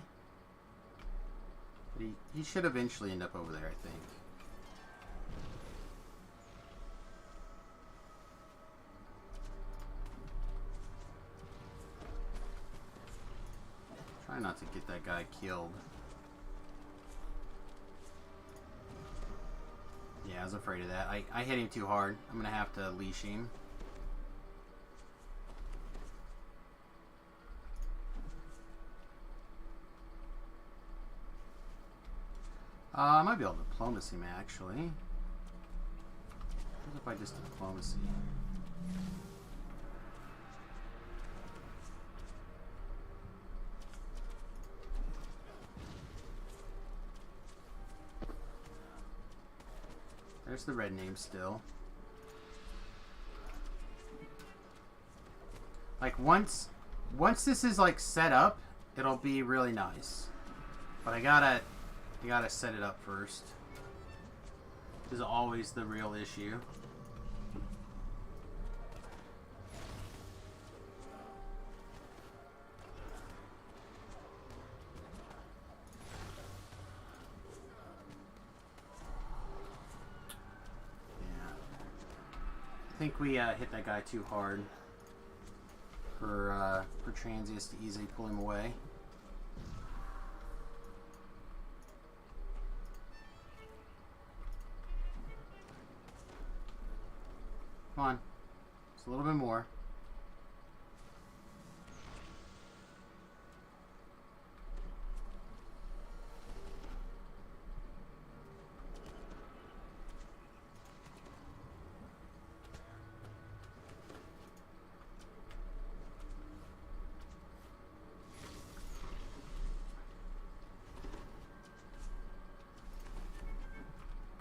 But he should eventually end up over there, I think. Try not to get that guy killed. Yeah, I was afraid of that. I hit him too hard. I'm going to have to leash him. I might be able to diplomacy him, actually. What if I just diplomacy? There's the red name still. Like once this is like set up, it'll be really nice. But I gotta set it up first. This is always the real issue. I think we hit that guy too hard for Transius to easily pull him away. Come on, just a little bit more.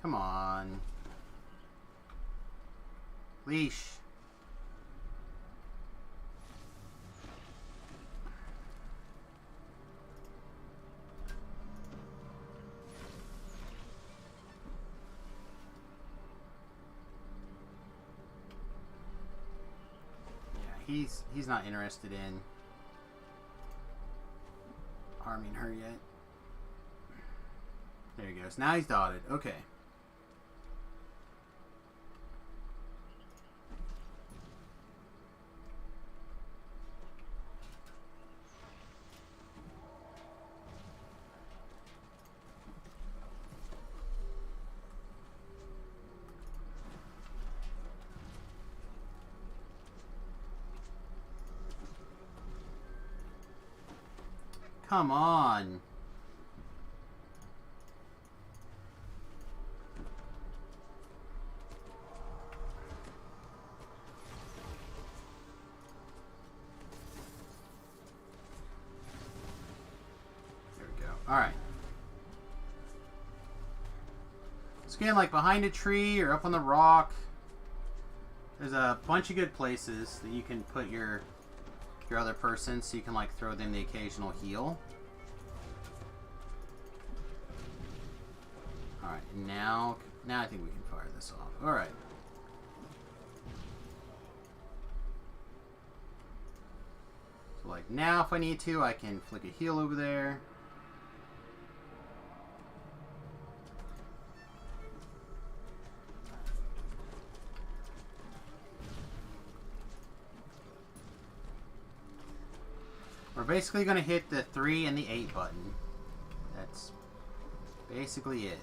Come on. Leash. Yeah, he's not interested in harming her yet. There he goes. Now he's dotted. Okay. Come on. There we go. Alright. So again, like behind a tree or up on the rock, there's a bunch of good places that you can put your other person, so you can like throw them the occasional heal. Alright, now I think we can fire this off. Alright. So like now if I need to, I can flick a heal over there. We're basically going to hit the 3 and the 8 button. That's basically it.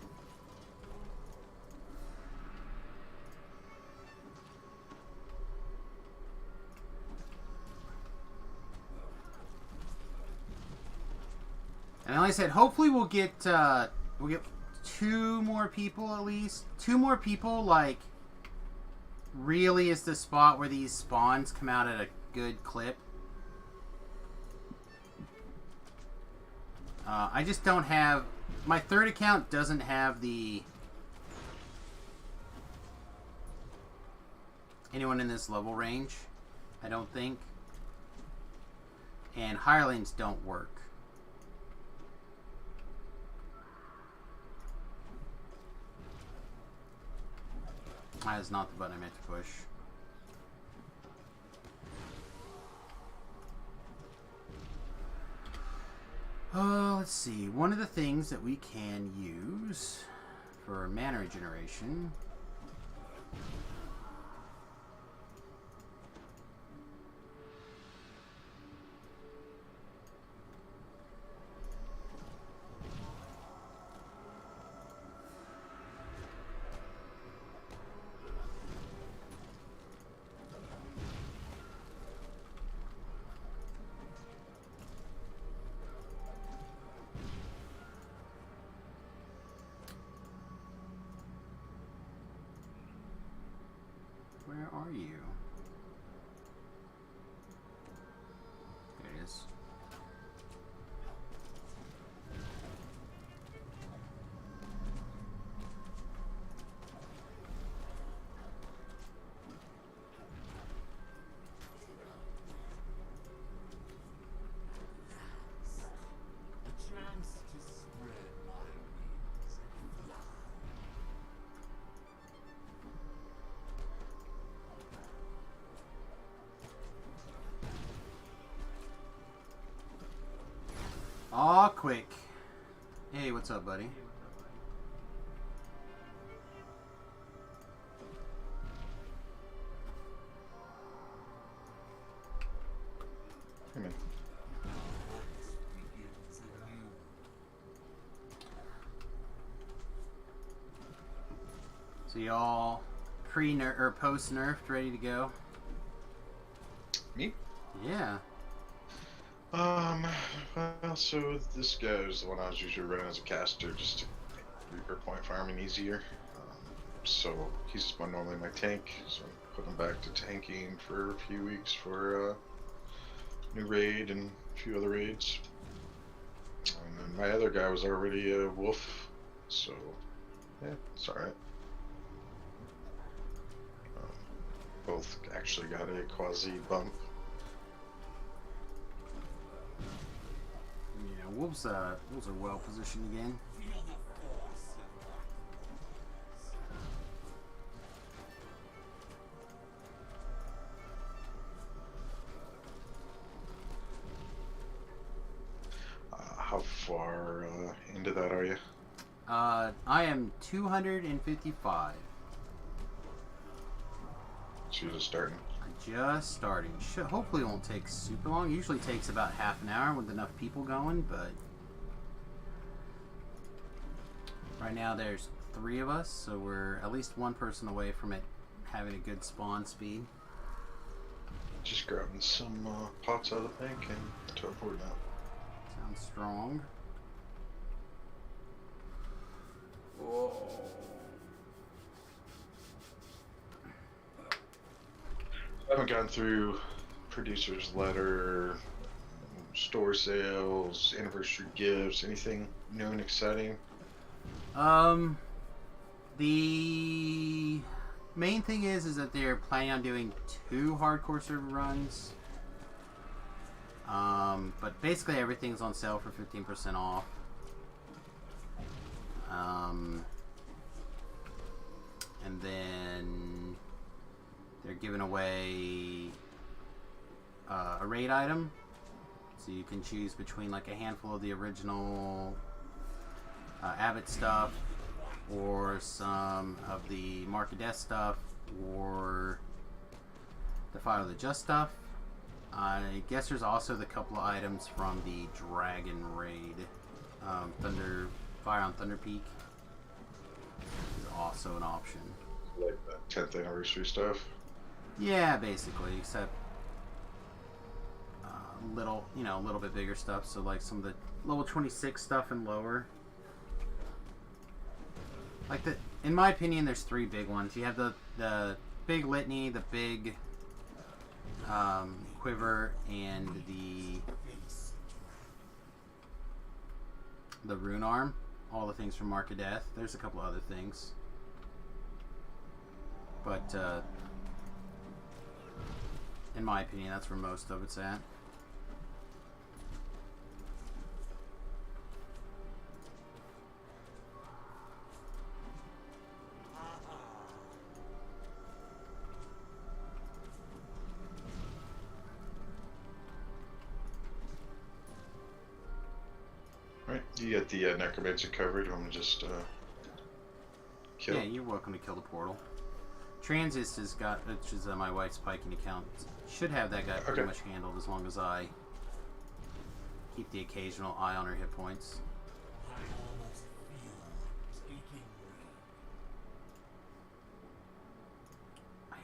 And like I said, hopefully we'll get 2 more people at least. 2 more people, like, really is the spot where these spawns come out at a good clip. I just don't have... My third account doesn't have the... anyone in this level range, I don't think. And hirelings don't work. That is not the button I meant to push. Let's see. One of the things that we can use for mana regeneration. Where are you? There it is.
A chance to spread my wings and fly.
Aw, quick. Hey, what's up, buddy?
Hey, man.
Once begins anew.
So y'all pre-nerf or post-nerfed, ready to go?
Me?
Yeah.
Well, so this guy is the one I was usually running as a caster just to make Reaper point farming easier. So he's normally my tank, so I put him back to tanking for a few weeks for new raid and a few other raids. And then my other guy was already a wolf, so yeah, it's alright. Both actually got a quasi bump.
Yeah, wolves are well positioned again.
Feel the force of my
How far into that are you?
I am 255.
So you're just starting.
Just starting. Hopefully it won't take super long. Usually takes about half an hour with enough people going, but right now there's 3 of us, so we're at least one person away from it having a good spawn speed.
Just grabbing some pots out of the bank and teleport now.
Sounds strong. Whoa.
I haven't gone through producer's letter, store sales, anniversary gifts, anything new and exciting.
The main thing is that they're planning on doing 2 hardcore server runs. But basically everything's on sale for 15% off. And then they're giving away a raid item, so you can choose between like a handful of the original Abbott stuff, or some of the Mark of Death stuff, or the Fire of the Just stuff. I guess there's also the couple of items from the Dragon Raid. Fire on Thunder Peak is also an option.
Like the 10th anniversary stuff.
Yeah, basically, except a little bit bigger stuff. So like some of the level 26 stuff and lower. Like in my opinion, there's 3 big ones. You have the big Litany, the big Quiver, and the Rune Arm. All the things from Mark of Death. There's a couple other things, but in my opinion, that's where most of it's at.
You got the necromancer covered. I'm gonna just kill.
Yeah, you're welcome to kill the portal. Transist has got, which is my wife's piking account, should have that guy pretty much handled as long as I keep the occasional eye on her hit points.
I almost feel taking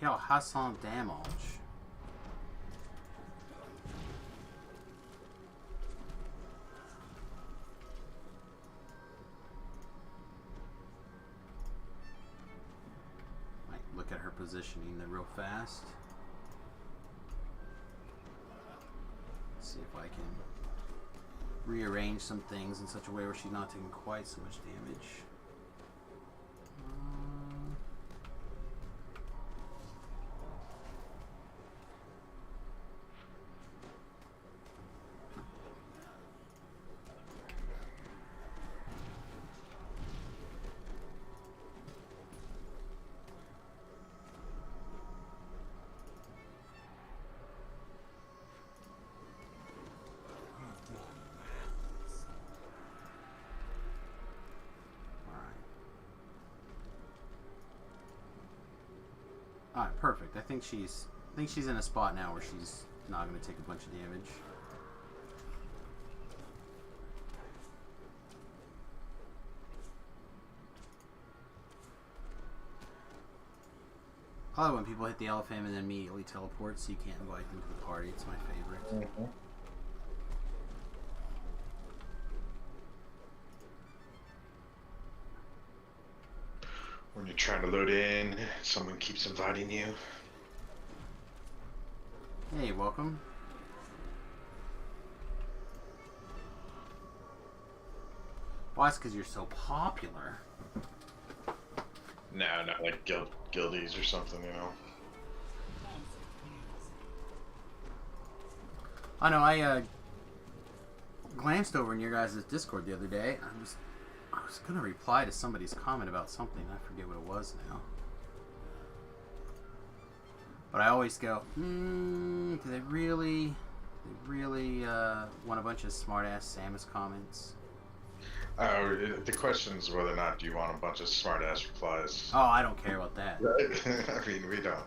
Yo, Hassan damage. Might look at her positioning then real fast. See if I can rearrange some things in such a way where she's not taking quite so much damage. Alright, perfect. I think she's in a spot now where she's not going to take a bunch of damage. I love when people hit the elephant and then immediately teleport so you can't invite them to the party. It's my favorite.
When you're trying to load in, someone keeps inviting you.
Hey, welcome. Well, that's because you're so popular.
No, not like guildies or something, you know.
I know, I glanced over in your guys' Discord the other day. I was gonna reply to somebody's comment about something. I forget what it was now. But I always go, do they really want a bunch of smart-ass Samus comments?
The question is whether or not you want a bunch of smart-ass replies.
Oh, I don't care about that.
I mean, we don't.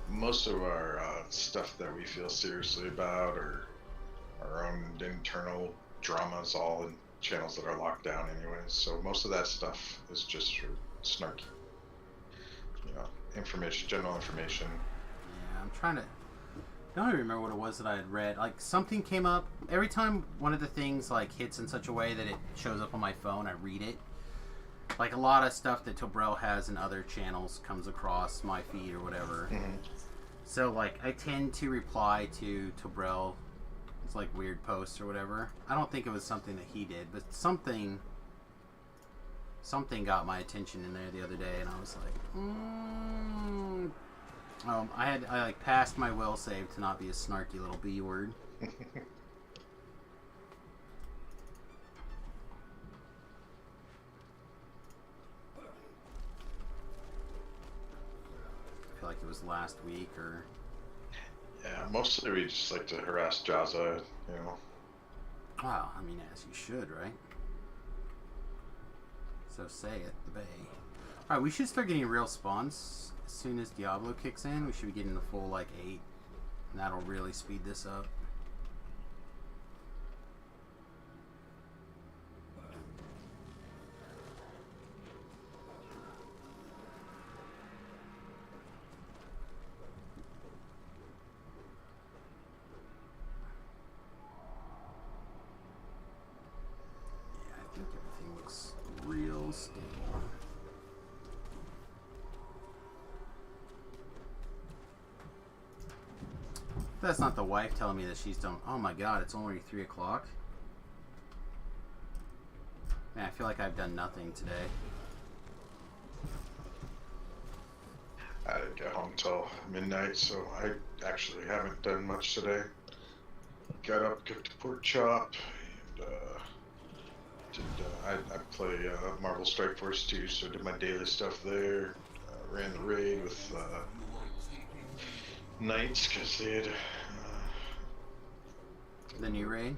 Most of our stuff that we feel seriously about, or our own internal dramas, all in channels that are locked down anyways. So most of that stuff is just for snarky, you know, information, general information.
Yeah, I'm trying to. I don't even remember what it was that I had read. Like, something came up every time one of the things like hits in such a way that it shows up on my phone. I read it. Like a lot of stuff that Tobrel has in other channels comes across my feed or whatever. So like I tend to reply to Tobrel. It's like weird posts or whatever. I don't think it was something that he did, but something got my attention in there the other day, and I was like, I like passed my will save to not be a snarky little B word. I feel like it was last week or.
Yeah, mostly we just like to harass Jazza, you know.
Wow, I mean, as you should, right? So say it, the Bay. Alright, we should start getting real spawns as soon as Diablo kicks in. We should be getting the full, like, 8. And that'll really speed this up. Real stable. That's not the wife telling me that she's done. Oh my god, it's only 3 o'clock. Man, I feel like I've done nothing today.
I didn't get home till midnight, so I actually haven't done much today. Got up, cooked a pork chop, and I play Marvel Strike Force 2, so I did my daily stuff there. Ran the raid with Knights because they had
the new raid.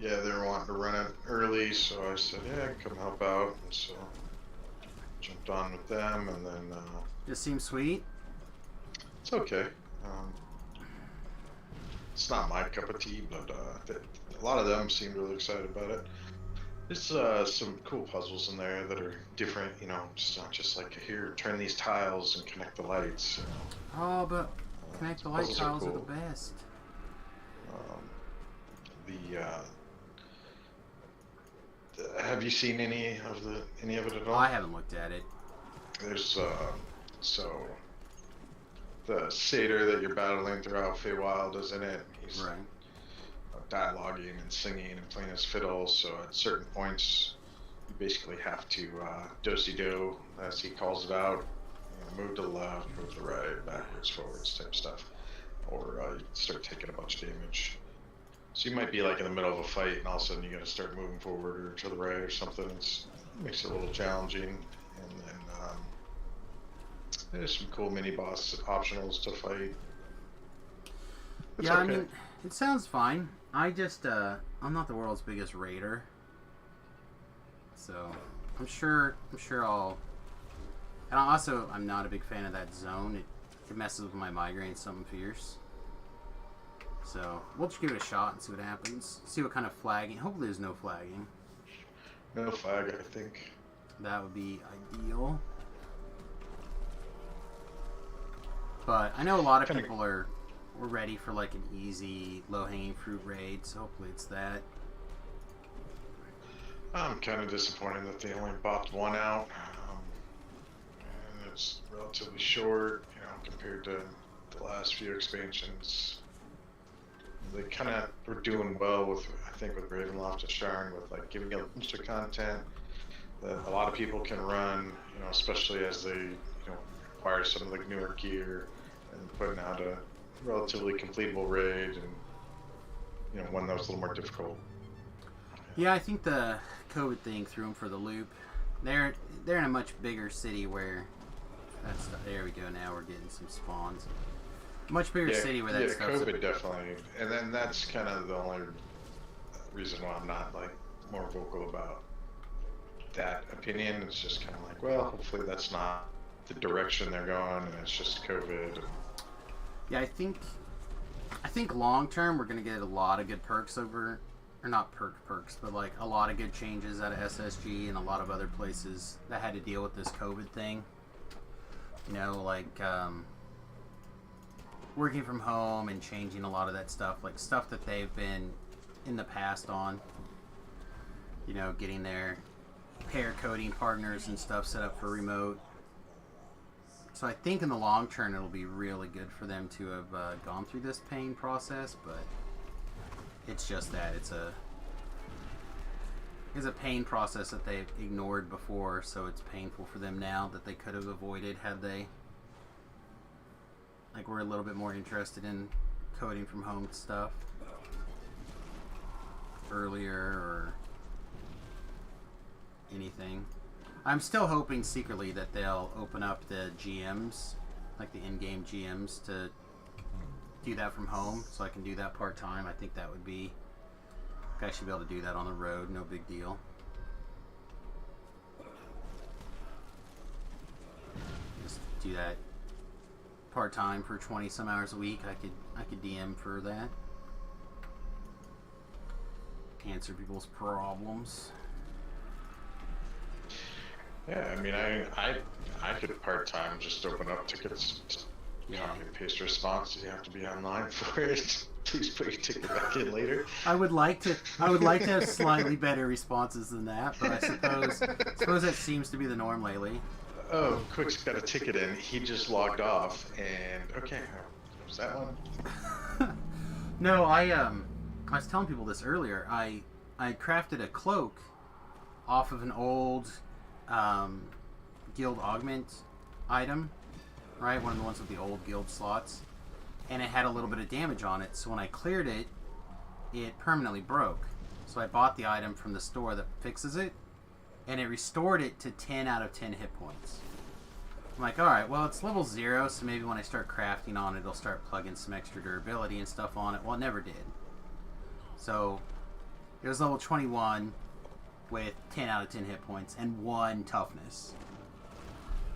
yeah, they were wanting to run it early, so I said, yeah, come help out. And so jumped on with them, and then
This seems sweet.
it's okay. It's not my cup of tea, but a lot of them seemed really excited about it. There's some cool puzzles in there that are different, you know, it's not just like, here, turn these tiles and connect the lights. You know.
Oh, but connect the light
puzzles
tiles are
cool.
the best.
Have you seen any of it at all?
I haven't looked at it.
There's so the satyr that you're battling throughout Feywild is in it. He's
Right.
dialoguing and singing and playing his fiddle. So at certain points, you basically have to do-si-do, as he calls it out. You know, move to the left, move to the right, backwards, forwards, type stuff, or you start taking a bunch of damage. So you might be like in the middle of a fight, and all of a sudden you got to start moving forward or to the right or something. It makes it a little challenging, and then there's some cool mini boss optionals to fight. It's
Yeah, I
okay.
mean, it sounds fine. I just, I'm not the world's biggest raider, so I'm sure I'll. And also, I'm not a big fan of that zone. It messes with my migraine something fierce. So we'll just give it a shot and see what happens. See what kind of flagging. Hopefully, there's no flagging.
No flag, I think.
That would be ideal. But I know a lot of people were ready for like an easy, low-hanging fruit raid, so hopefully it's that.
I'm kind of disappointed that they only bopped one out. And it's relatively short, you know, compared to the last few expansions. They kind of were doing well with, I think, with Ravenloft and Sharn, with like giving a bunch of content that a lot of people can run, you know, especially as they, you know, acquire some of the newer gear and putting out a relatively completable raid, and you know, one that was a little more difficult.
Yeah, I think the COVID thing threw them for the loop. They're in a much bigger city where that's there we go. Now we're getting some spawns. Much bigger city where that
yeah,
stuff's
COVID definitely, and then that's kind of the only reason why I'm not like more vocal about that opinion. It's just kind of like, well, hopefully that's not the direction they're going, and it's just COVID.
Yeah, I think long term we're gonna get a lot of good perks over, or not perks, but like a lot of good changes out of SSG and a lot of other places that had to deal with this COVID thing. You know, like working from home and changing a lot of that stuff, like stuff that they've been in the past on. You know, getting their pair coding partners and stuff set up for remote. So I think in the long term it'll be really good for them to have gone through this pain process, but it's just that it's a pain process that they've ignored before, so it's painful for them now that they could have avoided had they were a little bit more interested in coding from home stuff earlier or anything. I'm still hoping secretly that they'll open up the GMs, like the in-game GMs, to do that from home, so I can do that part-time. I think that would be... I should be able to do that on the road, no big deal. Just do that part-time for 20-some hours a week. I could DM for that. Answer people's problems.
Yeah, I mean, I could part-time just open up tickets, copy and paste response. You have to be online for it. Please put your ticket back in later.
I would like to have slightly better responses than that, but I suppose that seems to be the norm lately.
Oh, Quick's got a ticket in. He just logged off, and okay, was that one?
No, I was telling people this earlier. I crafted a cloak off of an old guild augment item, right? One of the ones with the old guild slots. And it had a little bit of damage on it, so when I cleared it, it permanently broke. So I bought the item from the store that fixes it, and it restored it to 10 out of 10 hit points. I'm like, alright, well, it's level 0, so maybe when I start crafting on it, it'll start plugging some extra durability and stuff on it. Well, it never did. So It was level 21 with 10 out of 10 hit points and 1 toughness.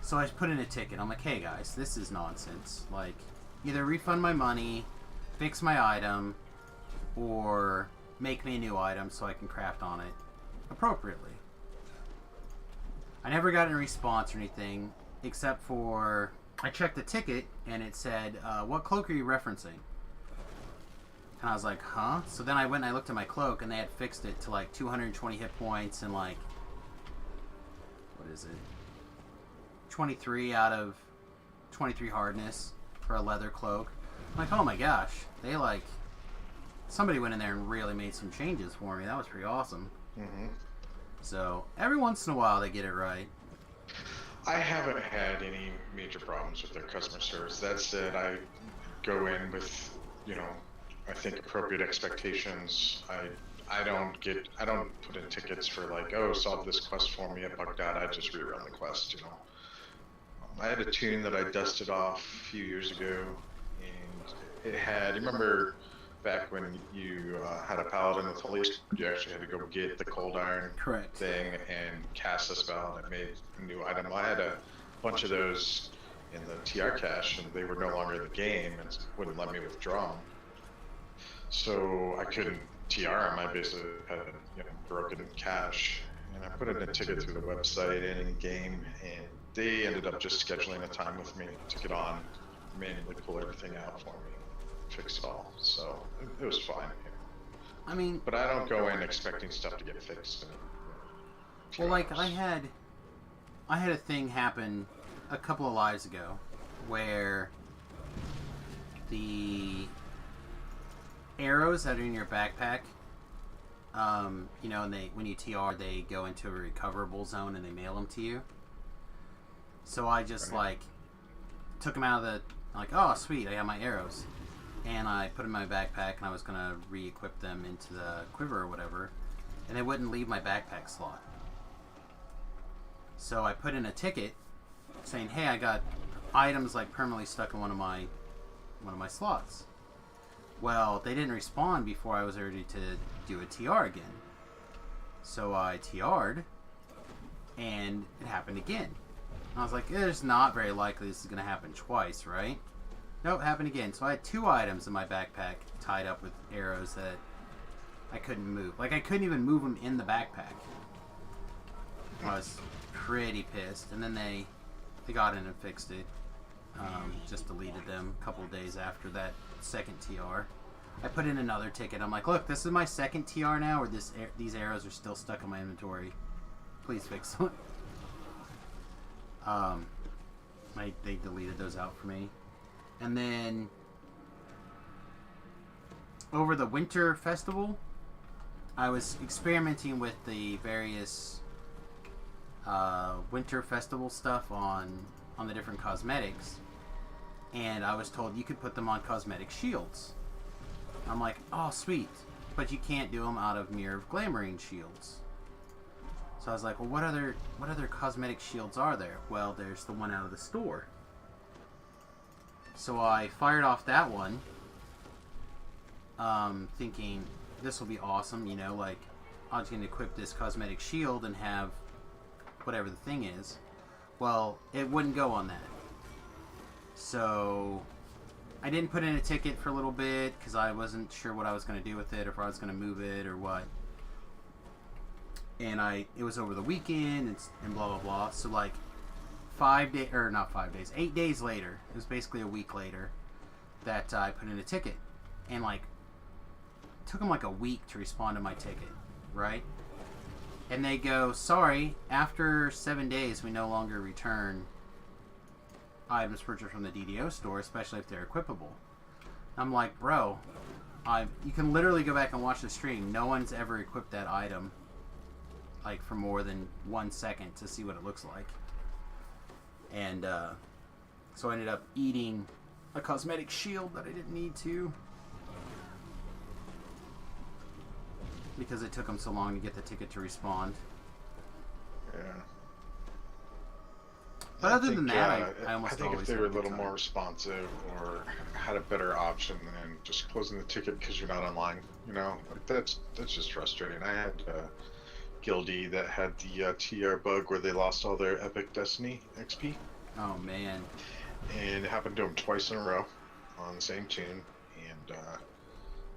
So I put in a ticket. I'm like, hey guys, this is nonsense. Like, either refund my money, fix my item, or make me a new item so I can craft on it appropriately. I never got any response or anything, except for I checked the ticket and it said, what cloak are you referencing? And I was like, huh? So then I went and I looked at my cloak and they had fixed it to like 220 hit points and like, what is it? 23 out of 23 hardness for a leather cloak. I'm like, oh my gosh. They like, somebody went in there and really made some changes for me. That was pretty awesome.
Mm-hmm.
So every once in a while they get it right.
I haven't had any major problems with their customer service. That said, I go in with, I think appropriate expectations. I don't put in tickets for like, oh, solve this quest for me, it bugged out. I just rerun the quest, I had a tune that I dusted off a few years ago, and it had, you remember back when you had a paladin with holy, you actually had to go get the cold iron thing and cast a spell that made a new item. I had a bunch of those in the TR cache, and they were no longer in the game and wouldn't let me withdraw them. So I couldn't TR them. I basically had broken cache, and I put in a ticket through the website and in game, and they ended up just scheduling a time with me to get on, manually pull everything out for me, fix it all. So it was fine.
I mean,
but I don't go in expecting stuff to get fixed.
Well, like I had a thing happen a couple of lives ago where the arrows that are in your backpack, and when you TR, they go into a recoverable zone and they mail them to you. So I just like took them out of the, like, oh sweet, I have my arrows, and I put them in my backpack and I was gonna re-equip them into the Quiver or whatever, and they wouldn't leave my backpack slot. So I put in a ticket saying, hey, I got items like permanently stuck in one of my slots. Well, they didn't respond before I was ready to do a TR again. So I TR'd, and it happened again. I was like, it's not very likely this is going to happen twice, right? Nope, happened again. So I had 2 items in my backpack tied up with arrows that I couldn't move. Like, I couldn't even move them in the backpack. I was pretty pissed. And then they got in and fixed it. Just deleted them a couple of days after that second TR. I put in another ticket. I'm like, look, this is my second TR now, or these arrows are still stuck in my inventory. Please fix them. They deleted those out for me. And then over the winter festival, I was experimenting with the various winter festival stuff on the different cosmetics, and I was told you could put them on cosmetic shields. I'm like, oh sweet, but you can't do them out of Mirror of Glamourine shields. So I was like, well, what other cosmetic shields are there? Well, there's the one out of the store. So I fired off that one, thinking this will be awesome, like I was going to equip this cosmetic shield and have whatever the thing is. Well, it wouldn't go on that. So I didn't put in a ticket for a little bit because I wasn't sure what I was going to do with it, if I was going to move it or what. And it was over the weekend and blah blah blah. So like 8 days later, it was basically a week later, that I put in a ticket, and like it took them like a week to respond to my ticket, right? And they go, sorry, after 7 days we no longer return items purchased from the DDO store, especially if they're equipable. I'm like, bro, you can literally go back and watch the stream. No one's ever equipped that item like for more than 1 second to see what it looks like. And so I ended up eating a cosmetic shield that I didn't need to, because it took them so long to get the ticket to respond.
Yeah.
But other than that, I
I
almost
think
always
if they
have
were
a
a
good
little
time.
more responsive or had a better option than just closing the ticket because you're not online, like that's just frustrating. I had Guildie that had the TR bug where they lost all their Epic Destiny XP,
Oh man.
and it happened to him twice in a row on the same tune, and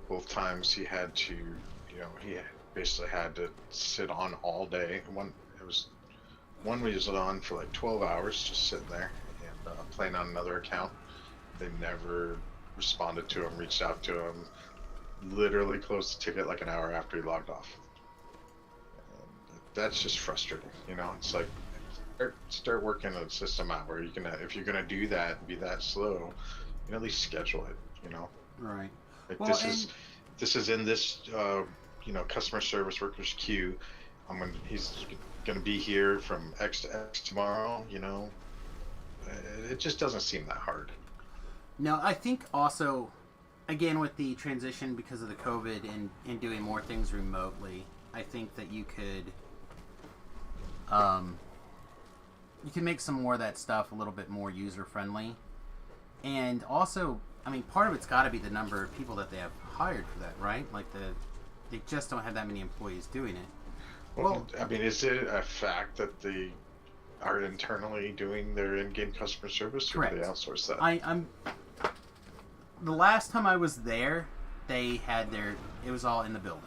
both times he had to, he basically had to sit on all day. One we was on for like 12 hours just sitting there and playing on another account. They never responded to him, reached out to him, literally closed the ticket like an hour after he logged off. And that's just frustrating, It's like start working a system out where if you're gonna do that and be that slow, at least schedule it,
Right.
Like
Well,
this is in this customer service workers queue. He's gonna be here from X to X tomorrow. It just doesn't seem that hard.
No, I think also, again, with the transition because of the COVID and doing more things remotely, I think that you could make some more of that stuff a little bit more user friendly. And also, I mean, part of it's got to be the number of people that they have hired for that, right? Like they just don't have that many employees doing it.
Well, I mean, is it a fact that they are internally doing their in-game customer service, or
correct.
do they outsource that?
I'm. The last time I was there, they had it was all in the building.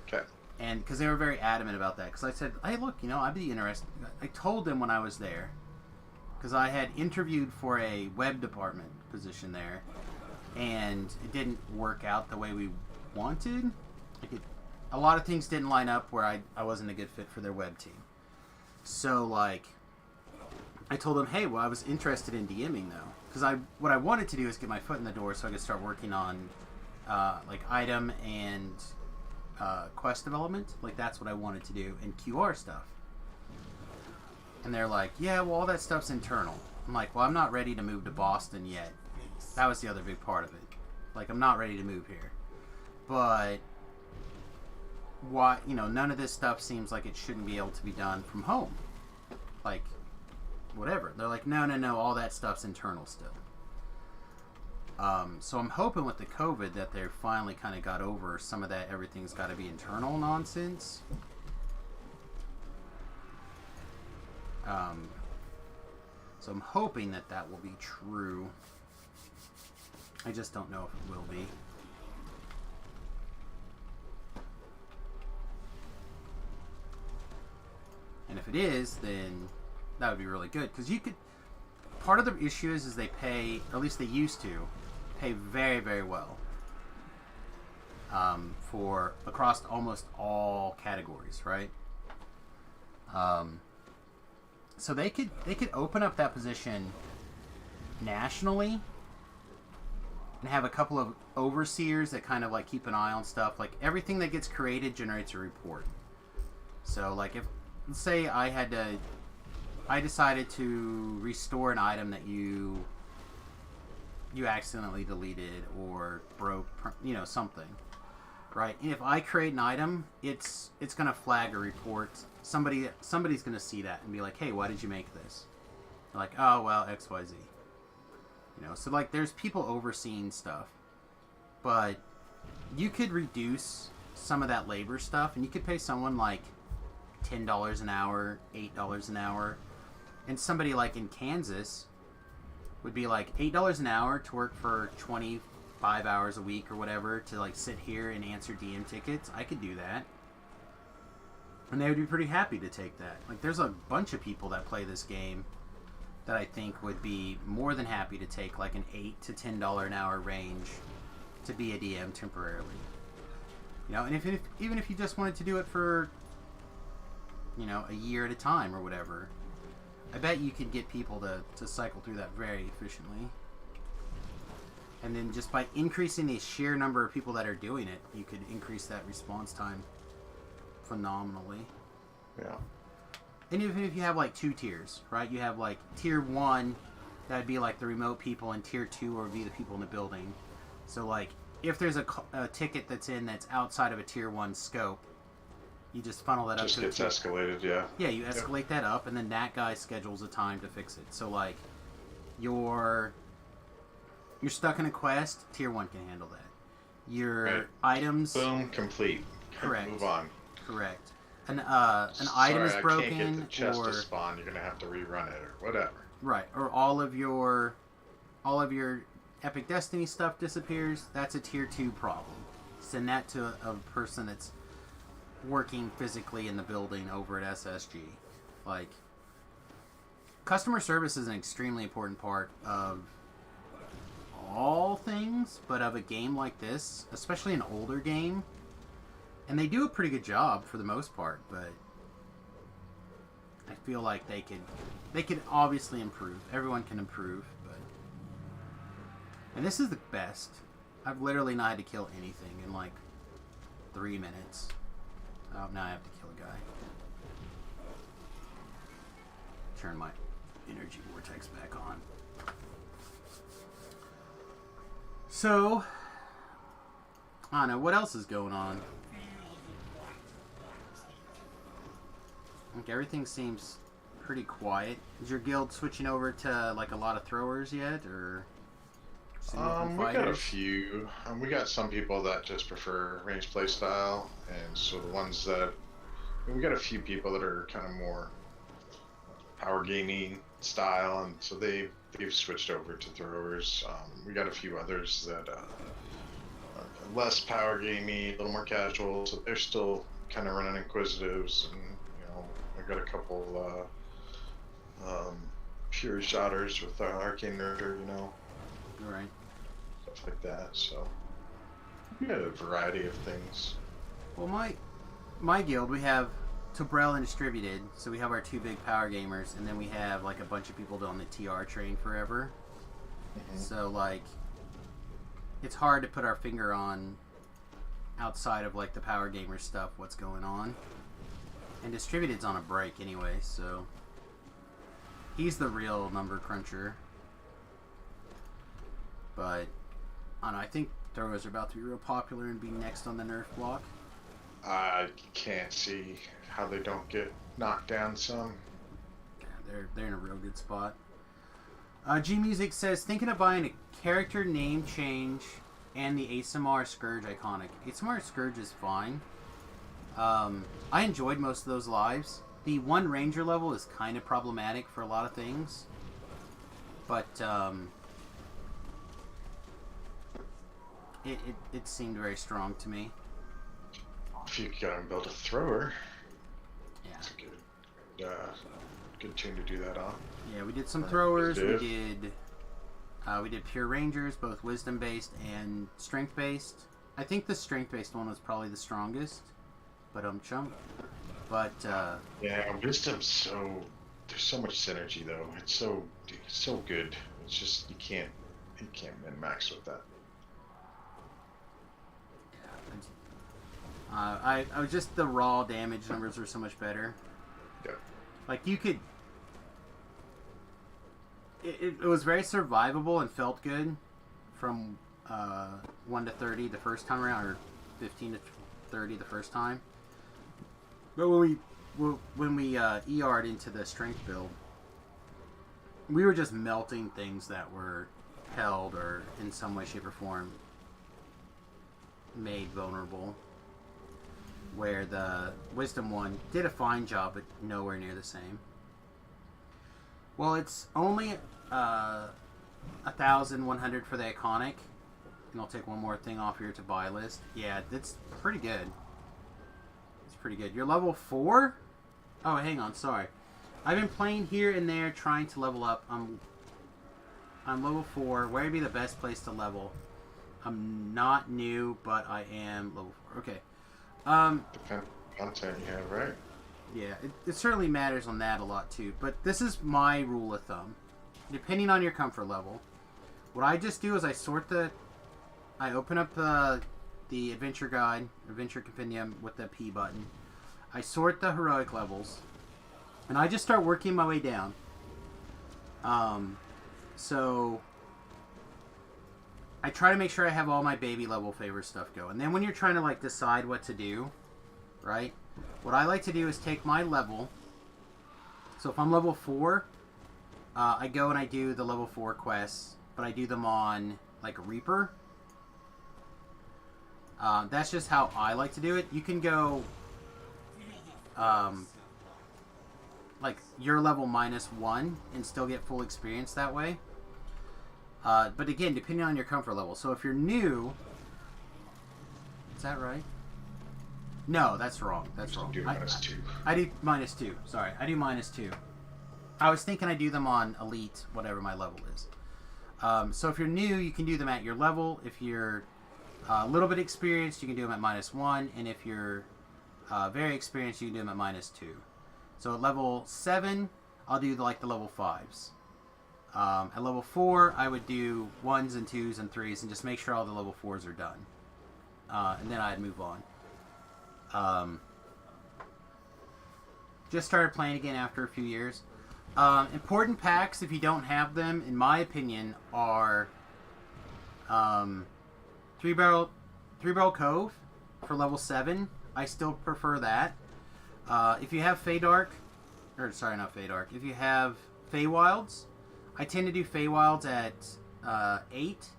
Okay.
And because they were very adamant about that, because I said, hey, look, I'd be interested. I told them when I was there, because I had interviewed for a web department position there, and it didn't work out the way we wanted. A lot of things didn't line up where I wasn't a good fit for their web team. So, I told them, hey, well, I was interested in DMing, though. Because what I wanted to do is get my foot in the door so I could start working on, item and quest development. That's what I wanted to do, and QR stuff. And they're like, yeah, well, all that stuff's internal. I'm like, well, I'm not ready to move to Boston yet. That was the other big part of it. I'm not ready to move here. But why, none of this stuff seems like it shouldn't be able to be done from home. Whatever. They're like, no, all that stuff's internal still. So I'm hoping with the COVID that they're finally kind of got over some of that everything's got to be internal nonsense. So I'm hoping that will be true. I just don't know if it will be. And if it is, then that would be really good. Because part of the issue is they pay, or at least they used to, pay very, very well. For across almost all categories, right? So they could open up that position nationally and have a couple of overseers that kind of keep an eye on stuff. Everything that gets created generates a report. So if, let's say I decided to restore an item that you accidentally deleted or broke, something, right? And if I create an item, it's gonna flag a report. Somebody's gonna see that and be like, hey, why did you make this? They're like, oh, well, XYZ. So there's people overseeing stuff, but you could reduce some of that labor stuff, and you could pay someone $10 an hour, $8 an hour, and somebody in Kansas would be $8 an hour to work for 25 hours a week or whatever to sit here and answer DM tickets. I could do that, and they would be pretty happy to take that. There's a bunch of people that play this game that I think would be more than happy to take an $8 to $10 an hour range to be a DM temporarily. And even if you just wanted to do it for a year at a time or whatever, I bet you could get people to cycle through that very efficiently. And then just by increasing the sheer number of people that are doing it, you could increase that response time phenomenally.
Yeah.
And even if you have 2 tiers, right? You have tier 1, that'd be the remote people, and tier 2 would be the people in the building. So if there's a ticket that's outside of a tier 1 scope, You just funnel that up
Just
to
gets escalated, yeah.
Yeah, you escalate that up, and then that guy schedules a time to fix it. So, like, you're stuck in a quest, tier 1 can handle that. Your
Right.
items...
Boom, complete.
Correct.
Move on.
Correct. An item is broken,
I can't get the chest
or...
to spawn. You're gonna have to rerun it, or whatever.
Right, or all of your Epic Destiny stuff disappears. That's a tier 2 problem. Send that to a person that's working physically in the building over at SSG. Like, customer service is an extremely important part of all things, but of a game like this, especially an older game. And they do a pretty good job for the most part, but I feel like they could obviously improve. Everyone can improve, but... And this is the best. I've literally not had to kill anything in like 3 minutes. Oh, now I have to kill a guy. Turn my energy vortex back on. So, I don't know, what else is going on? Like, everything seems pretty quiet. Is your guild switching over to like a lot of throwers yet, or?
We got a few. We got some people that just prefer range play style, and so the ones that we got a few people that are kind of more power gaming style, and so they've switched over to throwers. We got a few others that are less power gaming, a little more casual, so they're still kind of running inquisitives, and I got a couple pure shotters with arcane nerder,
Right.
Stuff like that. So we got a variety of things.
Well, my guild, we have Tobrel and Distributed, so we have our 2 big power gamers, and then we have like a bunch of people on the TR train forever. So like, it's hard to put our finger on outside of like the power gamer stuff what's going on. And Distributed's on a break anyway, so he's the real number cruncher. But I don't know, I think throwers are about to be real popular and be next on the nerf block.
I can't see how they don't get knocked down some.
Yeah, they're in a real good spot. G Music says, thinking of buying a character name change and the ASMR Scourge iconic. ASMR Scourge is fine. I enjoyed most of those lives. The one ranger level is kind of problematic for a lot of things. But, it seemed very strong to me.
If you can build a thrower,
Yeah.
it's a good tune to do that on.
Yeah, we did some throwers. We did pure rangers, both wisdom based and strength based. I think the strength based one was probably the strongest, but chump. But
yeah, wisdom's there's so much synergy though. It's so good. It's just you can't min max with that.
I was just the raw damage numbers were so much better.
Yeah.
Like you could. It was very survivable and felt good from 1 to 30 the first time around, or 15 to 30 the first time. But when we ER'd into the strength build, we were just melting things that were held or in some way, shape, or form made vulnerable. Where the wisdom one did a fine job, but nowhere near the same. Well, it's only 1,100 for the iconic, and I'll take one more thing off your to buy list. Yeah, that's pretty good. It's pretty good. You're level 4? Oh, hang on, sorry. I've been playing here and there, trying to level up. I'm level 4. Where would be the best place to level? I'm not new, but I am level 4. Okay.
Depends on content you have, right?
Yeah, it certainly matters on that a lot too. But this is my rule of thumb. Depending on your comfort level, what I just do is I open up the adventure guide, adventure compendium with the P button. I sort the heroic levels, and I just start working my way down. So I try to make sure I have all my baby level favor stuff go. And then when you're trying to like decide what to do, right? what I like to do is take my level. So if I'm level 4, I go and I do the level 4 quests, but I do them on like Reaper. That's just how I like to do it. You can go like your level -1 and still get full experience that way. But again, depending on your comfort level. So if you're new, is that right? No, that's wrong. That's wrong.
Do -2.
I do -2. Sorry, I do -2. I was thinking I do them on Elite, whatever my level is. So if you're new, you can do them at your level. If you're a little bit experienced, you can do them at -1. And if you're very experienced, you can do them at -2. So at level 7, I'll do like the level 5s. At level 4, I would do 1s and 2s and 3s and just make sure all the level 4s are done. And then I'd move on. Just started playing again after a few years. Important packs, if you don't have them, in my opinion, are Three Barrel Cove for level 7. I still prefer that. If you have Feydark, or sorry, not Feydark. If you have Feywilds, I tend to do Feywilds at 8.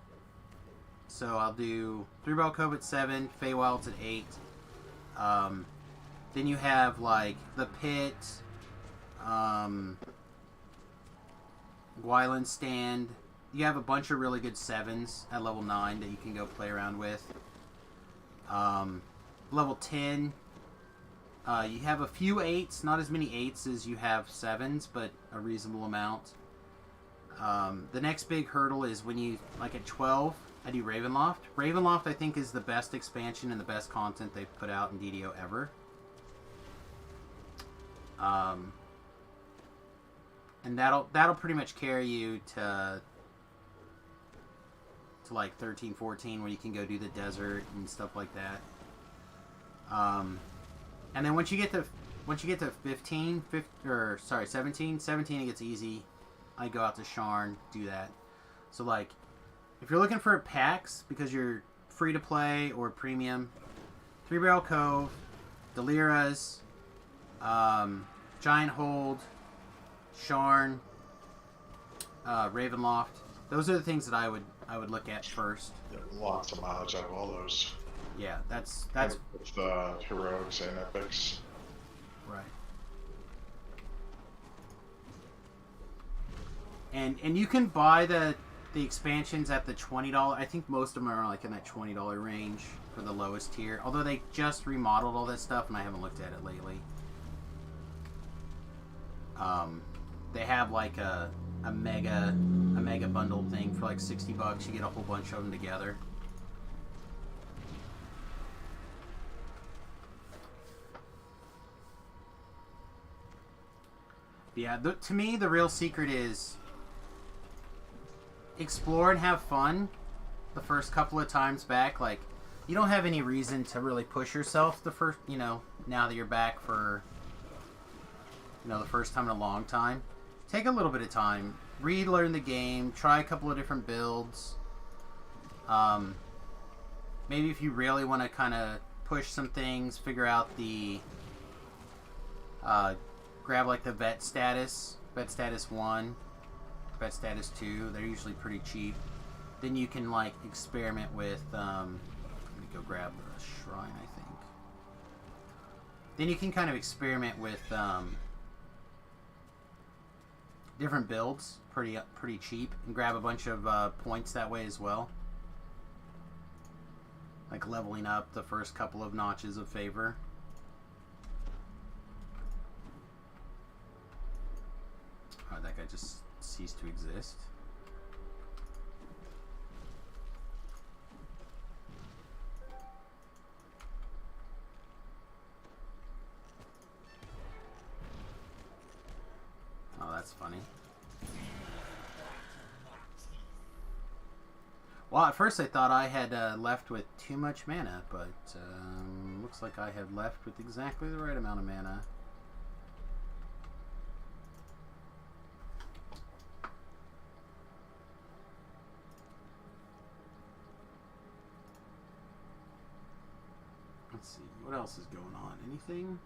So I'll do Three Barrel Cove at 7, Feywilds at 8. Then you have like the Pit, Gwyland Stand. You have a bunch of really good 7s at level 9 that you can go play around with. Level 10, you have a few 8s, not as many 8s as you have 7s, but a reasonable amount. The next big hurdle is when you, like at 12, I do Ravenloft. Ravenloft, I think, is the best expansion and the best content they've put out in DDO ever. And that'll pretty much carry you to like 13, 14, where you can go do the desert and stuff like that. And then once you get to 17, it gets easy. I go out to Sharn, do that. So like, if you're looking for packs because you're free to play or premium, Three Barrel Cove, Deliras, Giant Hold, Sharn, Ravenloft. Those are the things that I would look at first.
Yeah, lots of mileage out of all those.
Yeah, that's
with the heroics and epics.
right. And you can buy the expansions at the $20. I think most of them are like in that $20 range for the lowest tier. Although they just remodeled all that stuff, and I haven't looked at it lately. They have like a mega bundle thing for like $60. You get a whole bunch of them together. Yeah, to me, the real secret is explore and have fun the first couple of times back. Like, you don't have any reason to really push yourself the first, now that you're back for, the first time in a long time. Take a little bit of time. Relearn the game. Try a couple of different builds. Maybe if you really want to kind of push some things, figure out the... grab like the vet status 1, vet status 2. They're usually pretty cheap. Then you can like experiment with let me go grab the shrine, I think. Then you can kind of experiment with different builds pretty cheap, and grab a bunch of points that way as well, like leveling up the first couple of notches of favor. Oh, that guy just ceased to exist. Oh, that's funny. Well, at first I thought I had left with too much mana, but looks like I have left with exactly the right amount of mana. Let's see, what else is going on? Anything?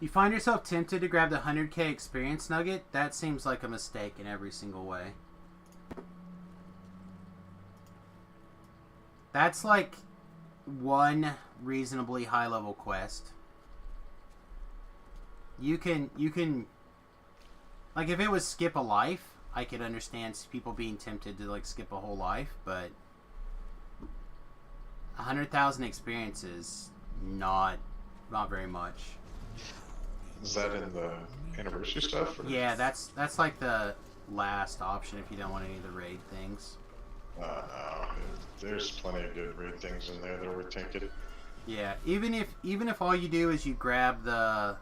You find yourself tempted to grab the 100k experience nugget? That seems like a mistake in every single way. That's like one reasonably high level quest. You can like, if it was skip a life, I could understand people being tempted to like skip a whole life, but 100,000 experiences, not very much.
Is that in the anniversary stuff? Or?
Yeah, that's like the last option if you don't want any of the raid things.
No, there's plenty of good raid things in there that are worth taking.
Yeah, even if all you do is you grab the,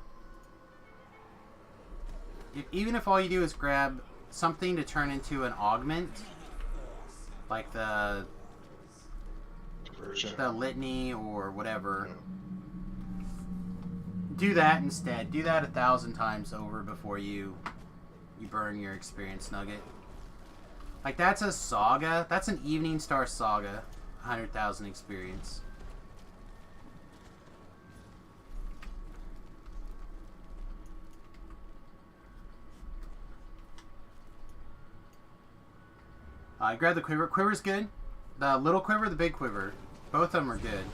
even if all you do is grab something to turn into an augment, like the Litany or whatever. Do that instead. Do that 1,000 times over before you burn your experience nugget. Like, that's a saga. That's an Evening Star saga. 100,000 experience. I grabbed the Quiver. Quiver's good. The little Quiver, the big Quiver. Both of them are good.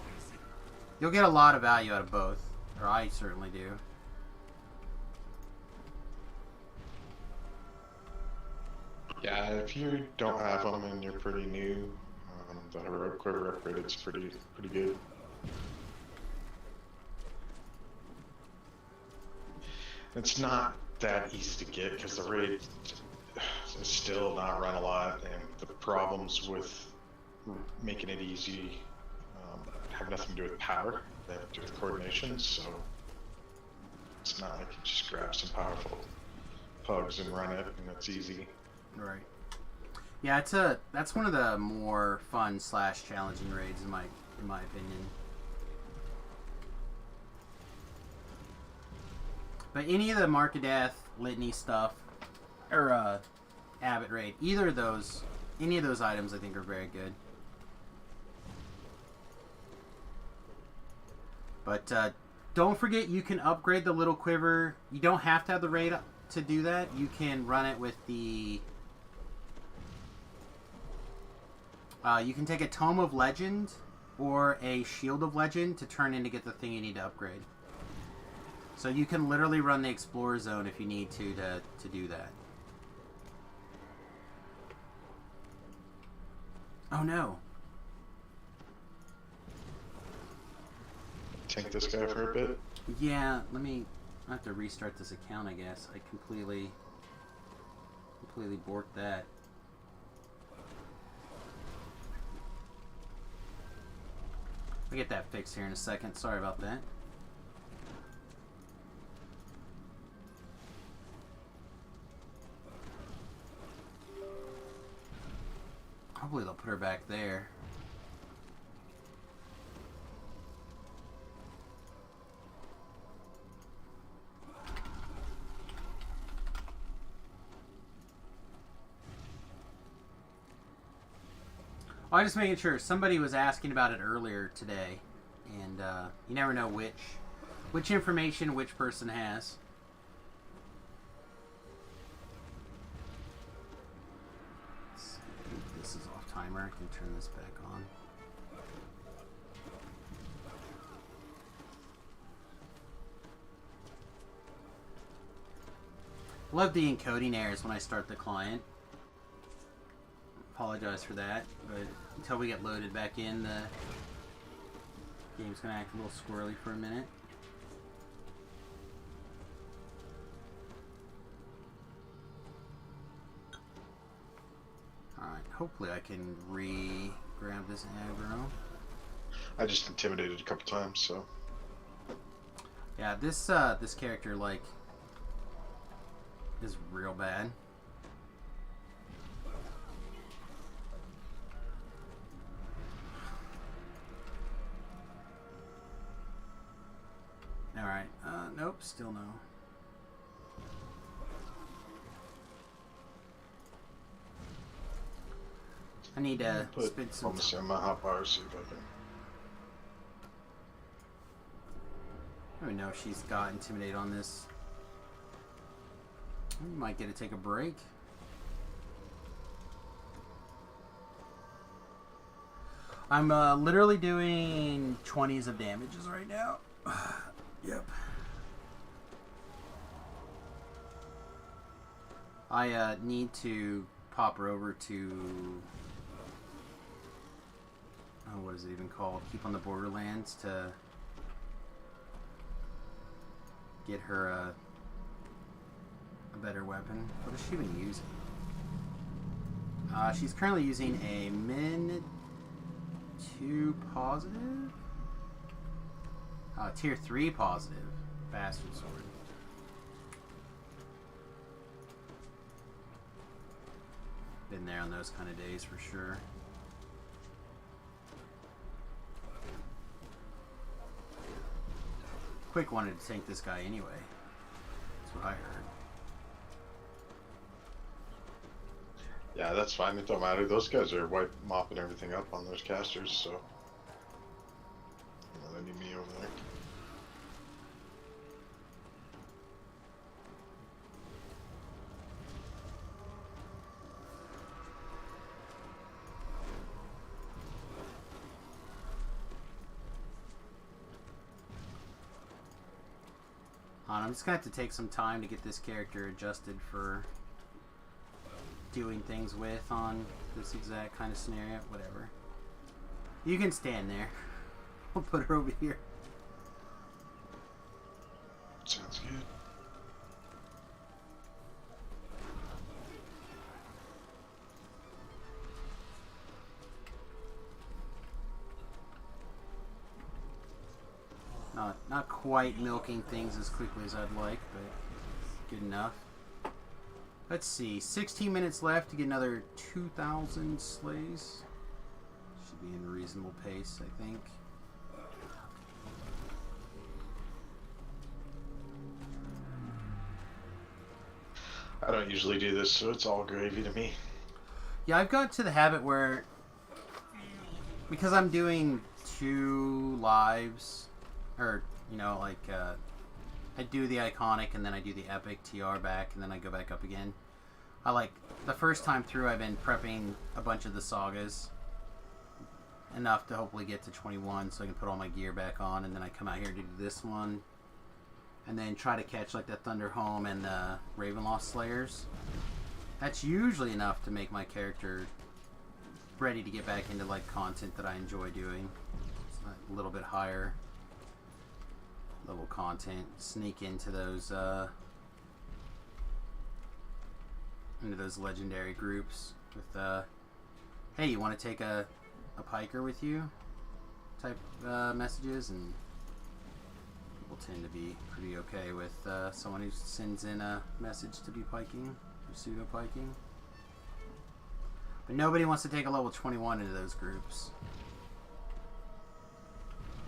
You'll get a lot of value out of both. Or I certainly do.
Yeah, if you don't have them and you're pretty new, the heroic Quiver upgrade is pretty good. It's not that easy to get because the raid is still not run a lot, and the problems with making it easy have nothing to do with power. They have to do with coordination, so it's not like you just grab some powerful pugs and run it and it's easy.
Right. Yeah, that's one of the more fun / challenging raids in my opinion. But any of the Mark of Death, Litany stuff, or Abbott raid, any of those items I think are very good. But don't forget, you can upgrade the little Quiver. You don't have to have the raid to do that. You can run it with the... you can take a Tome of Legend or a Shield of Legend to turn in to get the thing you need to upgrade. So you can literally run the Explorer Zone if you need to do that. Oh no.
Tank this guy for a bit?
Yeah, I have to restart this account, I guess. I completely borked that. I'll get that fixed here in a second. Sorry about that. Hopefully they'll put her back there. I'm just making sure. Somebody was asking about it earlier today, and you never know which information which person has. Let's see, I think this is off timer. I can turn this back on. Love the encoding errors when I start the client. Apologize for that, but until we get loaded back in, the game's gonna act a little squirrely for a minute. Alright, hopefully I can grab this aggro.
I just intimidated a couple times, so.
Yeah, this character, like, is real bad. Alright, nope, still no. I need to spend some
time. My hot bar, see if I can.
don't even know if she's got Intimidate on this. We might get to take a break. I'm literally doing 20s of damages right now. Yep. I need to pop her over to... Oh, what is it even called? Keep on the Borderlands to get her a better weapon. What has she been using? She's currently using a Min 2 positive? Tier 3 positive. Bastard sword. Been there on those kind of days for sure. Quick wanted to tank this guy anyway. That's what I heard.
Yeah, that's fine. It don't matter. Those guys are mopping everything up on those casters, so you know, they need me over there.
I'm just gonna have to take some time to get this character adjusted for doing things with on this exact kind of scenario. Whatever. You can stand there. I'll put her over here.
Sounds good.
Not quite milking things as quickly as I'd like, but good enough. Let's see, 16 minutes left to get another 2,000 slays. Should be in a reasonable pace, I think.
I don't usually do this, so it's all gravy to me.
Yeah, I've got to the habit where, because I'm doing 2 lives, or, you know, like, I do the iconic and then I do the epic TR back and then I go back up again. I like, the first time through I've been prepping a bunch of the sagas. Enough to hopefully get to 21 so I can put all my gear back on, and then I come out here to do this one. And then try to catch like the Thunderhome and the Ravenloft Slayers. That's usually enough to make my character ready to get back into like content that I enjoy doing. It's a little bit higher level content. Sneak into those legendary groups with hey, you want to take a piker with you type messages, and people tend to be pretty okay with someone who sends in a message to be piking or pseudo piking. But nobody wants to take a level 21 into those groups.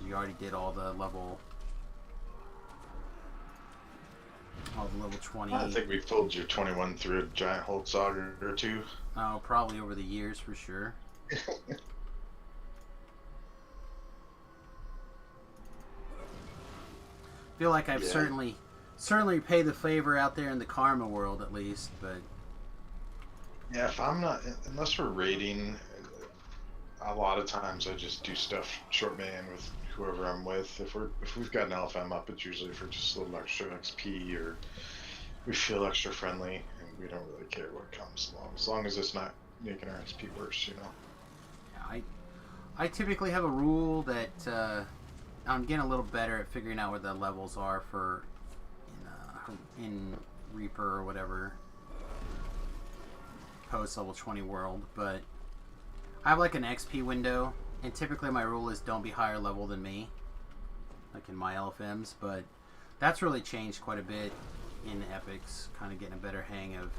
You already did all the level 20.
I think we pulled your 21 through a giant hold saga or 2.
Oh, probably over the years for sure. Feel like I've certainly paid the favor out there in the karma world at least, but
yeah, if I'm not, unless we're raiding, a lot of times I just do stuff short man with whoever I'm with. If we've got an LFM up, it's usually for just a little extra XP, or we feel extra friendly and we don't really care what comes along, as long as it's not making our XP worse, you know.
Yeah, I typically have a rule that I'm getting a little better at figuring out where the levels are for in Reaper or whatever post level 20 world, but I have like an XP window, and typically my rule is don't be higher level than me, like in my LFMs, but that's really changed quite a bit in epics, kind of getting a better hang of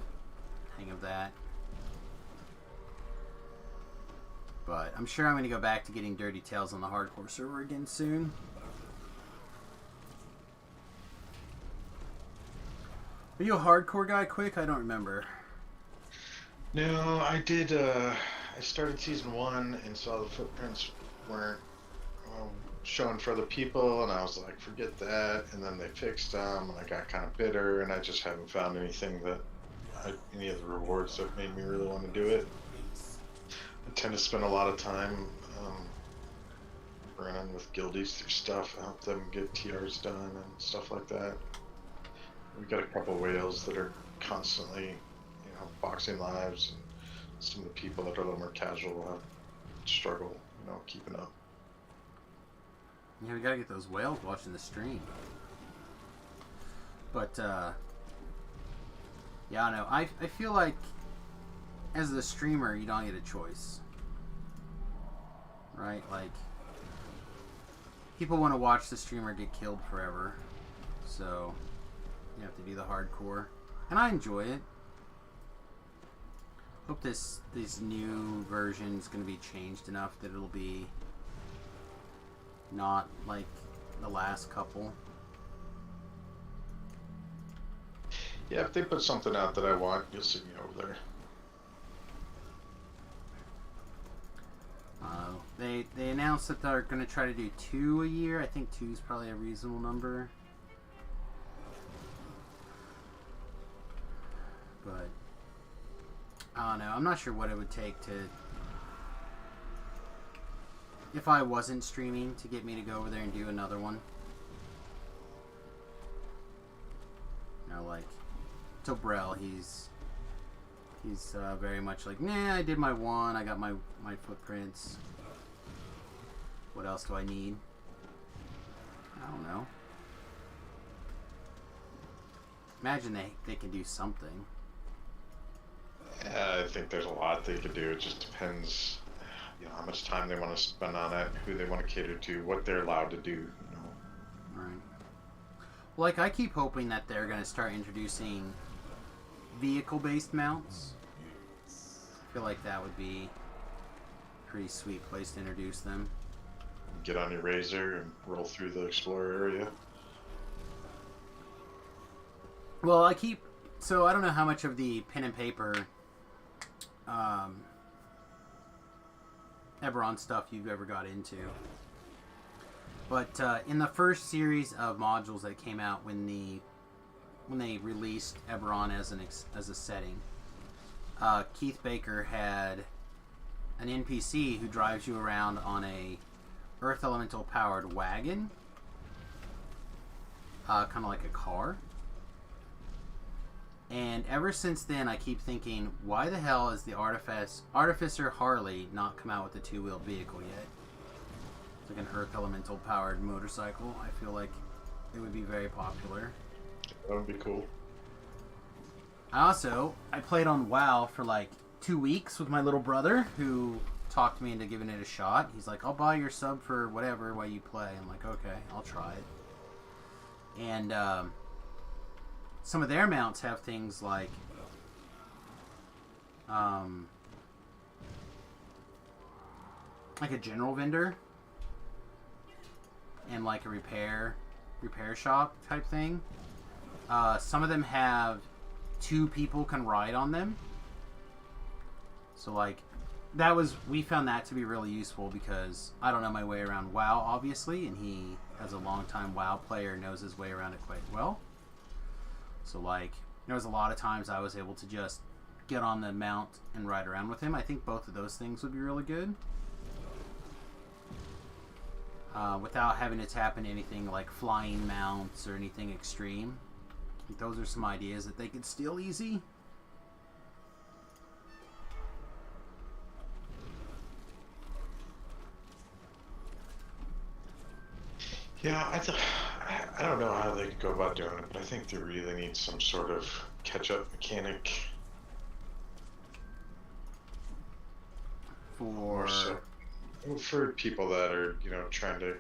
that. But I'm sure I'm going to go back to getting Dirty Tails on the hardcore server again soon. Are you a hardcore guy, Quick? I don't remember.
No, I did, I started season 1 and saw the footprints weren't showing for other people, and I was like, forget that. And then they fixed them, and I got kind of bitter, and I just haven't found anything that any of the rewards that made me really want to do it. I tend to spend a lot of time running with guildies through stuff, help them get TRs done and stuff like that. We got a couple whales that are constantly, boxing lives, and some of the people that are a little more casual have struggle, keeping up.
Yeah, we gotta get those whales watching the stream. But, yeah, I know. I feel like, as a streamer, you don't get a choice. Right? Like, people want to watch the streamer get killed forever. So, you have to do the hardcore. And I enjoy it. Hope this new version is going to be changed enough that it'll be not like the last couple.
Yeah, if they put something out that I want, you'll see me over there.
They announced that they're going to try to do 2 a year. I think 2 is probably a reasonable number. But I don't know. I'm not sure what it would take to, if I wasn't streaming, to get me to go over there and do another one. Like Tobrel, he's very much like, nah, I did my one, I got my footprints. What else do I need? I don't know. Imagine they can do something.
Yeah, I think there's a lot they could do. It just depends, how much time they want to spend on it, who they want to cater to, what they're allowed to do.
Right. Like, I keep hoping that they're going to start introducing vehicle-based mounts. I feel like that would be a pretty sweet place to introduce them.
Get on your Razor and roll through the Explorer area.
Well, so I don't know how much of the pen and paper Eberron stuff you've ever got into. But in the first series of modules that came out when they released Eberron as a setting, Keith Baker had an NPC who drives you around on a Earth Elemental powered wagon, kind of like a car. And ever since then, I keep thinking, why the hell is the Artificer Harley not come out with a two-wheeled vehicle yet? It's like an Earth Elemental powered motorcycle. I feel like it would be very popular.
That would be cool.
I played on WoW for like 2 weeks with my little brother, who talked me into giving it a shot. He's like, I'll buy your sub for whatever while you play. I'm like, okay, I'll try it. And some of their mounts have things like a general vendor and like a repair shop type thing. Some of them have 2 people can ride on them. So like we found that to be really useful because I don't know my way around WoW, obviously, and he, as a longtime WoW player, knows his way around it quite well. So like there was a lot of times I was able to just get on the mount and ride around with him. I think both of those things would be really good. Without having to tap into anything like flying mounts or anything extreme. I think those are some ideas that they could steal easy.
Yeah, I don't know how they could go about doing it, but I think they really need some sort of catch-up mechanic. For people that are, trying to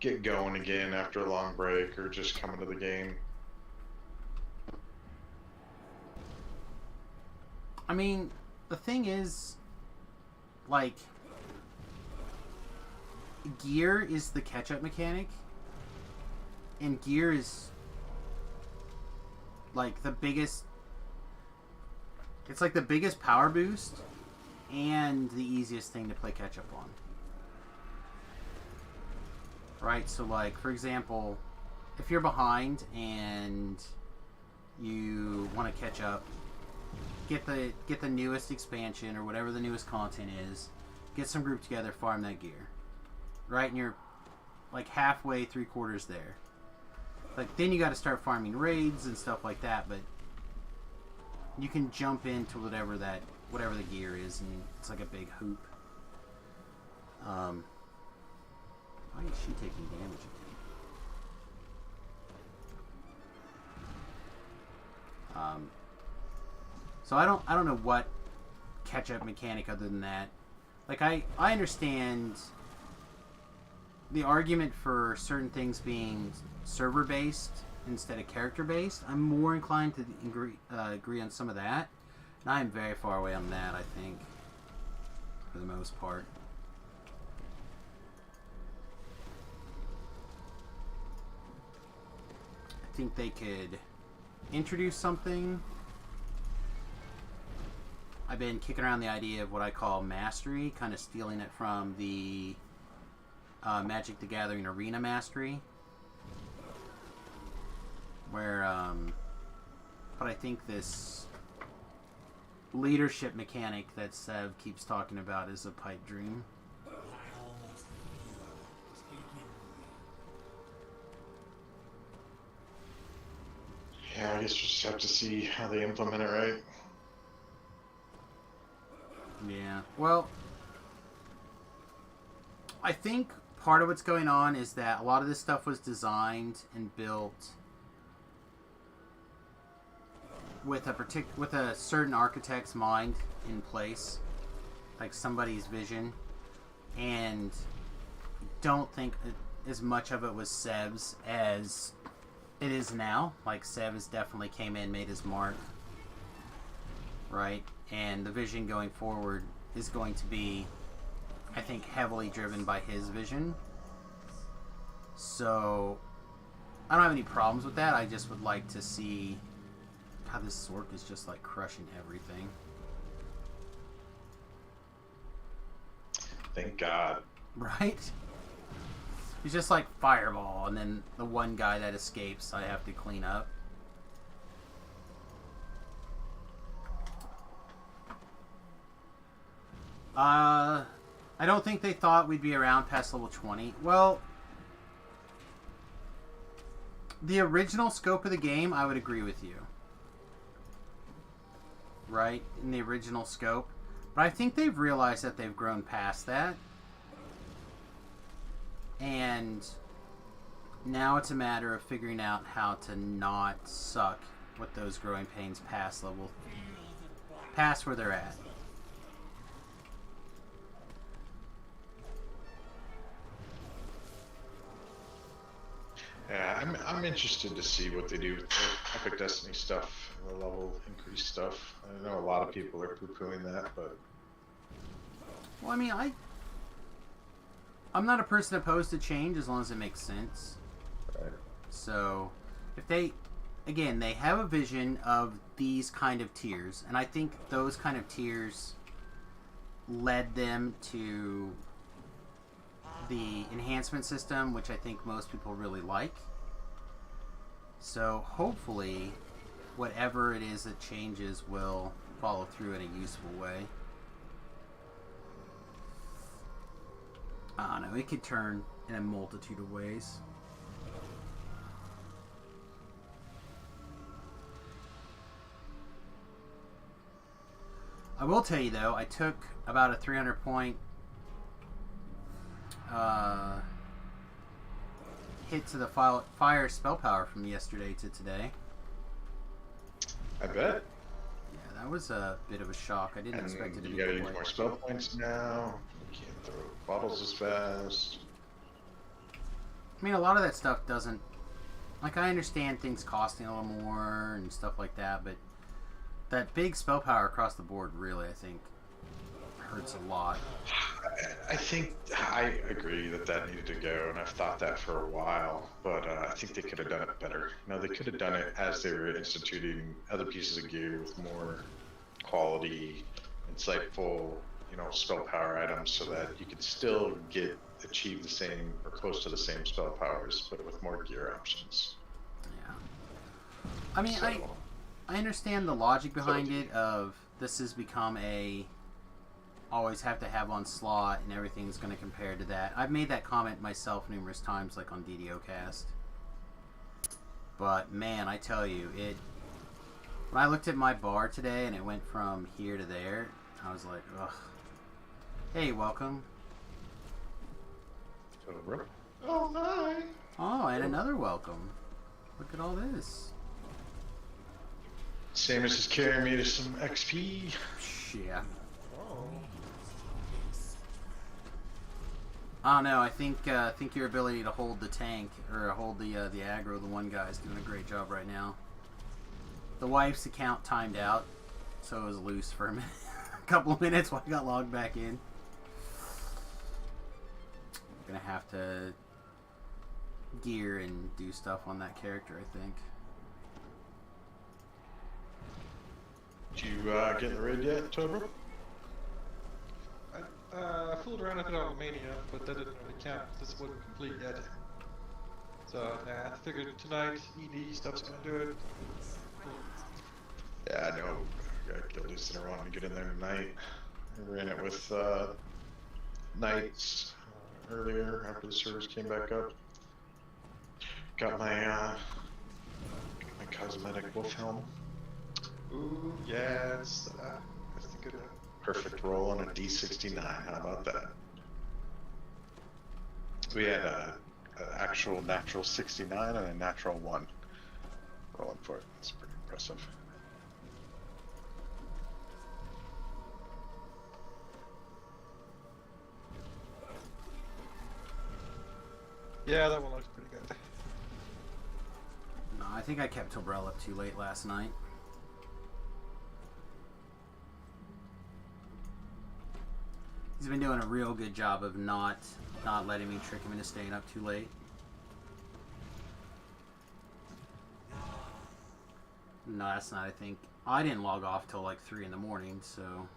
get going again after a long break or just coming to the game.
I mean, the thing is, like, gear is the catch-up mechanic, and gear is like the biggest, it's like the biggest power boost and the easiest thing to play catch-up on. right? So, like, for example, if you're behind and you want to catch up, get the newest expansion or whatever the newest content is, get some group together, farm that gear, right? And you're like halfway, 3/4 there. Like, then you got to start farming raids and stuff like that, but you can jump into whatever the gear is, and it's like a big hoop. Why is she taking damage again? So I don't know what catch-up mechanic other than that. Like, I understand the argument for certain things being server-based instead of character-based. I'm more inclined to agree on some of that. And I am very far away on that, I think, for the most part. I think they could introduce something. I've been kicking around the idea of what I call mastery, kind of stealing it from the Magic the Gathering Arena mastery. Where, but I think this leadership mechanic that Sev keeps talking about is a pipe dream.
Yeah, I guess we'll just have to see how they implement it, right?
Yeah, well, I think part of what's going on is that a lot of this stuff was designed and built with a certain architect's mind in place, like somebody's vision, and don't think as much of it was Sev's as it is now. Like, Sev has definitely came in, made his mark, right? And the vision going forward is going to be, I think, heavily driven by his vision. So I don't have any problems with that. I just would like to see how this Sork is just like crushing everything.
Thank God.
Right? He's just like fireball, and then the one guy that escapes I have to clean up. I don't think they thought we'd be around past level 20. Well, the original scope of the game, I would agree with you. Right? In the original scope. But I think they've realized that they've grown past that. And now it's a matter of figuring out how to not suck with those growing pains past where they're at.
Yeah, I'm interested to see what they do with the Epic Destiny stuff, the level increase stuff. I know a lot of people are poo-pooing that, but...
Well, I mean, I'm not a person opposed to change as long as it makes sense.
Right.
So, if they have a vision of these kind of tiers, and I think those kind of tiers led them to the enhancement system, which I think most people really like. So hopefully whatever it is that changes will follow through in a useful way. I don't know, it could turn in a multitude of ways. I will tell you though, I took about a 300 point hit to the fire spell power from yesterday to today.
I bet.
Yeah, that was a bit of a shock. I didn't expect it to be.
You gotta use more spell points now. You can't throw bottles as fast.
I mean, a lot of that stuff doesn't... Like, I understand things costing a little more and stuff like that, but that big spell power across the board really, I think, hurts a lot.
I think I agree that needed to go, and I've thought that for a while, but I think they could have done it better. You know, they could have done it as they were instituting other pieces of gear with more quality, insightful, spell power items so that you can still achieve the same or close to the same spell powers, but with more gear options.
Yeah. I mean,
So,
I understand the logic behind it of this has become a always have to have on slot and everything's going to compare to that. I've made that comment myself numerous times, like on DDOcast. But man, I tell you, when I looked at my bar today and it went from here to there, I was like, ugh. Hey, welcome.
Oh, hi.
Oh, and another welcome. Look at all this.
Samus is carrying me to some XP.
Yeah. I don't know. I think your ability to hold the tank or hold the aggro, the one guy's doing a great job right now. The wife's account timed out, so it was loose for a minute, a couple of minutes while I got logged back in. Gonna have to gear and do stuff on that character, I think.
Did you get in the raid yet, Tobro?
I fooled around with it on Mania, but that didn't really count. This wasn't complete yet. So, I figured tonight ED stuff's gonna do it.
Yeah, I know. Got Guilty Center wanting to get in there tonight. I ran it with Knights earlier after the servers came back up. Got my cosmetic wolf helm.
Ooh, yeah, that's the good one.
Perfect roll on a D69. How about that? We had an actual natural 69 and a natural 1 rolling for it. It's pretty impressive.
Yeah, that one looks pretty good.
No, I think I kept Tobrell up too late last night. He's been doing a real good job of not letting me trick him into staying up too late. No, that's not. I think I didn't log off till like 3 in the morning. So.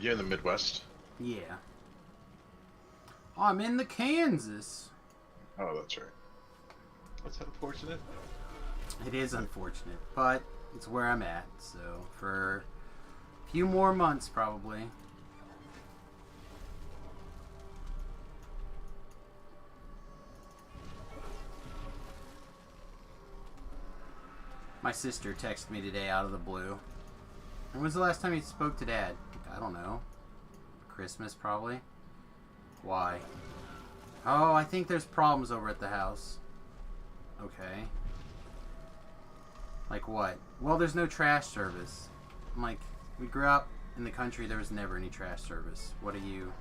You in the Midwest?
Yeah. I'm in the Kansas.
Oh, that's right.
That's unfortunate.
It is unfortunate, but it's where I'm at. So for a few more months, probably. My sister texted me today out of the blue. And when's the last time you spoke to Dad? I don't know. Christmas, probably. Why? Oh, I think there's problems over at the house. Okay. Like what? Well, there's no trash service. I'm like, we grew up in the country, there was never any trash service. What are you?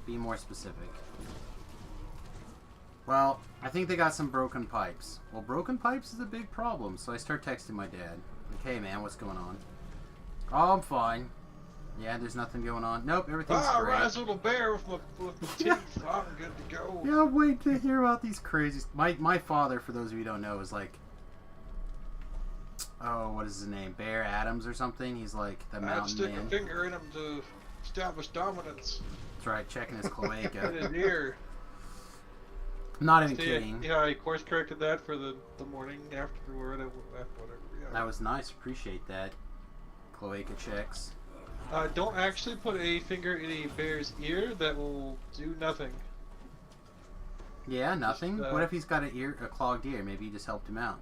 Be more specific. Well, I think they got some broken pipes. Well, broken pipes is a big problem, so I start texting my dad. Like, hey man, what's going on? Oh, I'm fine. Yeah, there's nothing going on. Nope, everything's great.
Rise little bear with my teeth. I'm good to go.
Yeah, wait to hear about these crazy... My father, for those of you who don't know, is like... Oh, what is his name? Bear Adams or something? He's like the
I'd
mountain
stick
man.
a finger in him to establish dominance.
That's right, checking his cloaca.
In his ear.
I'm not even
See,
kidding.
Yeah, I course corrected that for the morning after whatever. Yeah.
That was nice. Appreciate that. Cloaca checks.
Don't actually put a finger in a bear's ear. That will do nothing.
Yeah, nothing.
Just,
What if he's got a clogged ear? Maybe you just helped him out.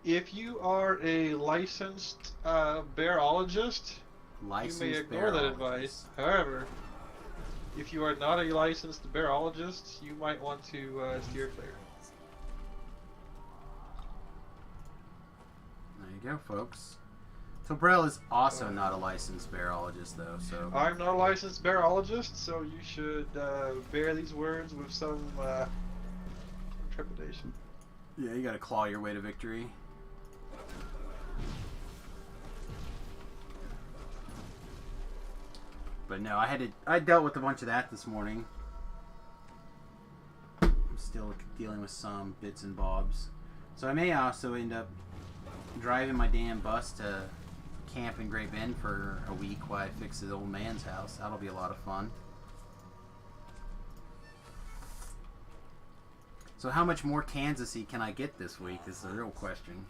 If you are a licensed bearologist,
Licensed
you may ignore that advice. However, if you are not a licensed bearologist, you might want to steer clear.
There you go, folks. Tobrell is also not a licensed bearologist, though. So
I'm not a licensed bearologist, so you should bear these words with some trepidation.
yeah, you got to claw your way to victory. But no, I dealt with a bunch of that this morning. I'm still dealing with some bits and bobs. So I may also end up driving my damn bus to camp in Great Bend for a week while I fix his old man's house. That'll be a lot of fun. So how much more Kansas-y can I get this week is the real question.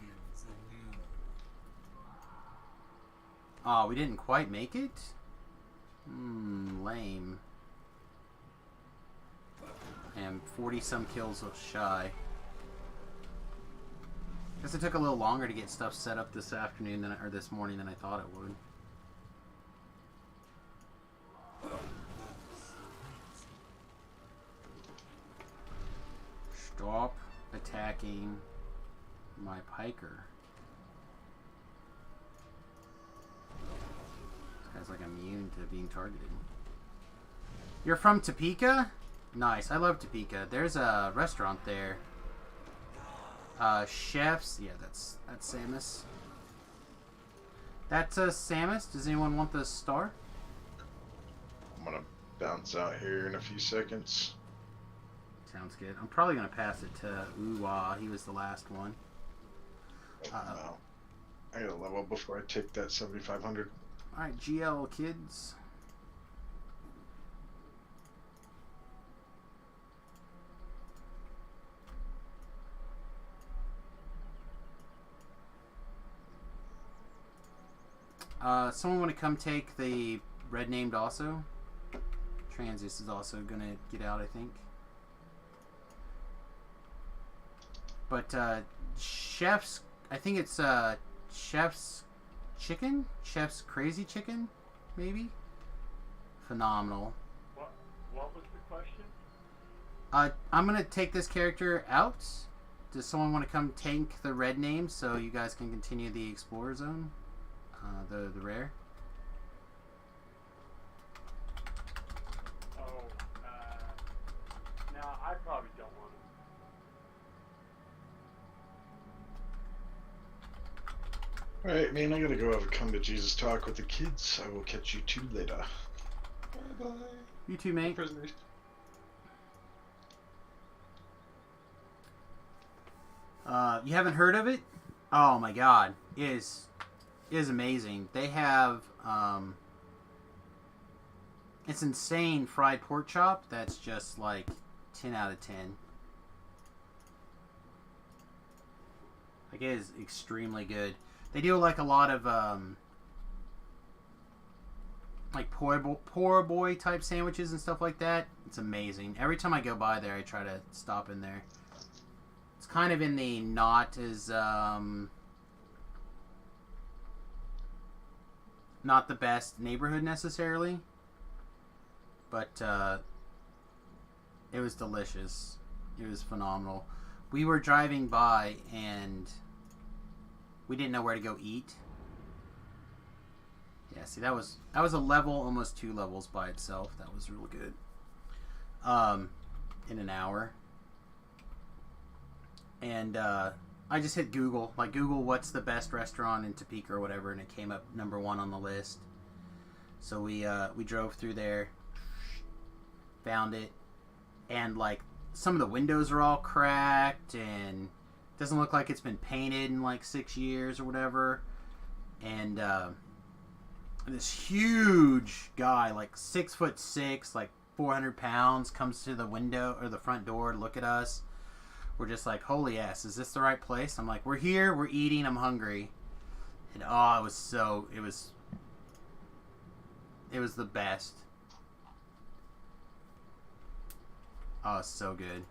Oh, we didn't quite make it? Lame. And 40-some kills shy. Guess it took a little longer to get stuff set up this afternoon or this morning than I thought it would. Stop attacking my piker. This guy's like immune to being targeted. You're from Topeka? Nice. I love Topeka. There's a restaurant there. Chefs. Yeah, that's Samus. That's Samus. Does anyone want the star?
I'm gonna bounce out here in a few seconds.
Sounds good. I'm probably gonna pass it to Uwa. He was the last one.
Wow. I gotta level before I take that 7,500.
Alright, GL kids. Someone want to come take the red named also? Transis is also gonna get out, I think. But Chef's, I think it's Chef's Chicken? Chef's Crazy Chicken, maybe? Phenomenal.
What was the question?
I'm gonna take this character out. Does someone want to come tank the red name so you guys can continue the Explorer Zone? The rare?
Oh, no, I probably don't want to.
Alright, man, I gotta go have a come to Jesus talk with the kids. I will catch you two later.
Bye bye.
You too, mate.
Prisoners.
You haven't heard of it? Oh my god. It is amazing. They have it's insane fried pork chop that's just like 10 out of 10. Like, it is extremely good. They do like a lot of like poor boy type sandwiches and stuff like that. It's amazing. Every time I go by there, I try to stop in there. It's kind of in the not as not the best neighborhood necessarily, but it was delicious. It was phenomenal. We were driving by and we didn't know where to go eat. Yeah, see, that was a level, almost 2 levels by itself. That was real good. In an hour. And I just hit Google, like Google what's the best restaurant in Topeka or whatever, and it came up #1 on the list. So we drove through there, found it, and like some of the windows are all cracked and it doesn't look like it's been painted in like 6 years or whatever. And this huge guy, like 6'6", like 400 pounds, comes to the window or the front door to look at us. We're just like, holy ass, is this the right place? I'm like, we're here, we're eating, I'm hungry. And oh, it was the best. Oh, it's so good.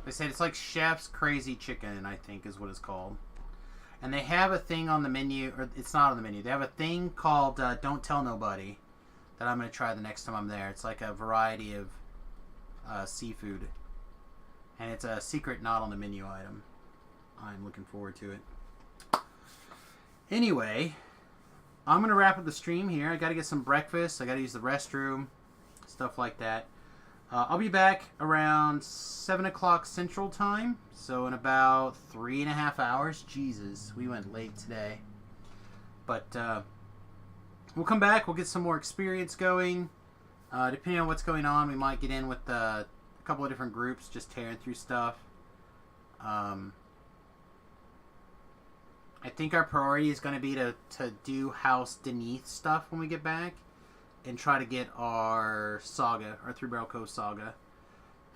They said it's like Chef's Crazy Chicken, I think is what it's called. And they have a thing on the menu, or it's not on the menu. They have a thing called Don't Tell Nobody that I'm going to try the next time I'm there. It's like a variety of seafood. And it's a secret not on the menu item. I'm looking forward to it. Anyway, I'm going to wrap up the stream here. I got to get some breakfast. I got to use the restroom. Stuff like that. I'll be back around 7 o'clock Central Time. So in about 3.5 hours. Jesus, we went late today. But we'll come back. We'll get some more experience going. Depending on what's going on, we might get in with a couple of different groups just tearing through stuff. I think our priority is going to be to do House Deneath stuff when we get back, and try to get our saga, our Three Barrel Cove saga,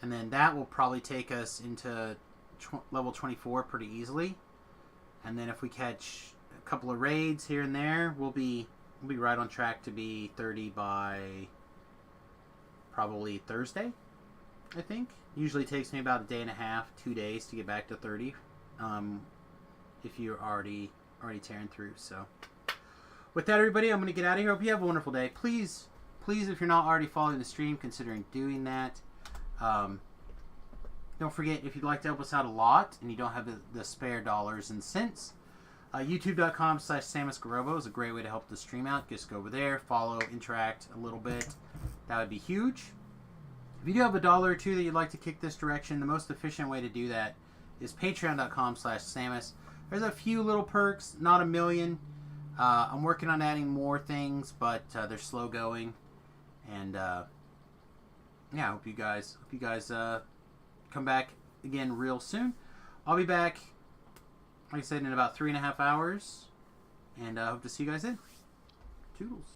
and then that will probably take us into level 24 pretty easily. And then if we catch a couple of raids here and there, we'll be right on track to be 30 by probably Thursday, I think. Usually takes me about a day and a half, 2 days to get back to 30. If you're already tearing through. So with that, everybody, I'm going to get out of here. Hope you have a wonderful day. Please, if you're not already following the stream, considering doing that. Don't forget, if you'd like to help us out a lot and you don't have the spare dollars and cents, youtube.com/SamusGarobo is a great way to help the stream out. Just go over there, follow, interact a little bit. That would be huge. If you do have a dollar or two that you'd like to kick this direction, the most efficient way to do that is patreon.com/Samus. There's a few little perks, not a million. I'm working on adding more things, but they're slow going. And yeah, I hope you guys come back again real soon. I'll be back, like I said, in about 3.5 hours, and I hope to see you guys then. Toodles.